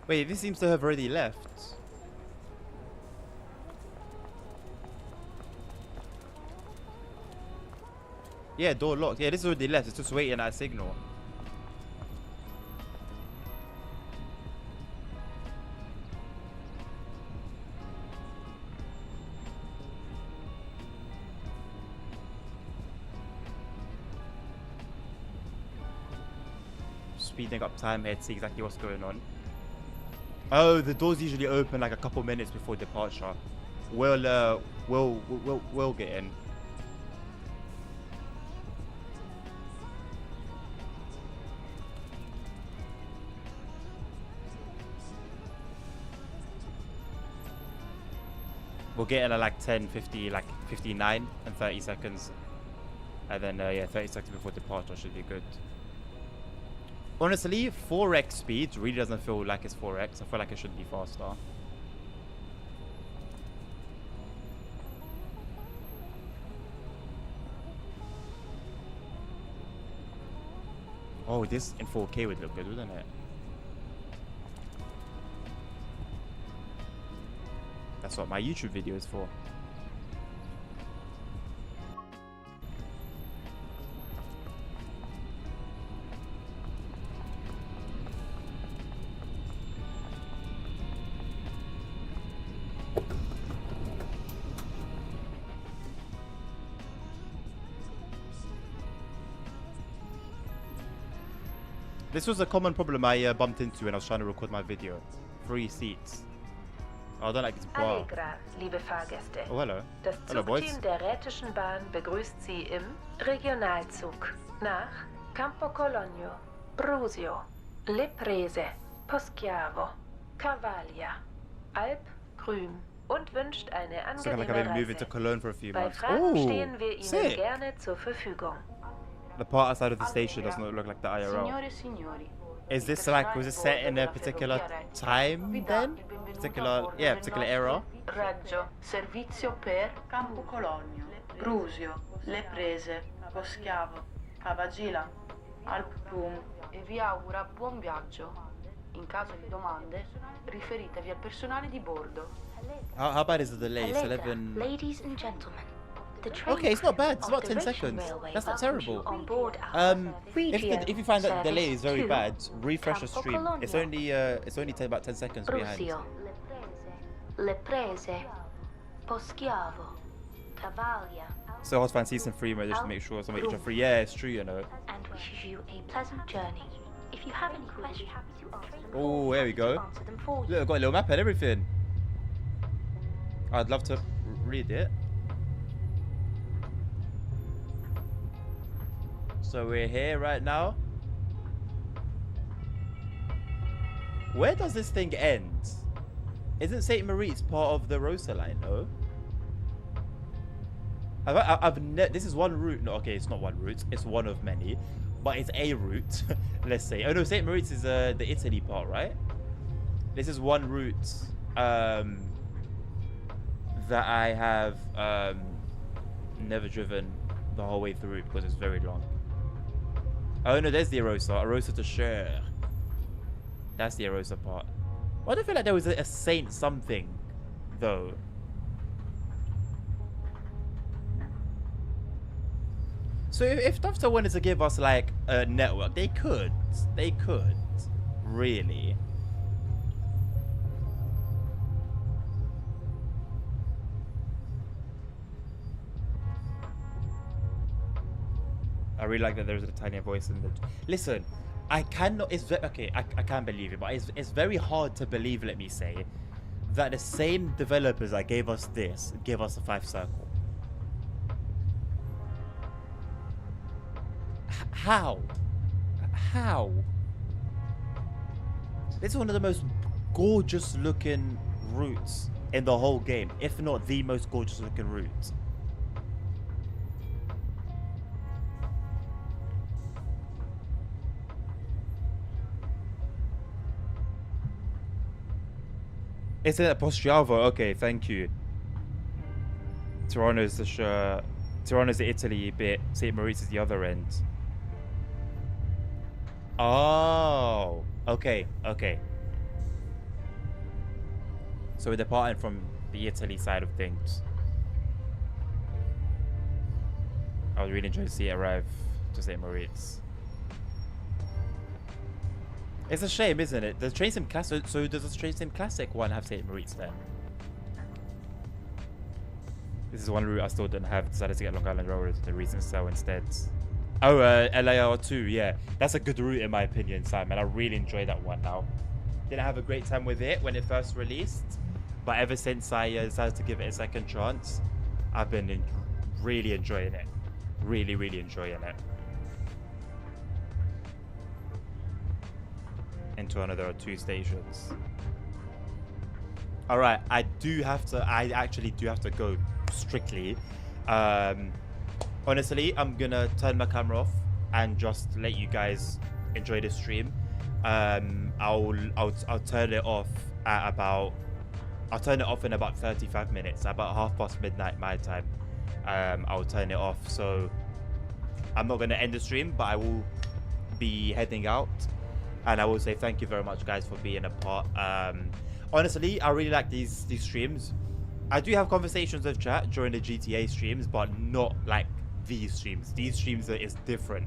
Wait, this seems to have already left. Yeah, door locked. Yeah, this is already left. It's just waiting at a signal. Speeding up time here to see exactly what's going on. Oh, the doors usually open like a couple minutes before departure. We'll get in. We'll get in at like 10, 50, like 59 and 30 seconds. And then, yeah, 30 seconds before departure should be good. Honestly, 4x speed really doesn't feel like it's 4x. I feel like it should be faster. Oh, this in 4K would look good, wouldn't it? That's what my YouTube video is for. This was a common problem I bumped into when I was trying to record my video. 3 seats. Oh, I don't like this bar. Allegra, liebe Fahrgäste. Oh, hello. Das Hello, boys. Zugteam der Rhätischen Bahn begrüßt Sie im Regionalzug nach Campo Cologno, Brusio, Le Prese, Poschiavo, Cavaglia, Alp, Grüm und wünscht eine So like angenehme I've moved to Reise. Cologne for a few Bei months. Fragen stehen wir Ihnen sick. gerne zur Verfügung. The part outside of the station does not look like the IRL. Signore e signori, Is this like, was it set in a particular time then? Particular era? Reggio, servizio per Campo Cologno, Brusio, Le Prese, Poschiavo, Cavagila, Alp Rum e vi augura buon viaggio. In caso di domande, riferitevi al personale di bordo. How bad is the delay? It's 11. Ladies and gentlemen, the train Okay, it's not bad. It's crew about of 10 the Russian seconds. Railway That's not welcomes you terrible. on board our If you find that the delay is very service bad, to refresh the Campo stream. It's Cologno, only about 10 seconds behind. Brusio, Le Prese, Poschiavo, Cavaglia, So I was fancy season 3 mode just to make sure some of each are free. Yeah, it's true, you know. and wishes you a pleasant journey. If you have any questions, the train Oh, there we crew will go. answer them for you. Look, I've got a little map and everything. I'd love to read it. So we're here right now. Where does this thing end? Isn't St. Moritz part of the Rosa line, no? This is one route. No, okay, it's not one route. It's one of many, but it's a route. Let's say. Oh no, St. Moritz is the Italy part, right? This is one route that I have never driven the whole way through because it's very long. Oh no, there's the Arosa to Cher. That's the Arosa part. Why do I feel like there was a Saint something, though? So if Dovetail wanted to give us like a network, they could. They could. Really. I really like that there's a tiny voice in the... Listen, I cannot... It's okay, I can't believe it, but it's very hard to believe, let me say, that the same developers that gave us this give us a 5 circle. How? How? This is one of the most gorgeous looking routes in the whole game, if not the most gorgeous looking route. Isn't it Poschiavo? Okay, thank you. Toronto's the Italy bit. St. Moritz is the other end. Oh, okay, okay. So we're departing from the Italy side of things. I would really enjoy to see it arrive to St. Moritz. It's a shame, isn't it? The Train Sim Classic. So does the Train Sim Classic one have St. Moritz then? This is one route I still don't have. Decided to get Long Island Railroad the recent sale instead. Oh, LAR2, yeah. That's a good route in my opinion, Simon. I really enjoy that one now. Didn't have a great time with it when it first released, but ever since I decided to give it a second chance, I've been really enjoying it. Really, really enjoying it. In Toronto, there are 2 stations. All right, I actually do have to go strictly. Honestly, I'm gonna turn my camera off and just let you guys enjoy the stream. I'll turn it off at about. I'll turn it off in about 35 minutes, about midnight my time. I'll turn it off. So I'm not gonna end the stream, but I will be heading out. And I will say thank you very much, guys, for being a part. Honestly, I really like these streams. I do have conversations with chat during the GTA streams, but not like these streams. These streams is different.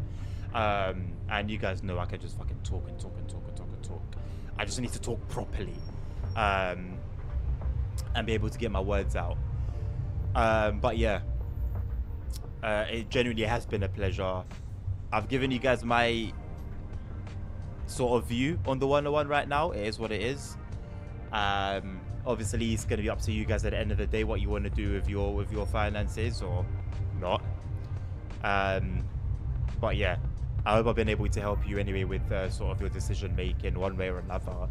And you guys know I can just fucking talk and talk and talk and talk and talk. I just need to talk properly. And be able to get my words out. But yeah. It genuinely has been a pleasure. I've given you guys my sort of view on the 101 right now. It is what it is. Obviously it's going to be up to you guys at the end of the day what you want to do with your finances or not. But yeah, I hope I've been able to help you anyway with sort of your decision making one way or another.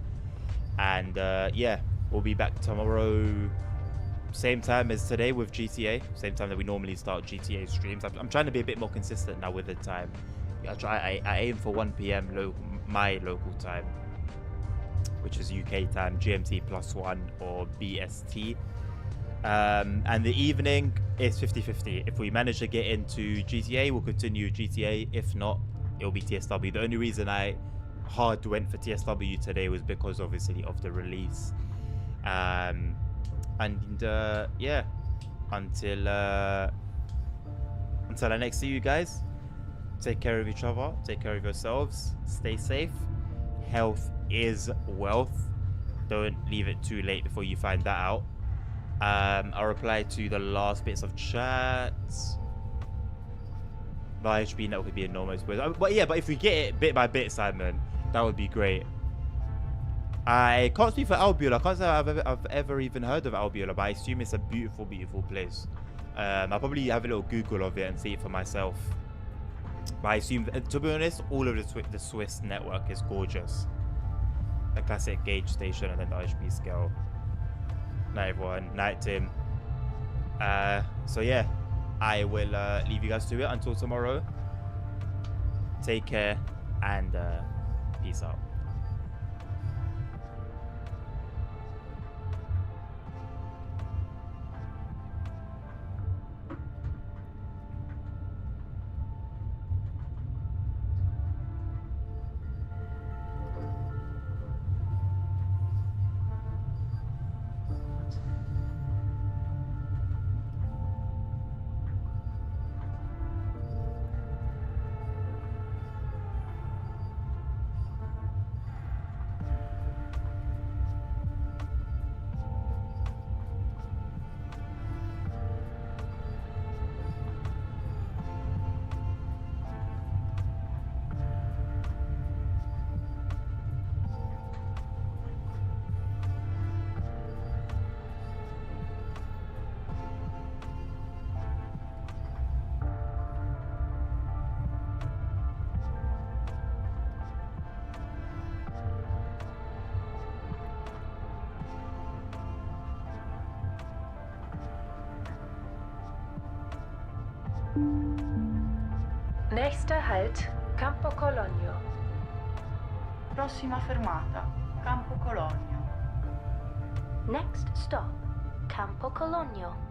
And yeah, we'll be back tomorrow same time as today with GTA, same time that we normally start GTA streams. I'm trying to be a bit more consistent now with the time. I aim for 1 p.m. my local time, which is UK time, GMT +1 or BST. And the evening is 50-50. If we manage to get into GTA, we'll continue GTA. If not, it'll be TSW. The only reason I hard went for TSW today was because obviously of the release. And yeah, until I next see you guys, take care of each other, take care of yourselves, stay safe. Health is wealth. Don't leave it too late before you find that out. I'll reply to the last bits of chat. The HB network could be enormous, but yeah, but if we get it bit by bit, Simon, that would be great. I can't speak for Albiol. I can't say I've ever even heard of Albiol, but I assume it's a beautiful, beautiful place. I'll probably have a little Google of it and see it for myself. But I assume, to be honest, all of the Swiss network is gorgeous. The classic gauge station and then the HB scale. Night everyone, night Tim. So yeah, I will leave you guys to it until tomorrow. Take care and peace out. Nächster Halt, Campo Colonio. Prossima fermata, Campo Colonio. Next stop, Campo Colonio.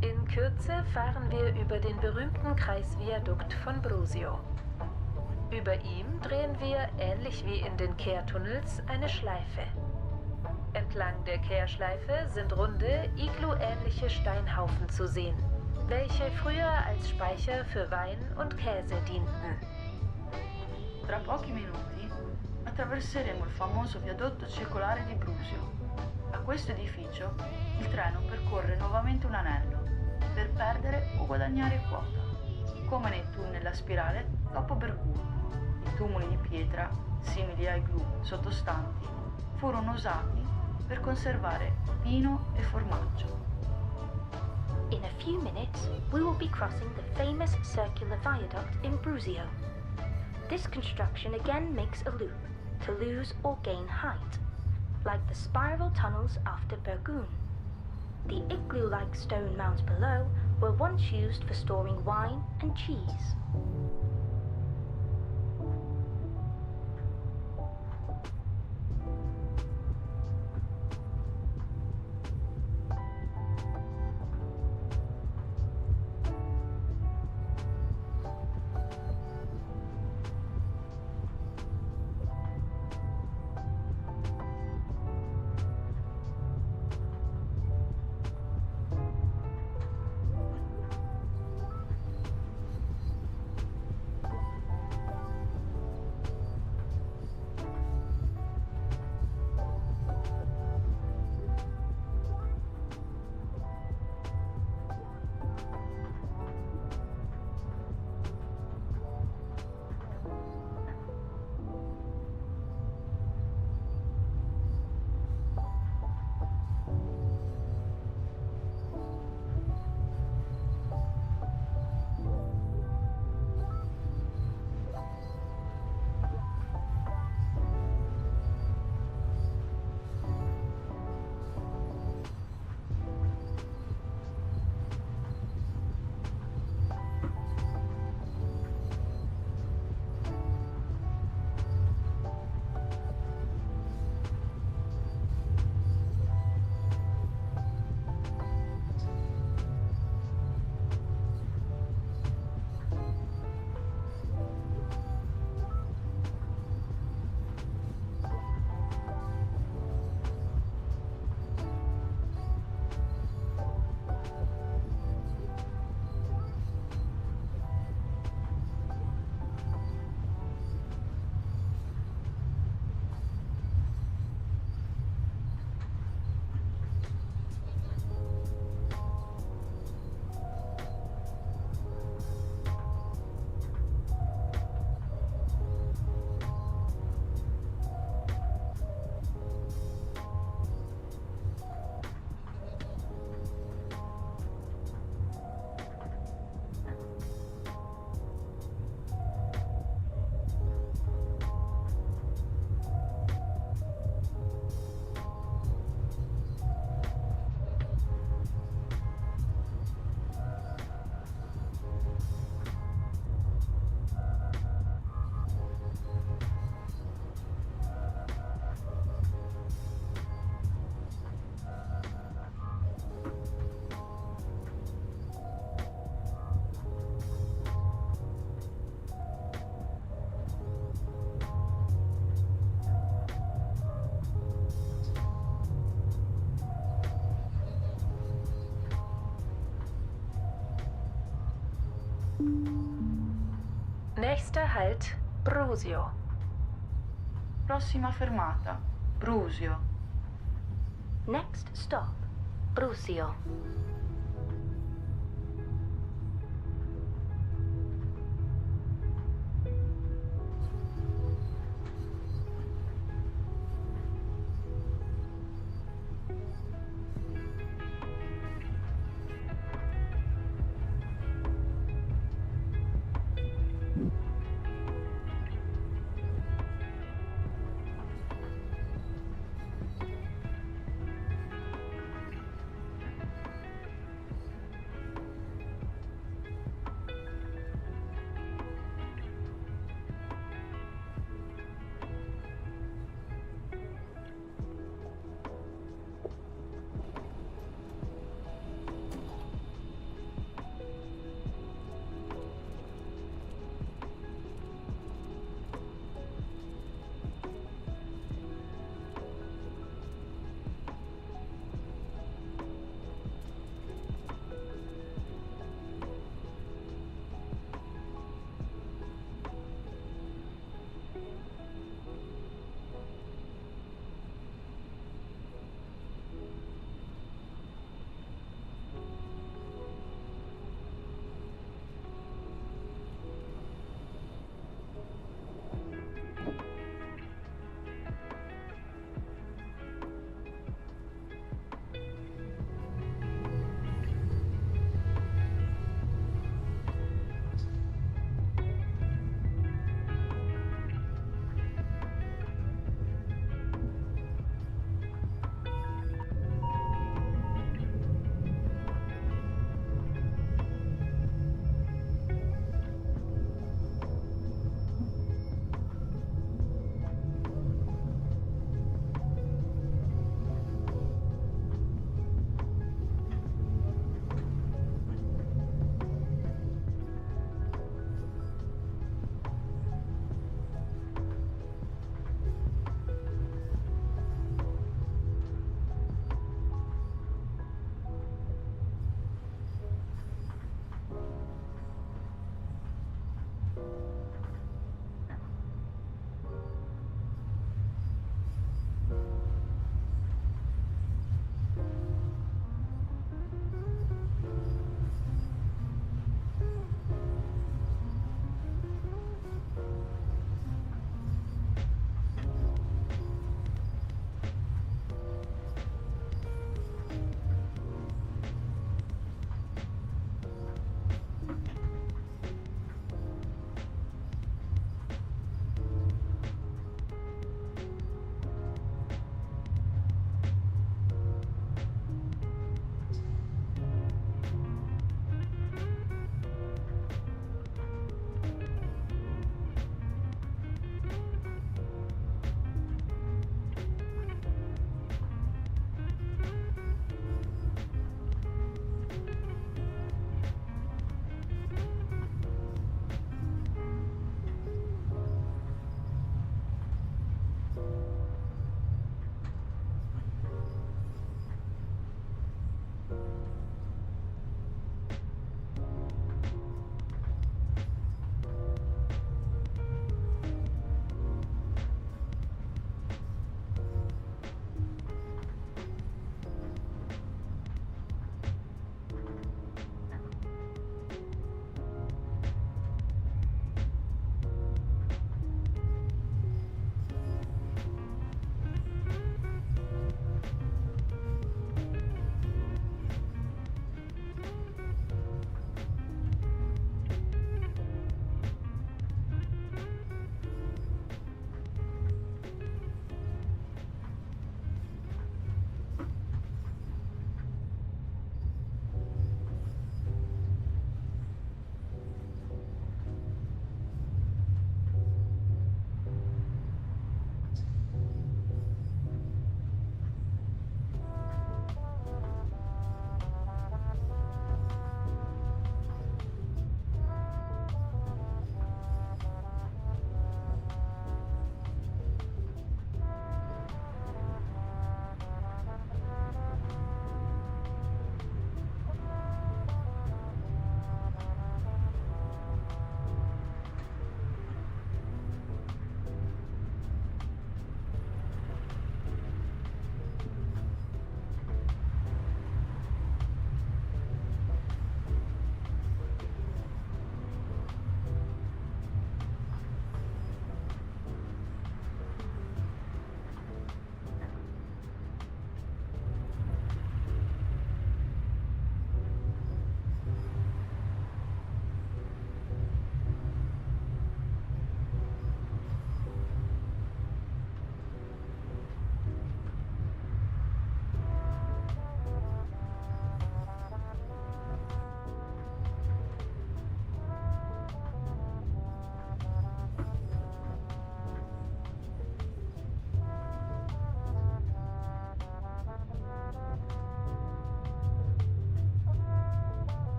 In Kürze fahren wir über den berühmten Kreisviadukt von Brusio. Über ihm drehen wir, ähnlich wie in den Kehrtunnels, eine Schleife. Entlang der Kehrschleife sind runde, iglu-ähnliche Steinhaufen zu sehen, welche früher als Speicher für Wein und Käse dienten. Tra pochi minuti attraverseremo il famoso viadotto circolare di Brusio. A questo edificio il treno percorre nuovamente un anello per perdere o guadagnare quota, come nei tunnel a spirale dopo Bergamo. I tumuli di pietra, simili ai glue sottostanti, furono usati per conservare vino e formaggio. In a few minutes, we will be crossing the famous circular viaduct in Brusio. This construction again makes a loop to lose or gain height, like the spiral tunnels after Bergün. The igloo-like stone mounds below were once used for storing wine and cheese. Nächster Halt, Brusio. Prossima fermata, Brusio. Next stop, Brusio.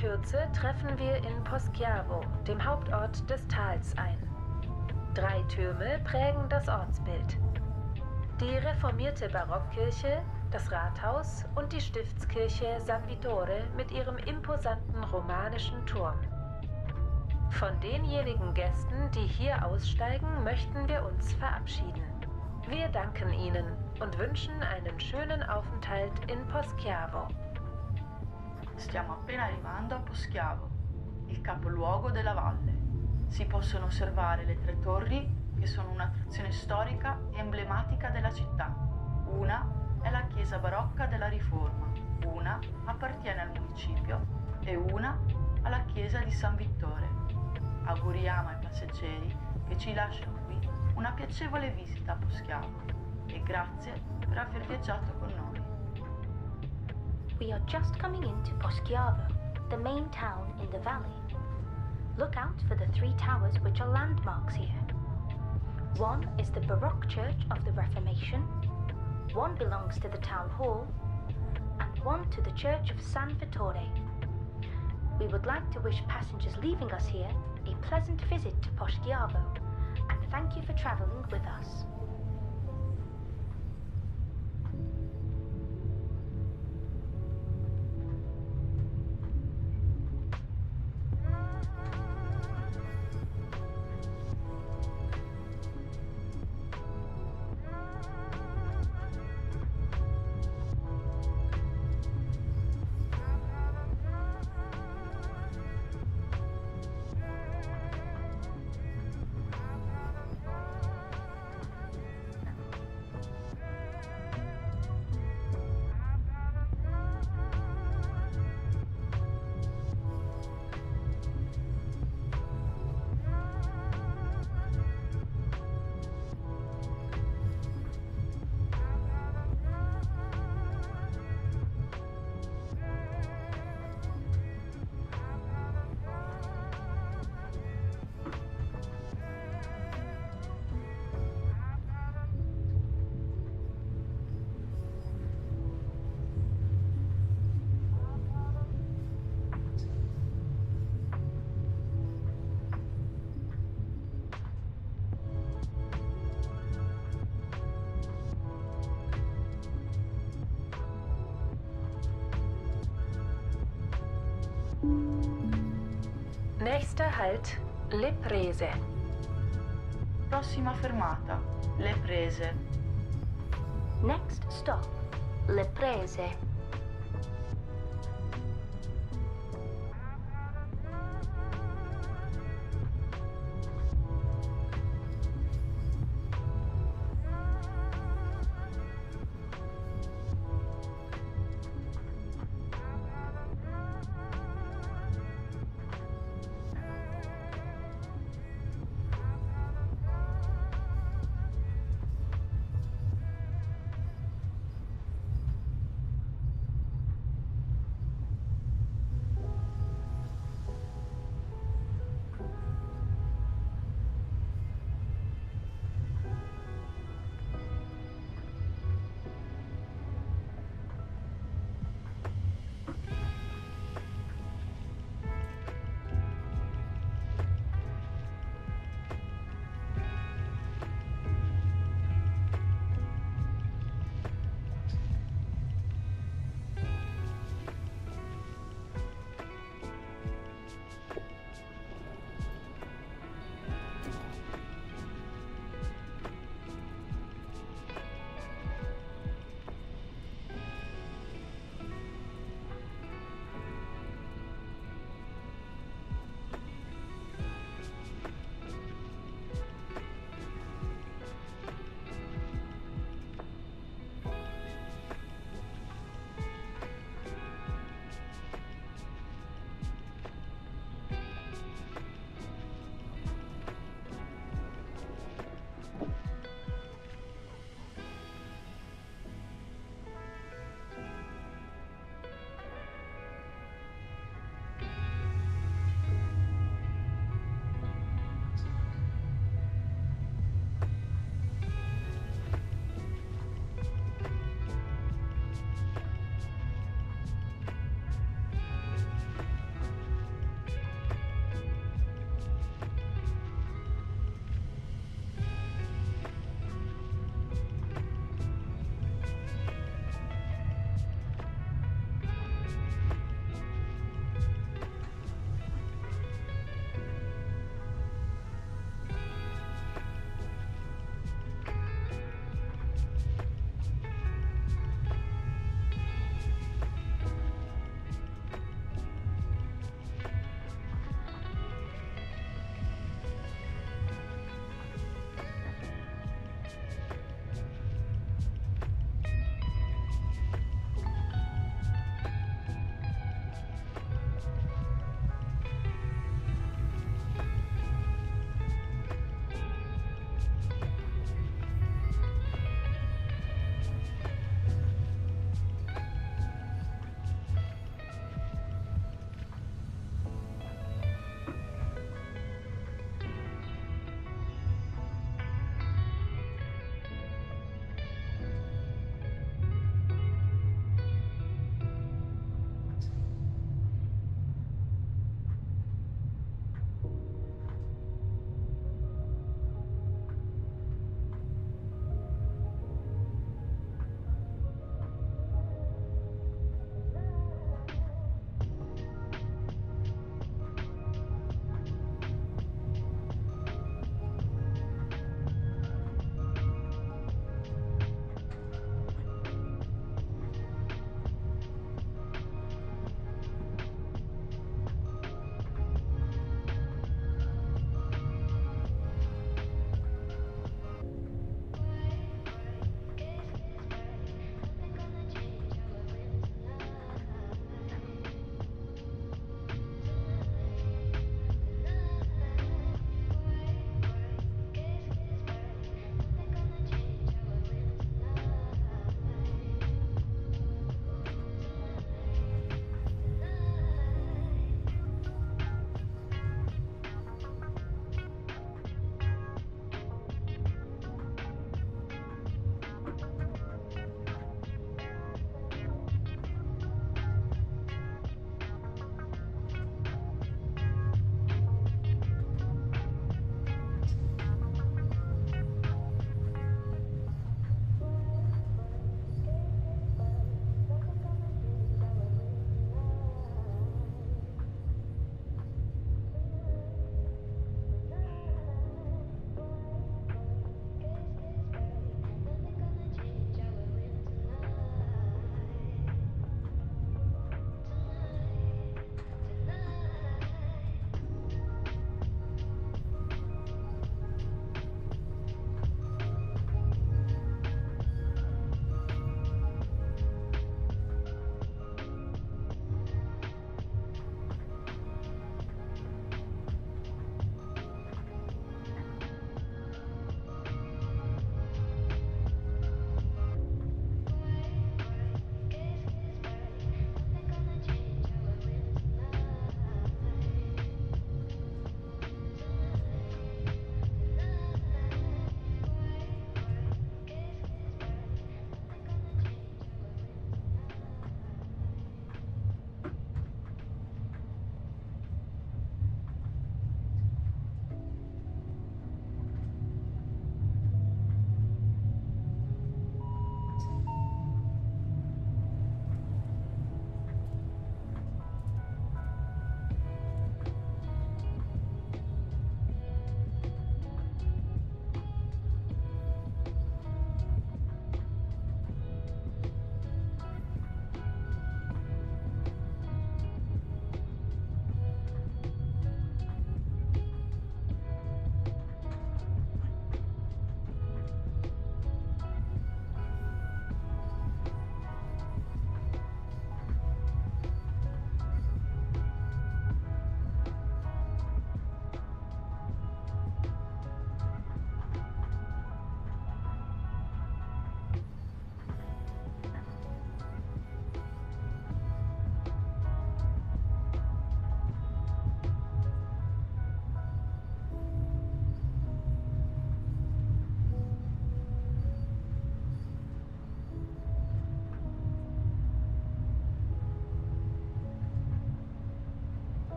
Kürze treffen wir in Poschiavo, dem Hauptort des Tals, ein. 3 Türme prägen das Ortsbild. Die reformierte Barockkirche, das Rathaus und die Stiftskirche San Vittore mit ihrem imposanten romanischen Turm. Von denjenigen Gästen, die hier aussteigen, möchten wir uns verabschieden. Wir danken Ihnen und wünschen einen schönen Aufenthalt in Poschiavo. Stiamo appena arrivando a Poschiavo, il capoluogo della valle. Si possono osservare le 3 torri che sono un'attrazione storica e emblematica della città. Una è la chiesa barocca della Riforma, una appartiene al municipio e una alla chiesa di San Vittore. Auguriamo ai passeggeri che ci lasciano qui una piacevole visita a Poschiavo e grazie per aver viaggiato con noi. We are just coming into Poschiavo, the main town in the valley. Look out for the 3 towers which are landmarks here. One is the Baroque Church of the Reformation, one belongs to the Town Hall, and one to the Church of San Vittore. We would like to wish passengers leaving us here a pleasant visit to Poschiavo, and thank you for travelling with us. Nächster Halt, Le Prese. Prossima fermata, Le Prese. Next stop, Le Prese.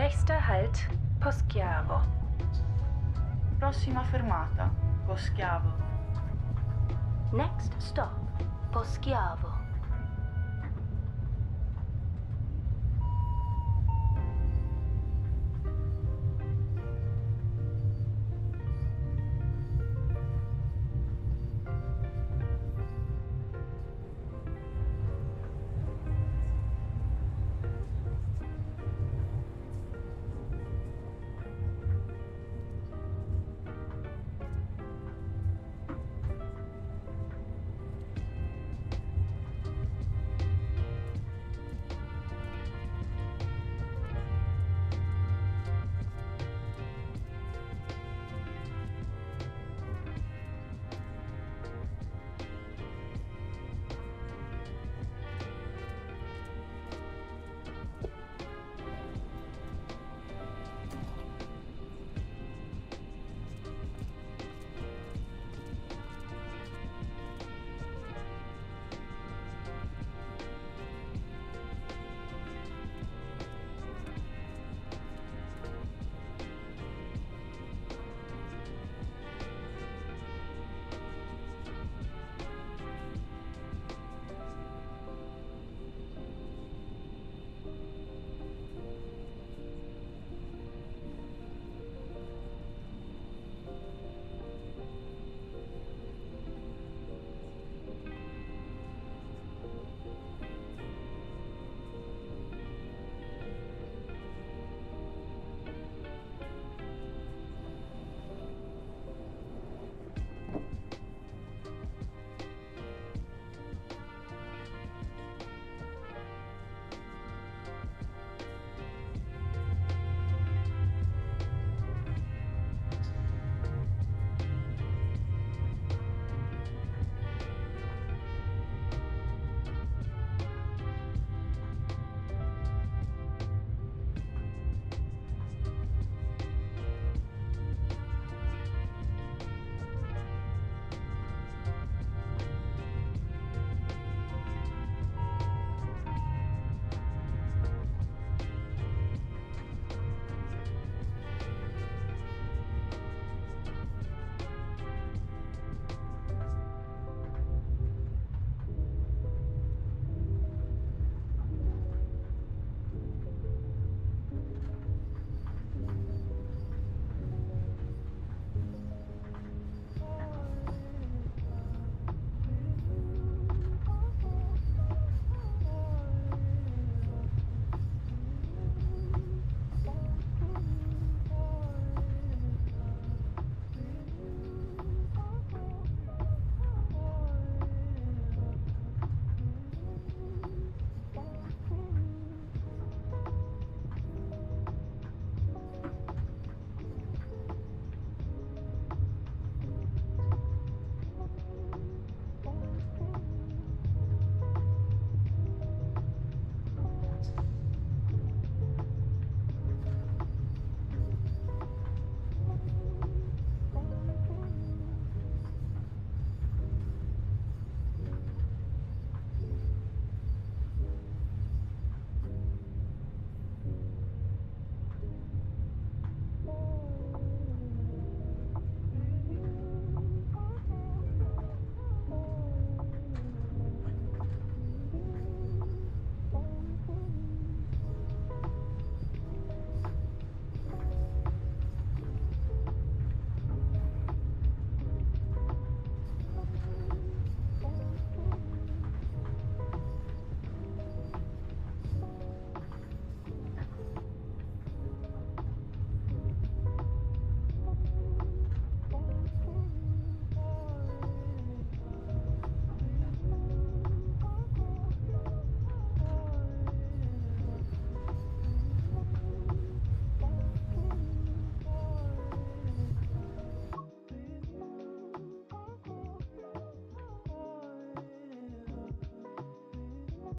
Nächster Halt, Poschiavo. Prossima fermata, Poschiavo. Next stop, Poschiavo.